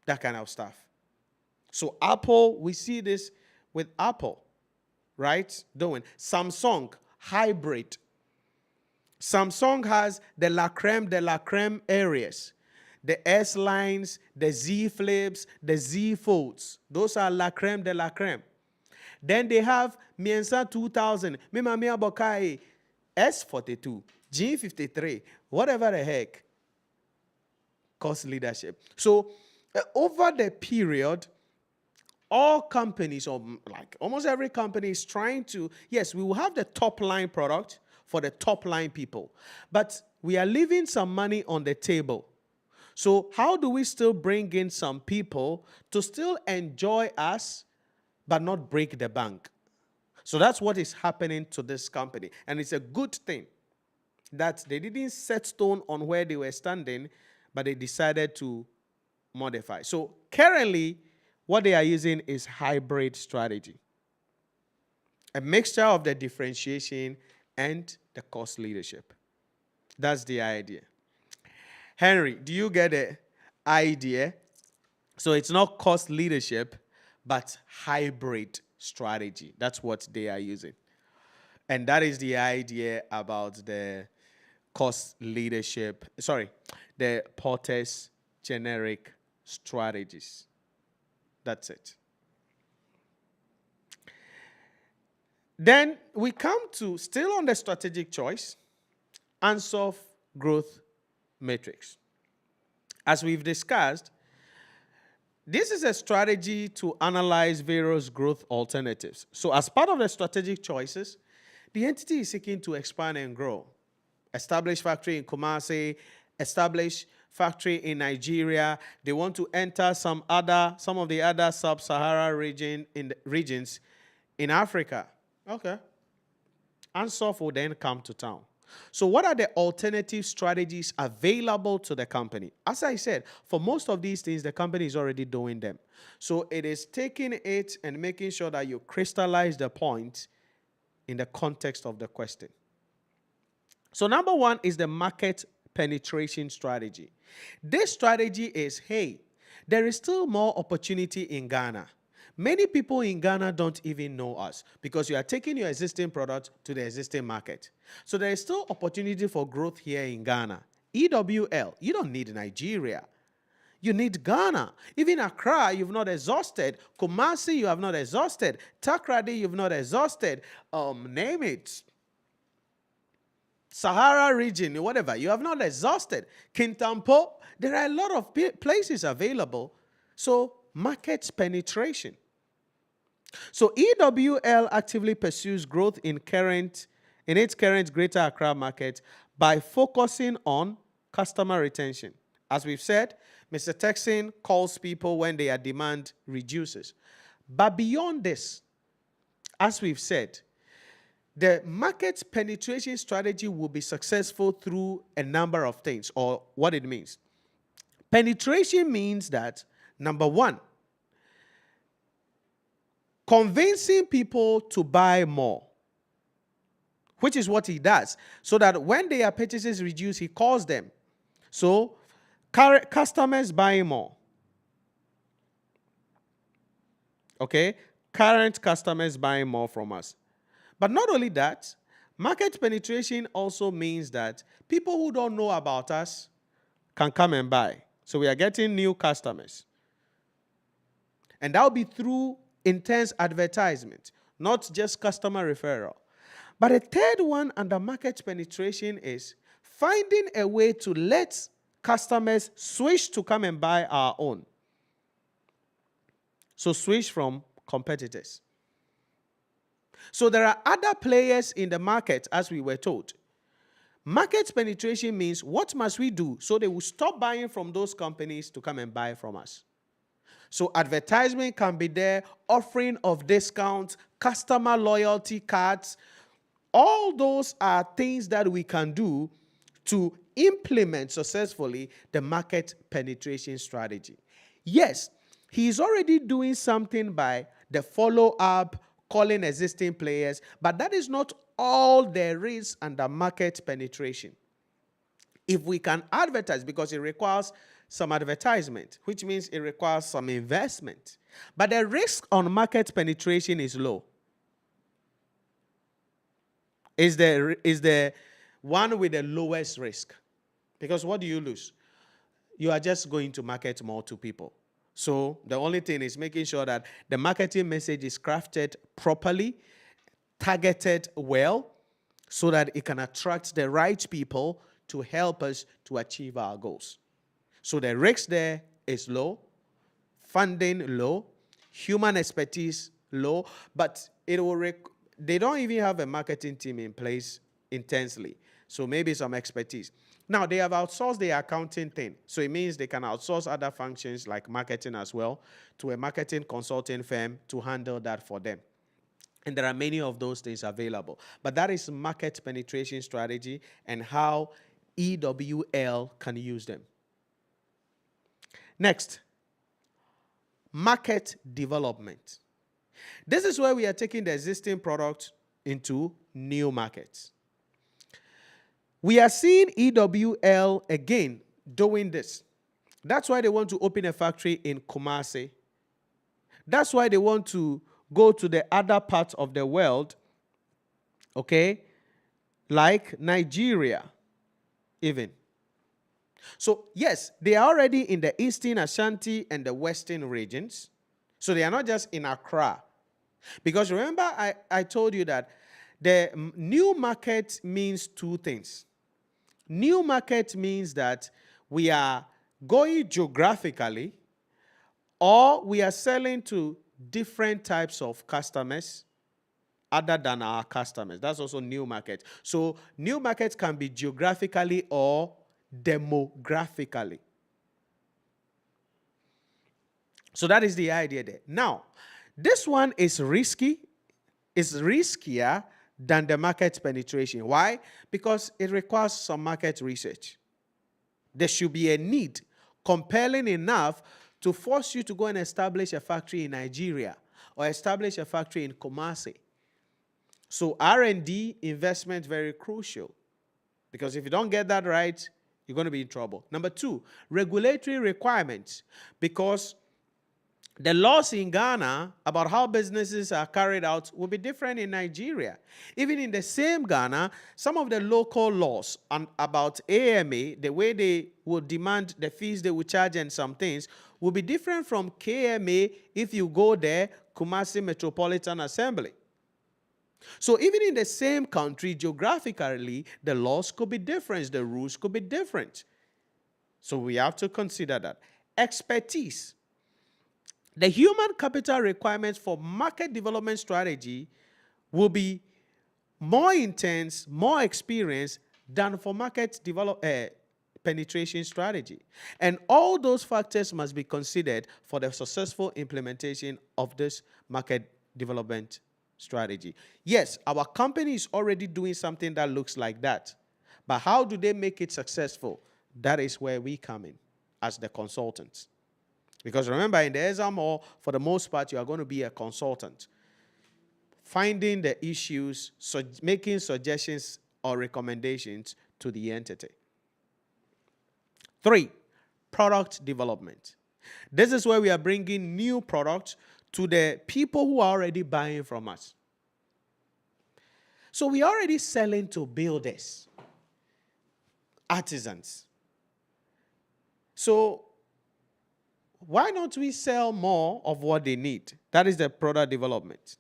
that kind of stuff. So Apple, we see this with Apple, right? Doing Samsung, hybrid. Samsung has the la creme areas. The S lines, the Z flips, the Z folds. Those are la creme de la creme. Then they have Miensa 2000, Mimamia Bokai, S42, G53, whatever the heck. Cost leadership. So over the period, all companies, or like almost every company, is trying to, yes, we will have the top line product for the top line people, but we are leaving some money on the table. So how do we still bring in some people to still enjoy us, but not break the bank? So that's what is happening to this company. And it's a good thing that they didn't set stone on where they were standing, but they decided to modify. So currently, what they are using is hybrid strategy. A mixture of the differentiation and the cost leadership. That's the idea. Henry, do you get the idea? So it's not cost leadership, but hybrid strategy. That's what they are using. And that is the idea about the cost leadership, the Porter's generic strategies. That's it. Then we come to, still on the strategic choice, Ansoff growth matrix. As we've discussed, this is a strategy to analyze various growth alternatives. So as part of the strategic choices, the entity is seeking to expand and grow. Establish factory in Kumasi, establish factory in Nigeria. They want to enter some of the other sub-Sahara regions in Africa. Okay. Ansoff will then come to town. So what are the alternative strategies available to the company? As I said, for most of these things, the company is already doing them. So it is taking it and making sure that you crystallize the point in the context of the question. So number one is the market penetration strategy. This strategy is, hey, there is still more opportunity in Ghana. Many people in Ghana don't even know us because you are taking your existing product to the existing market. So there is still opportunity for growth here in Ghana. EWL, you don't need Nigeria. You need Ghana. Even Accra, you've not exhausted. Kumasi, you have not exhausted. Takrady, you've not exhausted. Name it. Sahara region, whatever, you have not exhausted. Kintampo, there are a lot of places available. So market penetration. So EWL actively pursues growth in its current Greater Accra market by focusing on customer retention. As we've said, Mr. Texan calls people when their demand reduces. But beyond this, as we've said, the market penetration strategy will be successful through a number of things, or what it means. Penetration means that, number one, convincing people to buy more, which is what he does, so that when their purchases reduce, he calls them. So, customers buying more. Okay? Current customers buying more from us. But not only that, market penetration also means that people who don't know about us can come and buy. So we are getting new customers. And that will be through intense advertisement, not just customer referral. But a third one under market penetration is finding a way to let customers switch to come and buy our own. So switch from competitors. So there are other players in the market, as we were told. Market penetration means what must we do so they will stop buying from those companies to come and buy from us. So advertisement can be there, offering of discounts, customer loyalty cards, all those are things that we can do to implement successfully the market penetration strategy. Yes, he is already doing something by the follow-up, calling existing players, but that is not all there is under market penetration. If we can advertise, because it requires some advertisement, which means it requires some investment, but the risk on market penetration is low. Is the one with the lowest risk. Because what do you lose? You are just going to market more to people. So the only thing is making sure that the marketing message is crafted properly, targeted well, so that it can attract the right people to help us to achieve our goals. So the risk there is low, funding low, human expertise low, but it will they don't even have a marketing team in place intensely. So maybe some expertise. Now, they have outsourced the accounting thing. So it means they can outsource other functions like marketing as well to a marketing consulting firm to handle that for them. And there are many of those things available. But that is market penetration strategy and how EWL can use them. Next, market development. This is where we are taking the existing product into new markets. We are seeing EWL again doing this. That's why they want to open a factory in Kumasi. That's why they want to go to the other parts of the world, okay, like Nigeria even. So yes, they are already in the Eastern Ashanti and the Western regions. So they are not just in Accra. Because remember, I told you that the new market means two things. New market means that we are going geographically, or we are selling to different types of customers other than our customers. That's also new market. So new markets can be geographically or demographically. So that is the idea there. Now, this one is risky. It's riskier than the market penetration. Why? Because it requires some market research. There should be a need compelling enough to force you to go and establish a factory in Nigeria or establish a factory in Kumasi. So R&D investment very crucial, because if you don't get that right, you're going to be in trouble. Number two, regulatory requirements, because the laws in Ghana about how businesses are carried out will be different in Nigeria. Even in the same Ghana, some of the local laws about AMA, the way they will demand the fees they will charge and some things, will be different from KMA if you go there, Kumasi Metropolitan Assembly. So even in the same country, geographically, the laws could be different, the rules could be different. So we have to consider that. Expertise. The human capital requirements for market development strategy will be more intense, more experienced than for market penetration strategy. And all those factors must be considered for the successful implementation of this market development strategy. Yes, our company is already doing something that looks like that. But how do they make it successful? That is where we come in as the consultants. Because remember, in the exam hall, for the most part, you are going to be a consultant. Finding the issues, making suggestions or recommendations to the entity. 3, product development. This is where we are bringing new products to the people who are already buying from us. So we are already selling to builders, artisans. So why don't we sell more of what they need? That is the product development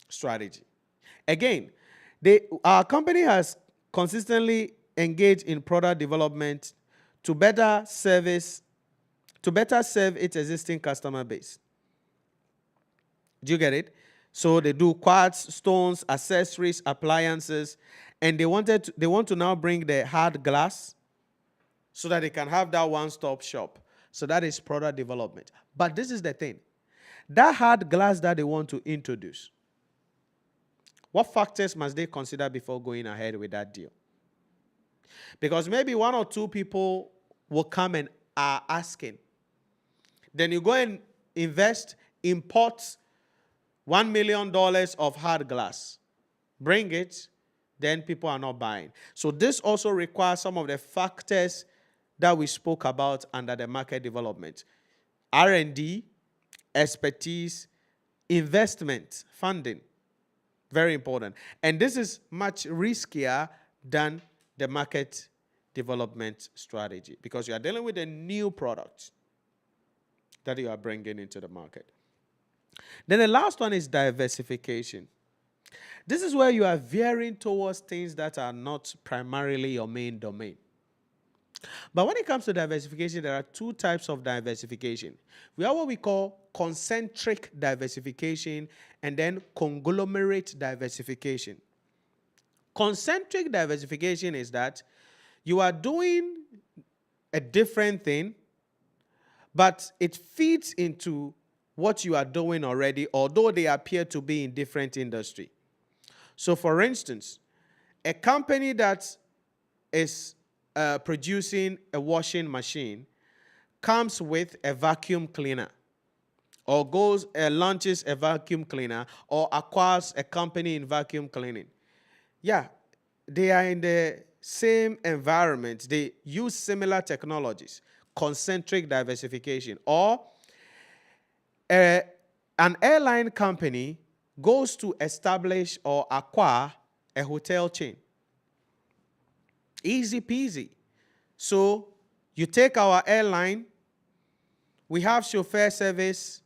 strategy. Again, our company has consistently engaged in product development to better serve its existing customer base. Do you get it? So they do quartz, stones, accessories, appliances, and they want to now bring the hard glass so that they can have that one-stop shop. So that is product development. But this is the thing. That hard glass that they want to introduce, What factors must they consider before going ahead with that deal? Because maybe one or two people will come and are asking. Then you go and invest, import $1 million of hard glass. Bring it, then people are not buying. So this also requires some of the factors that we spoke about under the market development. R&D, expertise, investment, funding. Very important. And this is much riskier than the market development strategy because you are dealing with a new product that you are bringing into the market. Then the last one is diversification. This is where you are veering towards things that are not primarily your main domain. But when it comes to diversification, there are two types of diversification. We have what we call concentric diversification and then conglomerate diversification. Concentric diversification is that you are doing a different thing, but it feeds into what you are doing already, although they appear to be in different industry. So, for instance, a company that is producing a washing machine comes with a vacuum cleaner, or launches a vacuum cleaner, or acquires a company in vacuum cleaning. Yeah, they are in the same environment. They use similar technologies, concentric diversification. Or an airline company goes to establish or acquire a hotel chain. Easy peasy. So you take our airline, we have chauffeur service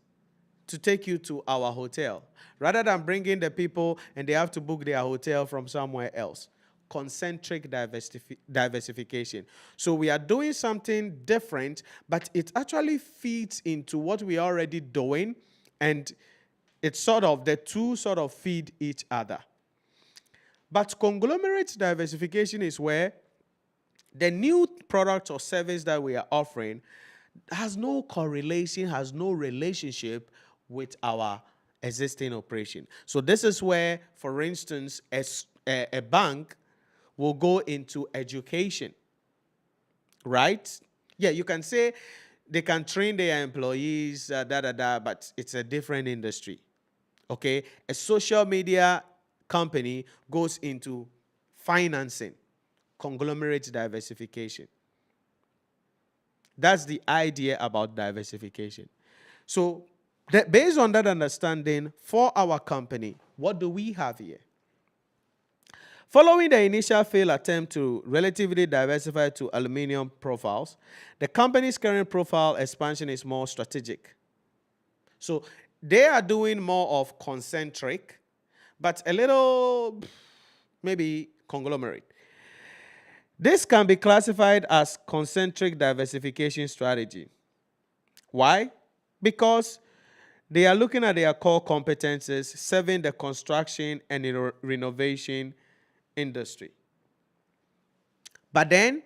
to take you to our hotel, rather than bringing the people and they have to book their hotel from somewhere else. Concentric diversification. So we are doing something different, but it actually feeds into what we are already doing, and it's sort of, the two sort of feed each other. But conglomerate diversification is where the new product or service that we are offering has no correlation, has no relationship with our existing operation. So this is where, for instance, a bank will go into education, right? Yeah, you can say they can train their employees, but it's a different industry, okay? A social media company goes into financing, conglomerate diversification. That's the idea about diversification. So based on that understanding, for our company, what do we have here? Following the initial failed attempt to relatively diversify to aluminum profiles, the company's current profile expansion is more strategic. So they are doing more of concentric, but a little maybe conglomerate. This can be classified as concentric diversification strategy. Why? Because they are looking at their core competences, serving the construction and renovation industry. But then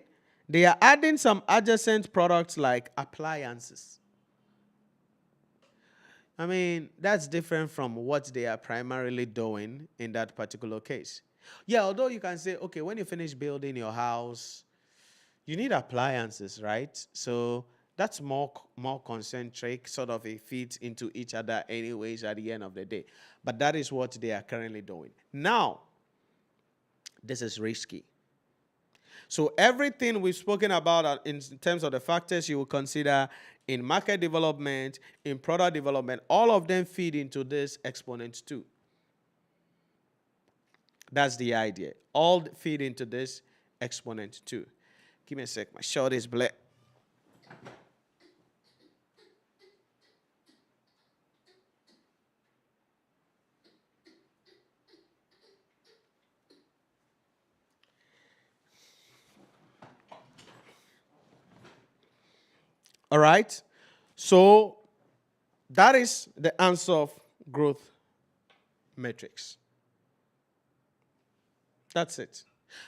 they are adding some adjacent products like appliances. I mean, that's different from what they are primarily doing in that particular case. Yeah, although you can say, okay, when you finish building your house, you need appliances, right? So that's more concentric, sort of it feeds into each other anyways at the end of the day. But that is what they are currently doing. Now, this is risky. So everything we've spoken about in terms of the factors you will consider in market development, in product development, all of them feed into this exponent too. That's the idea. All feed into this exponent too. Give me a sec. My shirt is black. All right. So that is the answer of growth metrics. That's it.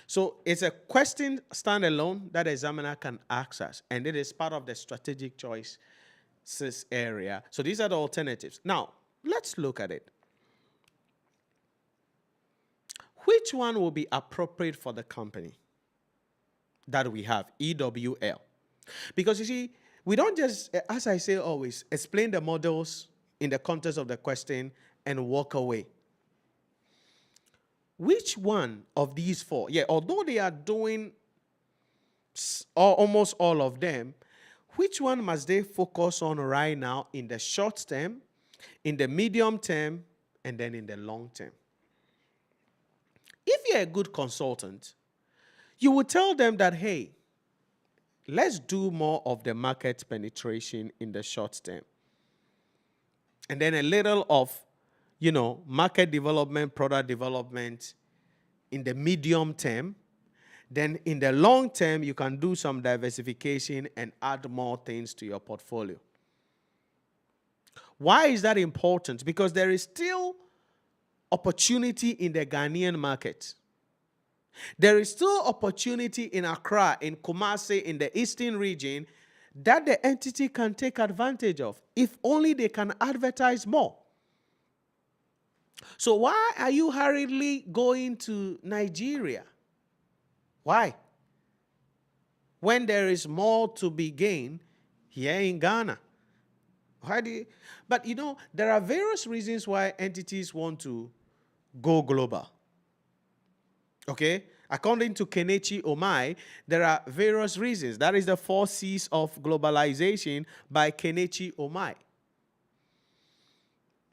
So it's a question standalone that the examiner can ask us, and it is part of the strategic choices area. So these are the alternatives. Now, let's look at it. which one will be appropriate for the company that we have, EWL? Because you see, we don't just, as I say always, explain the models in the context of the question and walk away. Which one of these four, although they are doing almost all of them, which one must they focus on right now in the short term, in the medium term, and then in the long term? If you're a good consultant, you will tell them that, hey, let's do more of the market penetration in the short term. And then a little of, market development, product development in the medium term. Then in the long term, you can do some diversification and add more things to your portfolio. Why is that important? Because there is still opportunity in the Ghanaian market. There is still opportunity in Accra, in Kumasi, in the eastern region that the entity can take advantage of if only they can advertise more. So why are you hurriedly going to Nigeria? Why? When there is more to be gained here in Ghana. But there are various reasons why entities want to go global. Okay? According to Kenichi Omai, there are various reasons. That is the 4 C's of globalization by Kenichi Omai.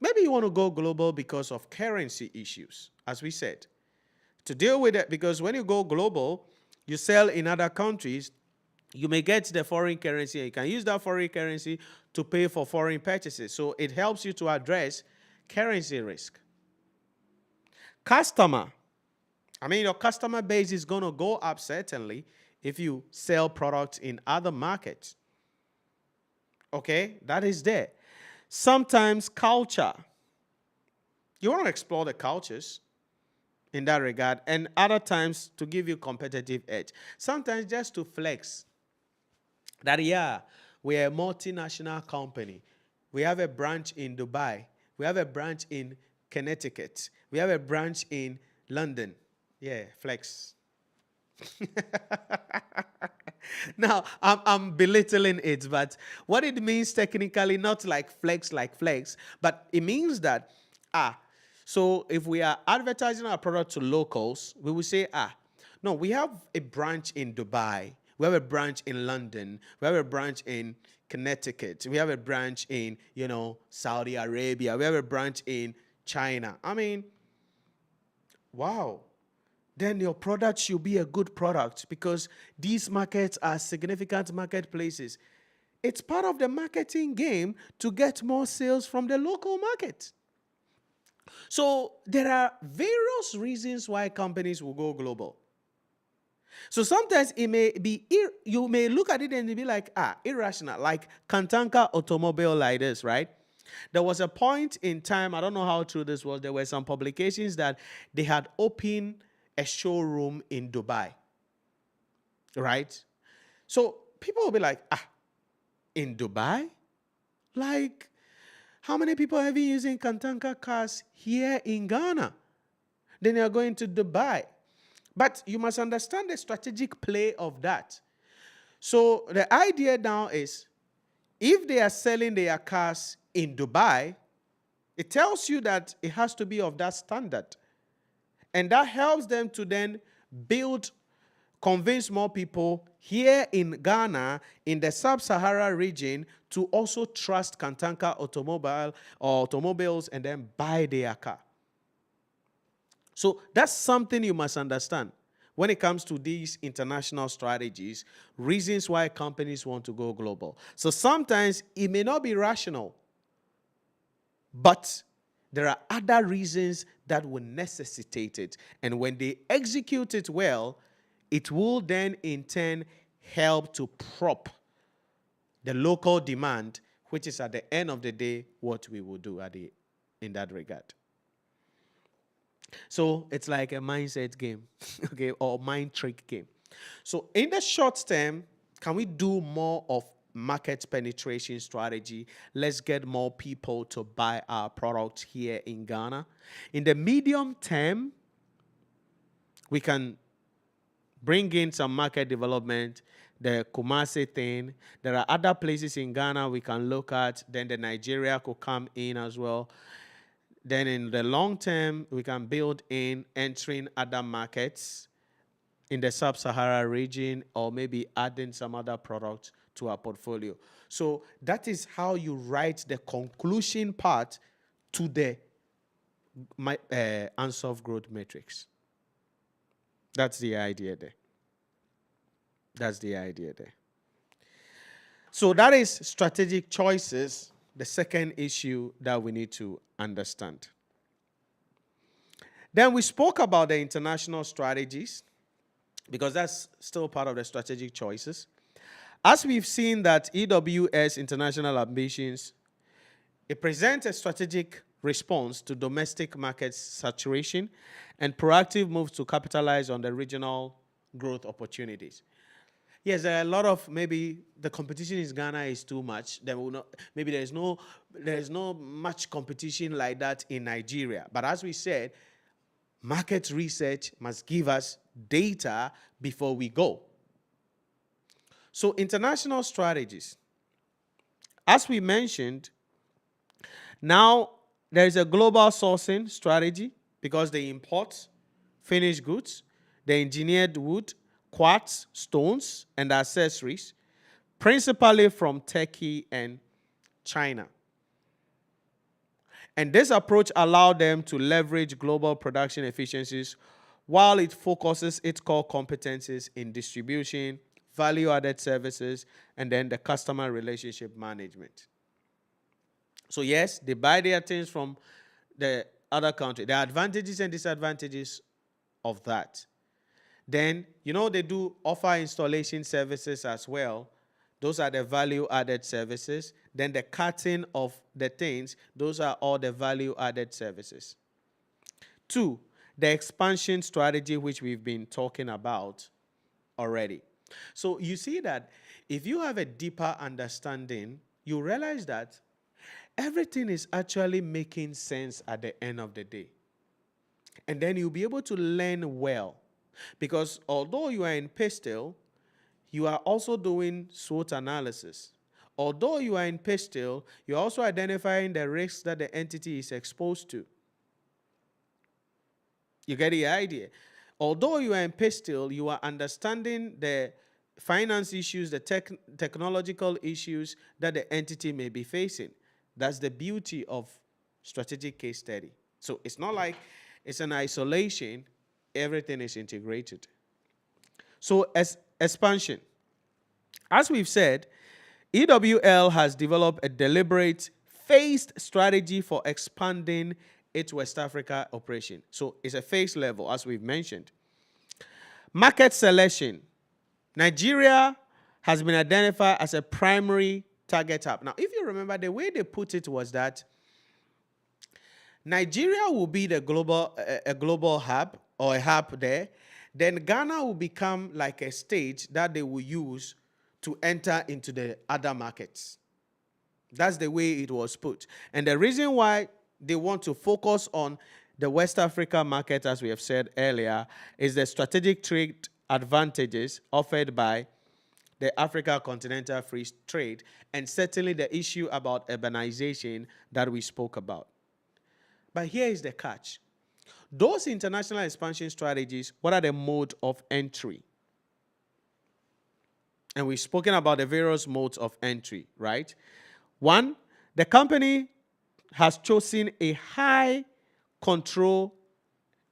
Maybe you want to go global because of currency issues, as we said. To deal with it, because when you go global, you sell in other countries, you may get the foreign currency, and you can use that foreign currency to pay for foreign purchases. So it helps you to address currency risk. Customer. Your customer base is going to go up, certainly, if you sell products in other markets. Okay, that is there. Sometimes culture. You want to explore the cultures in that regard, and other times to give you competitive edge. Sometimes just to flex that, we're a multinational company. We have a branch in Dubai. We have a branch in Connecticut. We have a branch in London. Yeah, flex. Now, I'm belittling it, but what it means technically, not like flex, but it means that, so if we are advertising our product to locals, we will say, no, we have a branch in Dubai. We have a branch in London. We have a branch in Connecticut. We have a branch in, Saudi Arabia. We have a branch in China. Wow. Then your product should be a good product because these markets are significant marketplaces. It's part of the marketing game to get more sales from the local market. So there are various reasons why companies will go global. So sometimes it may be, you may look at it and be like, irrational, like Kantanka Automobile like this, right? There was a point in time, I don't know how true this was, there were some publications that they had opened a showroom in Dubai, right? So people will be like, in Dubai? Like, how many people have been using Kantanka cars here in Ghana? Then you're going to Dubai. But you must understand the strategic play of that. So the idea now is, if they are selling their cars in Dubai, it tells you that it has to be of that standard. And that helps them to then convince more people here in Ghana, in the sub-Sahara region, to also trust Kantanka automobiles and then buy their car. So that's something you must understand when it comes to these international strategies, reasons why companies want to go global. So sometimes it may not be rational, but there are other reasons that will necessitate it. And when they execute it well, it will then in turn help to prop the local demand, which is at the end of the day what we will do in that regard. So it's like a mindset game, okay, or mind trick game. So in the short term, can we do more of market penetration strategy? Let's get more people to buy our products here in Ghana. In the medium term, We can bring in some market development, the Kumasi thing. There are other places in Ghana we can look at. Then the Nigeria could come in as well. Then in the long term, we can build in entering other markets in the sub-Sahara region, or maybe adding some other products to our portfolio. So that is how you write the conclusion part to the unsolved growth matrix. That's the idea there. That's the idea there. So that is strategic choices, the second issue that we need to understand. Then we spoke about the international strategies, because that's still part of the strategic choices. As we've seen that EWS International Ambitions, it presents a strategic response to domestic market saturation and proactive moves to capitalize on the regional growth opportunities. Yes, there are a lot of, maybe the competition in Ghana is too much. There will not, maybe there's no much competition like that in Nigeria. But as we said, market research must give us data before we go. So international strategies. As we mentioned, now there is a global sourcing strategy because they import finished goods, the engineered wood, quartz, stones, and accessories, principally from Turkey and China. And this approach allowed them to leverage global production efficiencies while it focuses its core competencies in distribution, value-added services, and then the customer relationship management. So yes, they buy their things from the other country. There are advantages and disadvantages of that. Then, they do offer installation services as well. Those are the value-added services. Then the cutting of the things, those are all the value-added services. 2, the expansion strategy, which we've been talking about already. So you see that if you have a deeper understanding, you realize that everything is actually making sense at the end of the day. And then you'll be able to learn well. Because although you are in Pastille, you are also doing SWOT analysis. Although you are in Pastille, you're also identifying the risks that the entity is exposed to. You get the idea? Although you are in Pastille, you are understanding the finance issues, the technological issues that the entity may be facing. That's the beauty of strategic case study. So it's not like it's an isolation. Everything is integrated. So as expansion. As we've said, EWL has developed a deliberate, phased strategy for expanding its West Africa operation. So it's a phase level, as we've mentioned. Market selection. Nigeria has been identified as a primary target hub. Now, if you remember, the way they put it was that Nigeria will be the global hub, or a hub there. Then Ghana will become like a stage that they will use to enter into the other markets. That's the way it was put. And the reason why they want to focus on the West Africa market, as we have said earlier, is the strategic trade advantages offered by the Africa Continental Free Trade, and certainly the issue about urbanization that we spoke about. But here is the catch. Those international expansion strategies, what are the mode of entry? And we've spoken about the various modes of entry, right? 1, the company has chosen a high control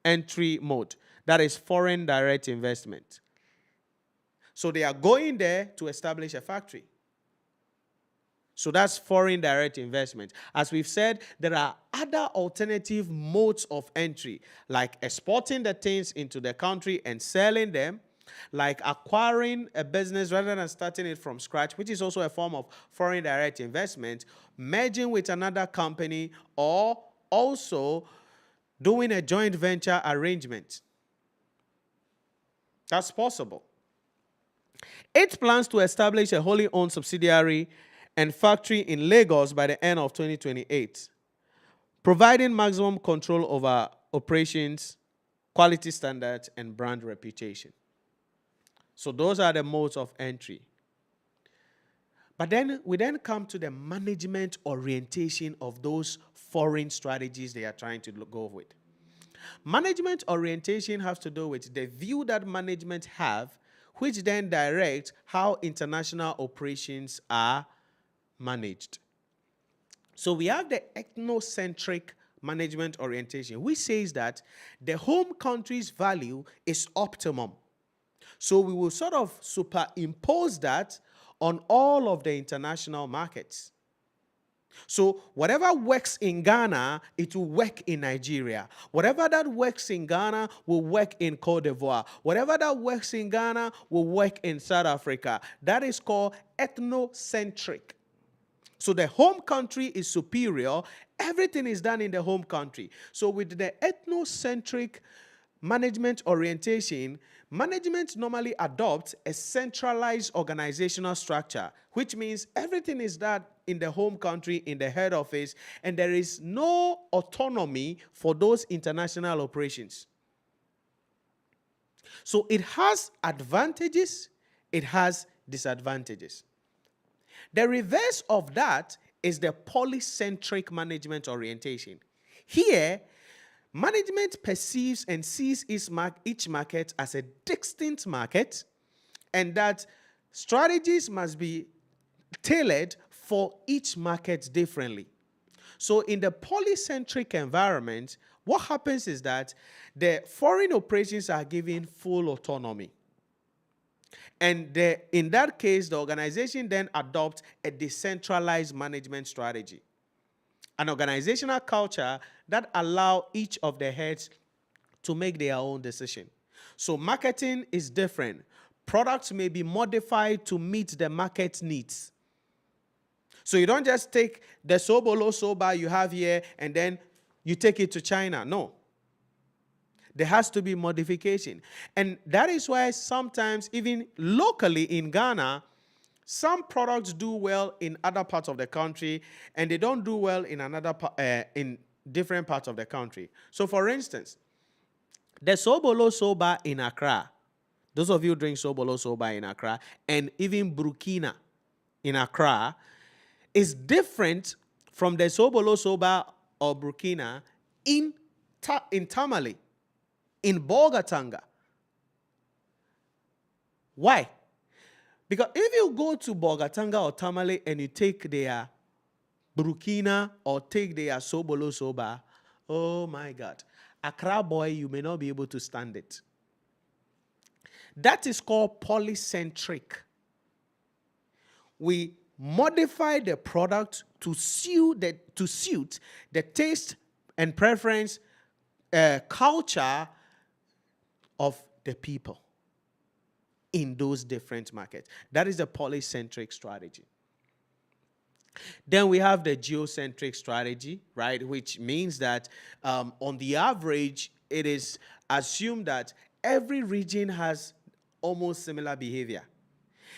entry mode. That is foreign direct investment. So they are going there to establish a factory. So that's foreign direct investment. As we've said, there are other alternative modes of entry, like exporting the things into the country and selling them, like acquiring a business rather than starting it from scratch, which is also a form of foreign direct investment, merging with another company, or also doing a joint venture arrangement. That's possible. It plans to establish a wholly owned subsidiary and factory in Lagos by the end of 2028, providing maximum control over operations quality standards, and brand reputation. So those are the modes of entry. But then we come to the management orientation of those foreign strategies they are trying to go with. Management orientation has to do with the view that management have, which then directs how international operations are managed. So we have the ethnocentric management orientation, which says that the home country's value is optimum. So we will sort of superimpose that on all of the international markets. So whatever works in Ghana, it will work in Nigeria. Whatever that works in Ghana will work in Cote d'Ivoire. Whatever that works in Ghana will work in South Africa. That is called ethnocentric. So the home country is superior. Everything is done in the home country. So with the ethnocentric management orientation, management normally adopts a centralized organizational structure, which means everything is done in the home country, in the head office, and there is no autonomy for those international operations. So it has advantages, it has disadvantages. The reverse of that is the polycentric management orientation. Here, management perceives and sees each market as a distinct market, and that strategies must be tailored for each market differently. So in the polycentric environment, what happens is that the foreign operations are given full autonomy. And in that case, the organization then adopts a decentralized management strategy, an organizational culture that allows each of the heads to make their own decision. So marketing is different. Products may be modified to meet the market needs. So you don't just take the Sobolo Soba you have here and then you take it to China. No. There has to be modification. And that is why sometimes, even locally in Ghana, some products do well in other parts of the country and they don't do well in in different parts of the country. So for instance, the Sobolo Soba in Accra, those of you who drink Sobolo Soba in Accra, and even Burkina in Accra, is different from the Sobolo Soba or Burkina in Tamale, in Bolgatanga. Why? Because if you go to Bolgatanga or Tamale and you take their Burkina or take their Sobolo Soba, oh my God, Accra boy, you may not be able to stand it. That is called polycentric. We modify the product to suit the taste and preference culture of the people in those different markets. That is a polycentric strategy. Then we have the geocentric strategy, right, which means that on the average, it is assumed that every region has almost similar behavior.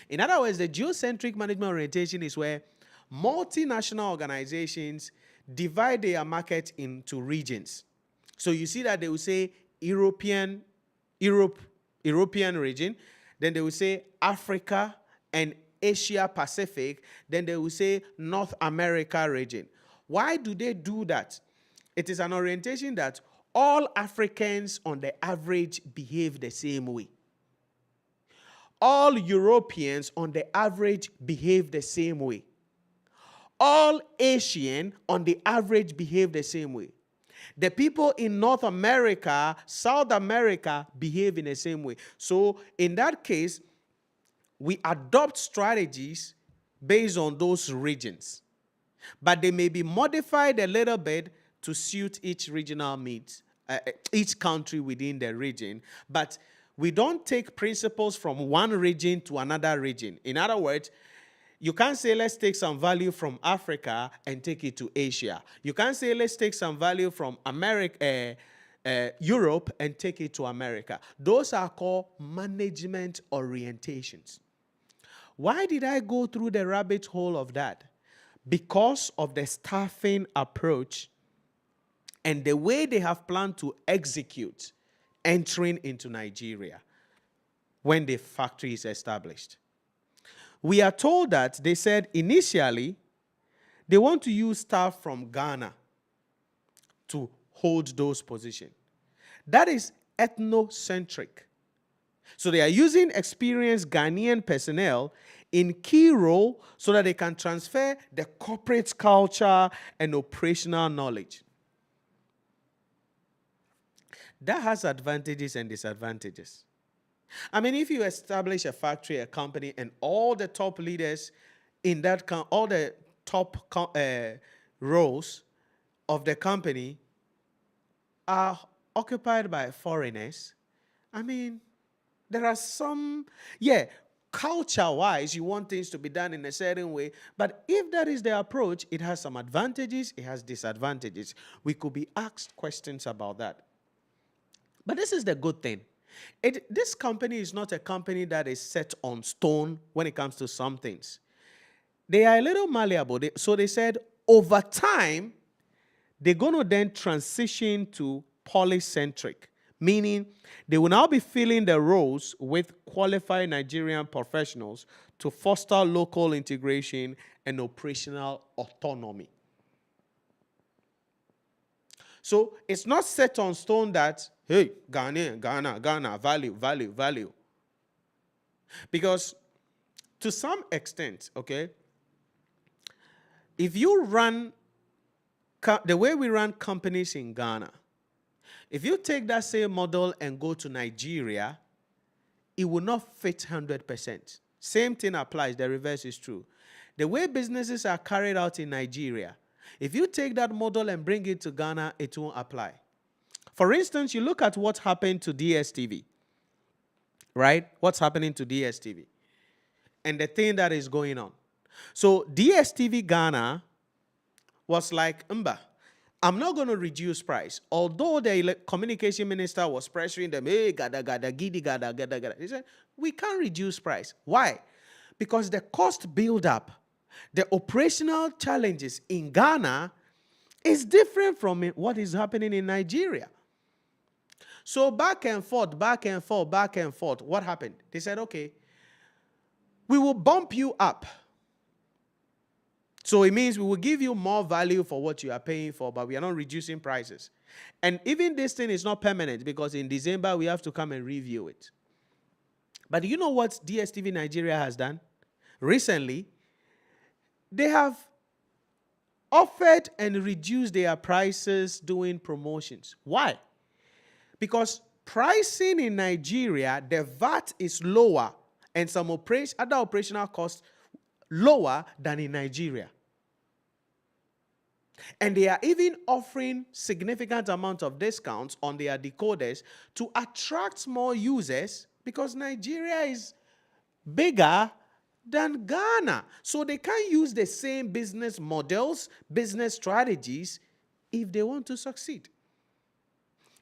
In other words, the geocentric management orientation is where multinational organizations divide their market into regions. So you see that they will say European region, then they will say Africa and Asia Pacific, then they will say North America region. Why do they do that? It is an orientation that all Africans on the average behave the same way. All Europeans on the average behave the same way. All Asian on the average behave the same way. The people in North America, South America behave in the same way. So in that case, we adopt strategies based on those regions. But they may be modified a little bit to suit each regional needs, each country within the region. But we don't take principles from one region to another region. In other words, you can't say, let's take some value from Africa and take it to Asia. You can't say, let's take some value from Europe and take it to America. Those are called management orientations. Why did I go through the rabbit hole of that? Because of the staffing approach and the way they have planned to execute entering into Nigeria when the factory is established. We are told that they said initially they want to use staff from Ghana to hold those positions. That is ethnocentric. So they are using experienced Ghanaian personnel in key role so that they can transfer the corporate culture and operational knowledge. That has advantages and disadvantages. I mean, if you establish a factory, a company, and all the top leaders in that, all the top roles of the company are occupied by foreigners, I mean, there are some, culture-wise, you want things to be done in a certain way, but if that is the approach, it has some advantages, it has disadvantages. We could be asked questions about that. But this is the good thing. This company is not a company that is set on stone when it comes to some things. They are a little malleable. So they said over time, they're going to then transition to polycentric, meaning they will now be filling the roles with qualified Nigerian professionals to foster local integration and operational autonomy. So it's not set on stone that, hey, Ghana, value. Because to some extent, okay, if you run, the way we run companies in Ghana, if you take that same model and go to Nigeria, it will not fit 100%. Same thing applies, the reverse is true. The way businesses are carried out in Nigeria, if you take that model and bring it to Ghana, it won't apply. For instance, you look at what happened to DSTV, right? What's happening to DSTV and the thing that is going on. So DSTV Ghana was like, I'm not going to reduce price. Although the communication minister was pressuring them, hey, gada. He said, we can't reduce price. Why? Because the cost build-up, the operational challenges in Ghana is different from what is happening in Nigeria. So back and forth. What happened? They said, okay, we will bump you up. So it means we will give you more value for what you are paying for, but we are not reducing prices. And even this thing is not permanent because in December we have to come and review it. But do you know what DSTV Nigeria has done? Recently, they have offered and reduced their prices doing promotions. Why? Because pricing in Nigeria, the VAT is lower and some other operational costs lower than in Nigeria. And they are even offering significant amount of discounts on their decoders to attract more users because Nigeria is bigger than Ghana. So they can use the same business models, business strategies if they want to succeed.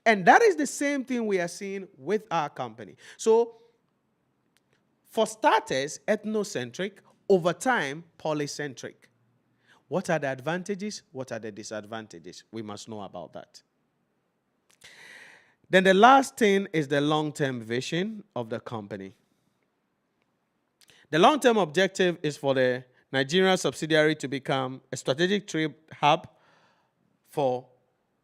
And that is the same thing we are seeing with our company. So for starters, ethnocentric, over time, polycentric. What are the advantages? What are the disadvantages? We must know about that. Then the last thing is the long-term vision of the company. The long-term objective is for the Nigerian subsidiary to become a strategic trade hub for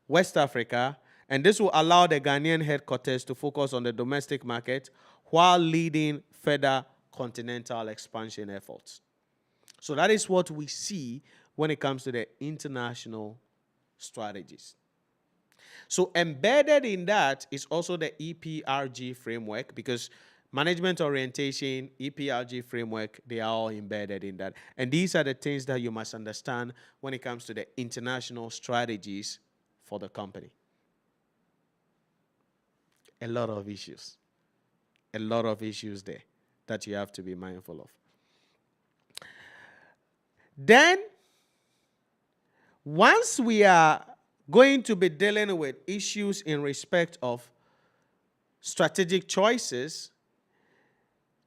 West Africa, and this will allow the Ghanaian headquarters to focus on the domestic market while leading further continental expansion efforts. So that is what we see when it comes to the international strategies. So embedded in that is also the EPRG framework, because management orientation, EPRG framework, they are all embedded in that. And these are the things that you must understand when it comes to the international strategies for the company. A lot of issues there that you have to be mindful of. Then, once we are going to be dealing with issues in respect of strategic choices,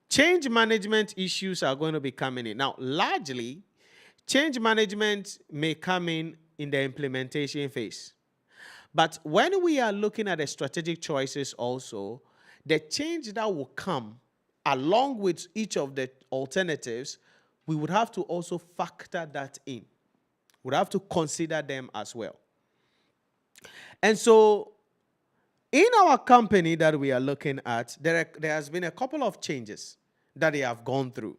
change management issues are going to be coming in. Now, largely, change management may come in the implementation phase. But when we are looking at the strategic choices also, the change that will come along with each of the alternatives, we would have to also factor that in. We'd have to consider them as well. And so, in our company that we are looking at, there has been a couple of changes that they have gone through.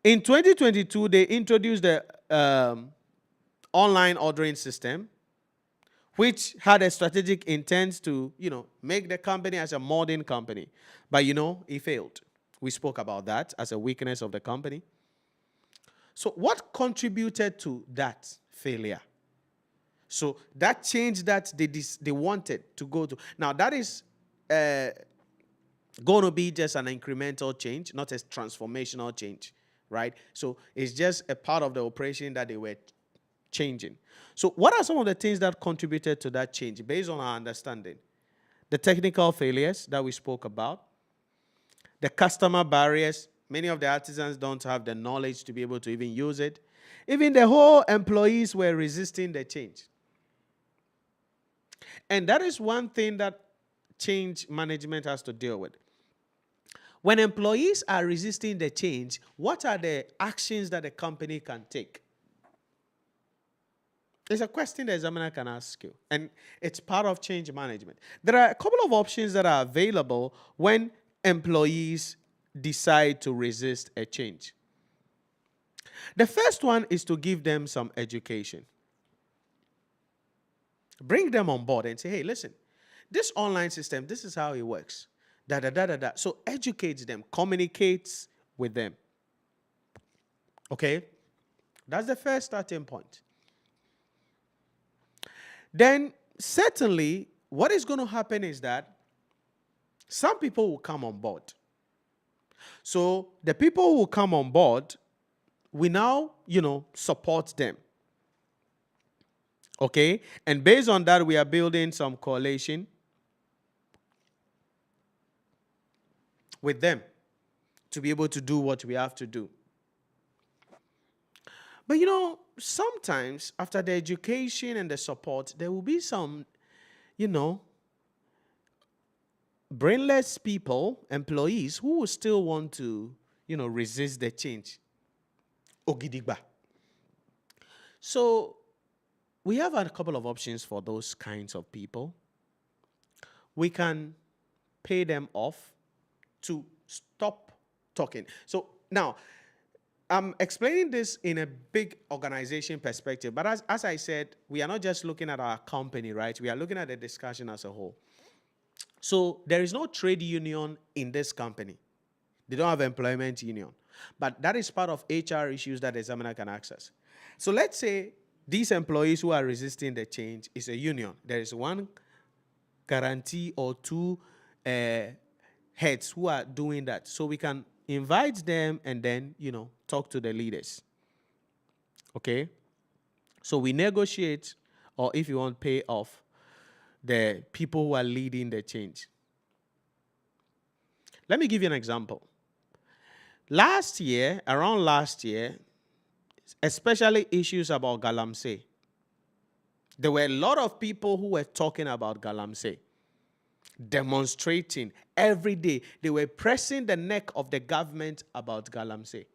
In 2022, they introduced the online ordering system, which had a strategic intent to, make the company as a modern company. But, it failed. We spoke about that as a weakness of the company. So what contributed to that failure? So that change that they wanted to go to. Now, that is going to be just an incremental change, not a transformational change, right? So it's just a part of the operation that they were changing. So what are some of the things that contributed to that change based on our understanding? The technical failures that we spoke about, the customer barriers. Many of the artisans don't have the knowledge to be able to even use it. Even the whole employees were resisting the change. And that is one thing that change management has to deal with. When employees are resisting the change, what are the actions that the company can take? It's a question the examiner can ask you, and it's part of change management. There are a couple of options that are available when employees decide to resist a change. The first one is to give them some education. Bring them on board and say, hey, listen, this online system, this is how it works. So educate them, communicate with them. Okay? That's the first starting point. Then, certainly, what is going to happen is that some people will come on board. So, the people who will come on board, we now, support them. Okay? And based on that, we are building some coalition with them to be able to do what we have to do. But sometimes after the education and the support, there will be some, brainless people, employees, who will still want to, resist the change. Ogidigba. So we have a couple of options for those kinds of people. We can pay them off to stop talking. So now, I'm explaining this in a big organization perspective, but as I said, we are not just looking at our company, right? We are looking at the discussion as a whole. So there is no trade union in this company. They don't have employment union. But that is part of HR issues that the examiner can access. So let's say these employees who are resisting the change is a union. There is one guarantee or two heads who are doing that. So we can invite them and then, talk to the leaders. Okay? So we negotiate, or if you want, pay off the people who are leading the change. Let me give you an example. Around last year, especially issues about Galamsey, there were a lot of people who were talking about Galamsey, demonstrating every day. They were pressing the neck of the government about Galamsey.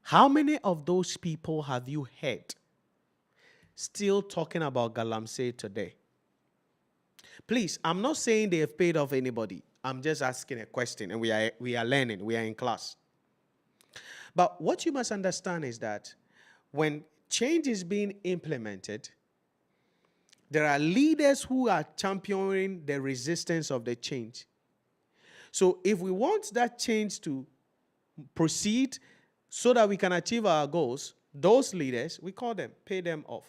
How many of those people have you heard still talking about Galamsey today? Please, I'm not saying they have paid off anybody. I'm just asking a question, and we are learning. We are in class. But what you must understand is that when change is being implemented, there are leaders who are championing the resistance of the change. So if we want that change to proceed so that we can achieve our goals, those leaders, we call them, pay them off.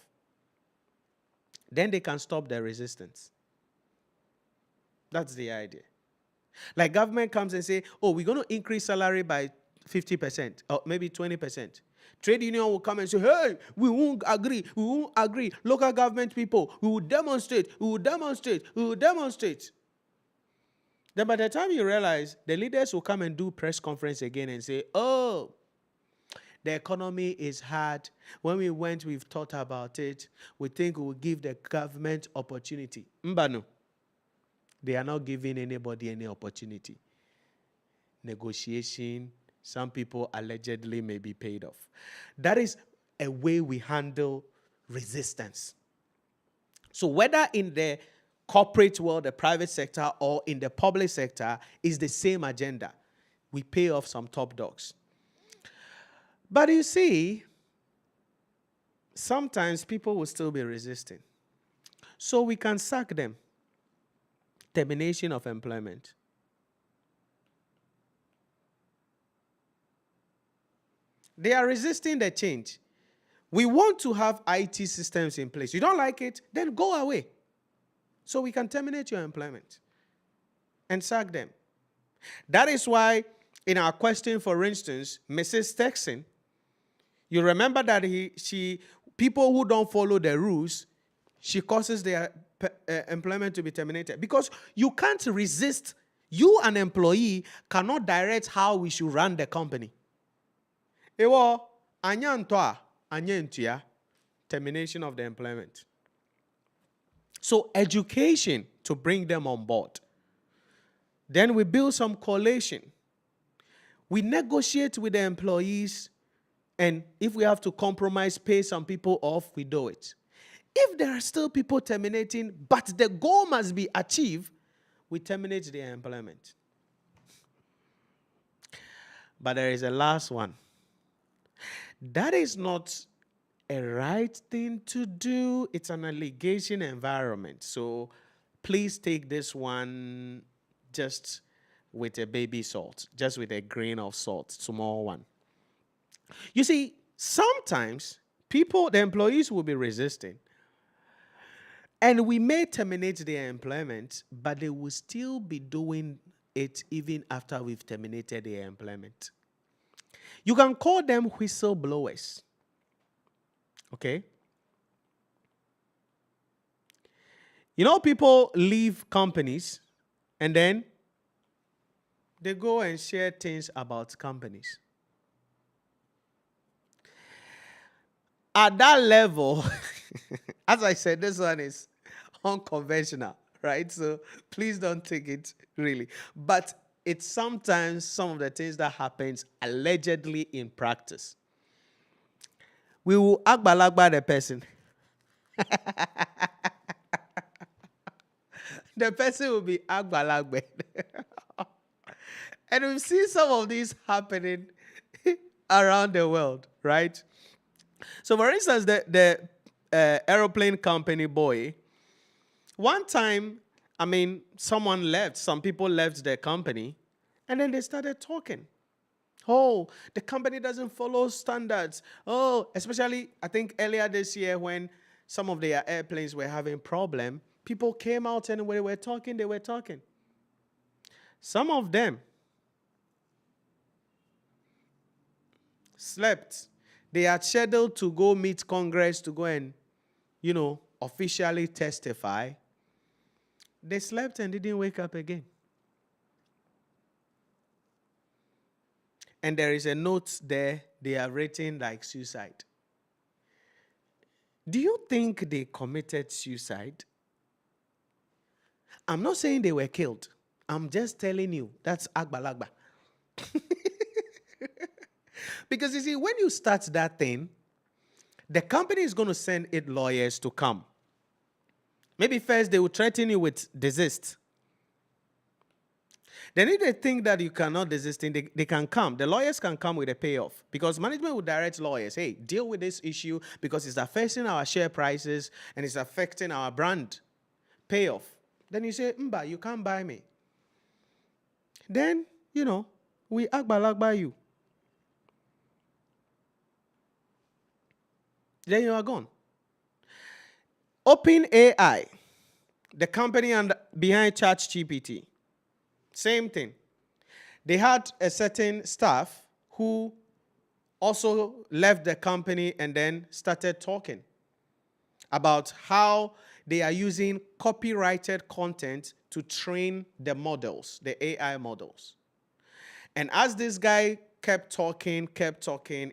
Then they can stop the resistance. That's the idea. Like government comes and say, oh, we're going to increase salary by 50% or maybe 20%. Trade union will come and say, hey, we won't agree. We won't agree. Local government people, we will demonstrate. We will demonstrate. We will demonstrate. Then by the time you realize, the leaders will come and do press conference again and say, oh, The economy is hard. When we went, we've thought about it. We think we will give the government opportunity. Mbano. They are not giving anybody any opportunity. Negotiation, some people allegedly may be paid off. That is a way we handle resistance. So whether in the corporate world, the private sector, or in the public sector, is the same agenda. We pay off some top dogs. But you see, sometimes people will still be resisting. So we can sack them. Termination of employment. They are resisting the change. We want to have IT systems in place. You don't like it? Then go away. So we can terminate your employment and sack them. That is why in our question, for instance, Mrs. Texan, you remember that people who don't follow the rules, she causes their employment to be terminated. Because you can't resist. You, an employee, cannot direct how we should run the company. Ewo, anyantoa, anyentia, termination of the employment. So education to bring them on board. Then we build some coalition. We negotiate with the employees, and if we have to compromise, pay some people off, we do it. If there are still people terminating, but the goal must be achieved, we terminate their employment. But there is a last one. That is not a right thing to do. It's an allegation environment. So please take this one just with a baby salt, just with a grain of salt, small one. You see, sometimes the employees will be resisting, and we may terminate their employment, but they will still be doing it even after we've terminated their employment. You can call them whistleblowers. Okay? You know, people leave companies and then they go and share things about companies. At that level, as I said, this one is unconventional, right? So please don't take it really. But it's sometimes some of the things that happens allegedly in practice. We will agbalagba the person. The person will be agbalagba. And we've seen some of these happening around the world, right? So for instance, the aeroplane company boy, one time, some people left their company, and then they started talking. Oh, the company doesn't follow standards. Oh, especially, I think earlier this year when some of their airplanes were having problem, people came out and when they were talking. Some of them slept. They had scheduled to go meet Congress to go and, officially testify. They slept and didn't wake up again. And there is a note there, they are written like suicide. Do you think they committed suicide? I'm not saying they were killed. I'm just telling you, that's agbalagba. Because you see, when you start that thing, the company is going to send its lawyers to come. Maybe first they will threaten you with desist. Then if they think that you cannot desist, they can come. The lawyers can come with a payoff. Because management will direct lawyers, hey, deal with this issue because it's affecting our share prices and it's affecting our brand. Payoff. Then you say, Mba, you can't buy me. Then, we agbalagba you. Then you are gone. OpenAI, the company behind ChatGPT, same thing. They had a certain staff who also left the company and then started talking about how they are using copyrighted content to train the models, the AI models. And as this guy kept talking,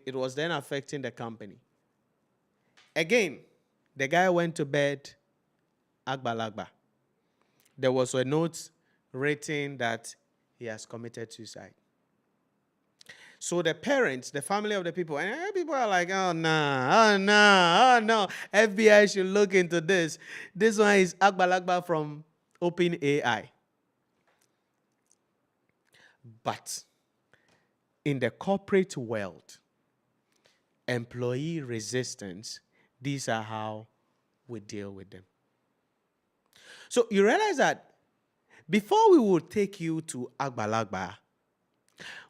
it was then affecting the company. Again, the guy went to bed, agbalagba. There was a note written that he has committed suicide. So the parents, the family of the people, and people are like, oh, nah, oh, nah, oh, no. FBI should look into this. This one is agbalagba from OpenAI. But in the corporate world, employee resistance, these are how we deal with them. So you realize that before we would take you to agbalagba,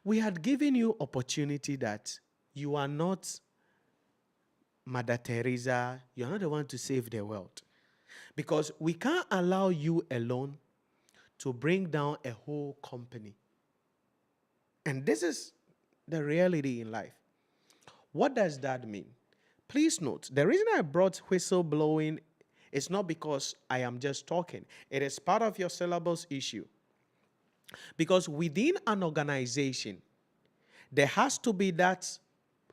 we had given you opportunity that you are not Mother Teresa, you are not the one to save the world. Because we can't allow you alone to bring down a whole company. And this is the reality in life. What does that mean? Please note, the reason I brought whistleblowing is not because I am just talking. It is part of your syllabus issue. Because within an organization, there has to be that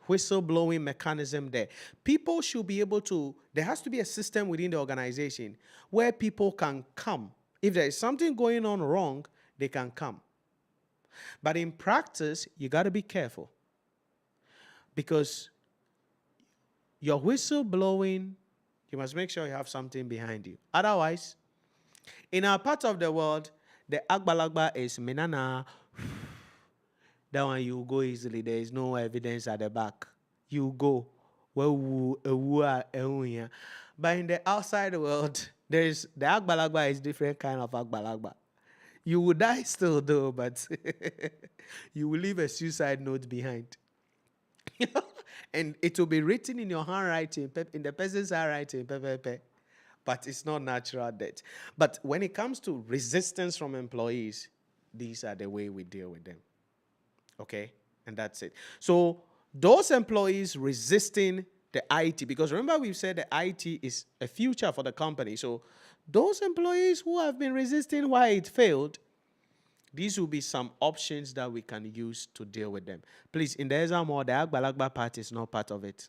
whistleblowing mechanism there. People should be able to, there has to be a system within the organization where people can come. If there is something going on wrong, they can come. But in practice, you got to be careful. Because your whistleblowing, you must make sure you have something behind you. Otherwise, in our part of the world, the agbalagba is minana. That one you go easily. There is no evidence at the back. You go. But in the outside world, there is the agbalagba is different kind of agbalagba. You will die still though, but you will leave a suicide note behind. And it will be written in your handwriting, in the person's handwriting, but it's not natural death. But when it comes to resistance from employees, these are the way we deal with them. Okay? And that's it. So those employees resisting the IT, because remember we've said the IT is a future for the company. So those employees who have been resisting why it failed, these will be some options that we can use to deal with them. Please, in the exam hall, the agbalagba part is not part of it.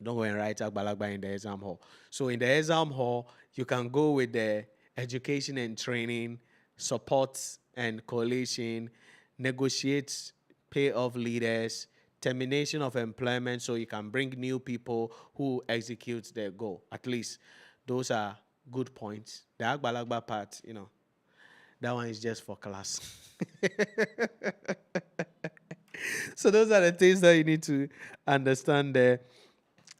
Don't go and write agbalagba in the exam hall. So in the exam hall, you can go with the education and training, support and coalition, negotiate pay of leaders, termination of employment so you can bring new people who execute their goal. At least those are good points. The agbalagba part, that one is just for class. So those are the things that you need to understand there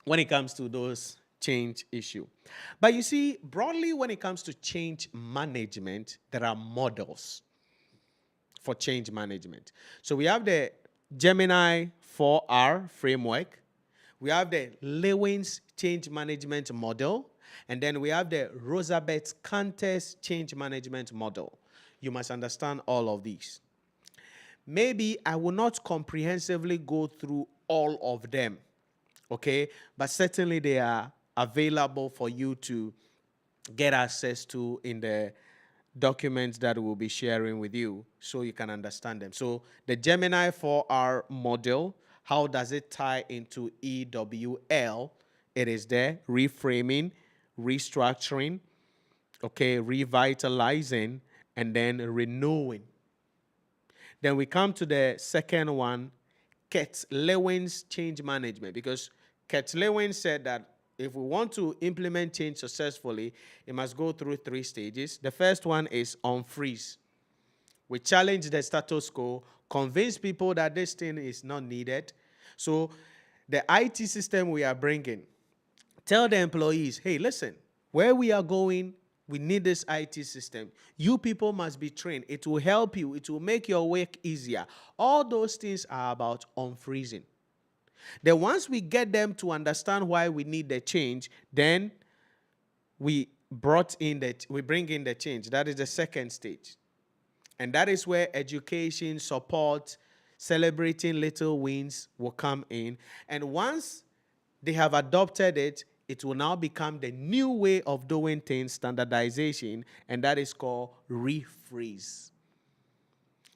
when it comes to those change issue. But you see, broadly, when it comes to change management, there are models for change management. So we have the Gemini 4R framework. We have the Lewin's change management model. And then we have the Rosabeth Cantor's change management model. You must understand all of these. Maybe I will not comprehensively go through all of them, okay? But certainly they are available for you to get access to in the documents that we'll be sharing with you so you can understand them. So the Gemini 4R model, how does it tie into EWL? It is there, reframing, restructuring, okay, revitalizing, and then renewing. Then we come to the second one, Kurt Lewin's change management, because Kurt Lewin said that if we want to implement change successfully, it must go through 3 stages. The first one is unfreeze. We challenge the status quo, convince people that this thing is not needed. So the IT system we are bringing, tell the employees, hey, listen, where we are going, we need this IT system. You people must be trained. It will help you. It will make your work easier. All those things are about unfreezing. Then once we get them to understand why we need the change, then we bring in the change. That is the second stage. And that is where education, support, celebrating little wins will come in. And once they have adopted it, it will now become the new way of doing things, standardization, and that is called refreeze.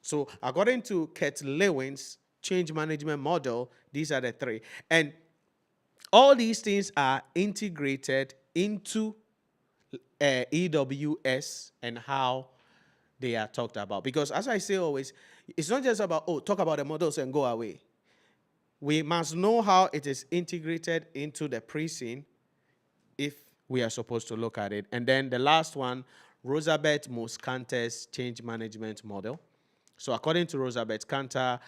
So according to Kurt Lewin's change management model, these are the three. And all these things are integrated into EWS and how they are talked about. Because as I say always, it's not just about, oh, talk about the models and go away. We must know how it is integrated into the pre-scene if we are supposed to look at it. And then the last one, Rosabeth Muscanter's change management model. So according to Rosabeth Cantor,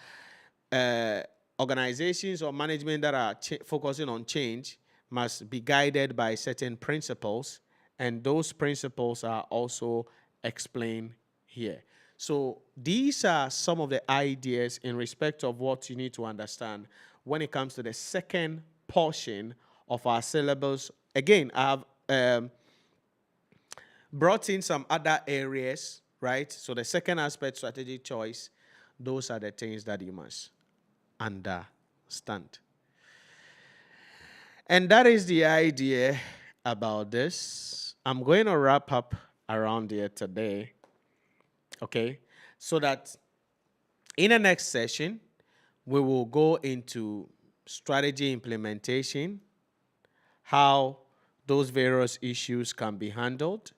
organizations or management that are focusing on change must be guided by certain principles, and those principles are also explained here. So these are some of the ideas in respect of what you need to understand when it comes to the second portion of our syllabus. Again, I have brought in some other areas, right? So the second aspect, strategic choice, those are the things that you must understand. And that is the idea about this. I'm going to wrap up around here today, okay? So that in the next session, we will go into strategy implementation, how those various issues can be handled.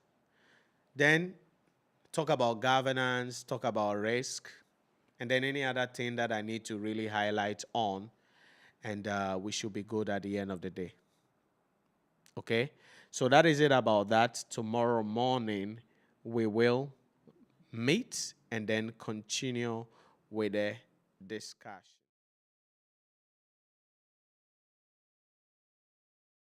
Then talk about governance, talk about risk, and then any other thing that I need to really highlight on, and we should be good at the end of the day. Okay? So that is it about that. Tomorrow morning, we will meet and then continue with the discussion.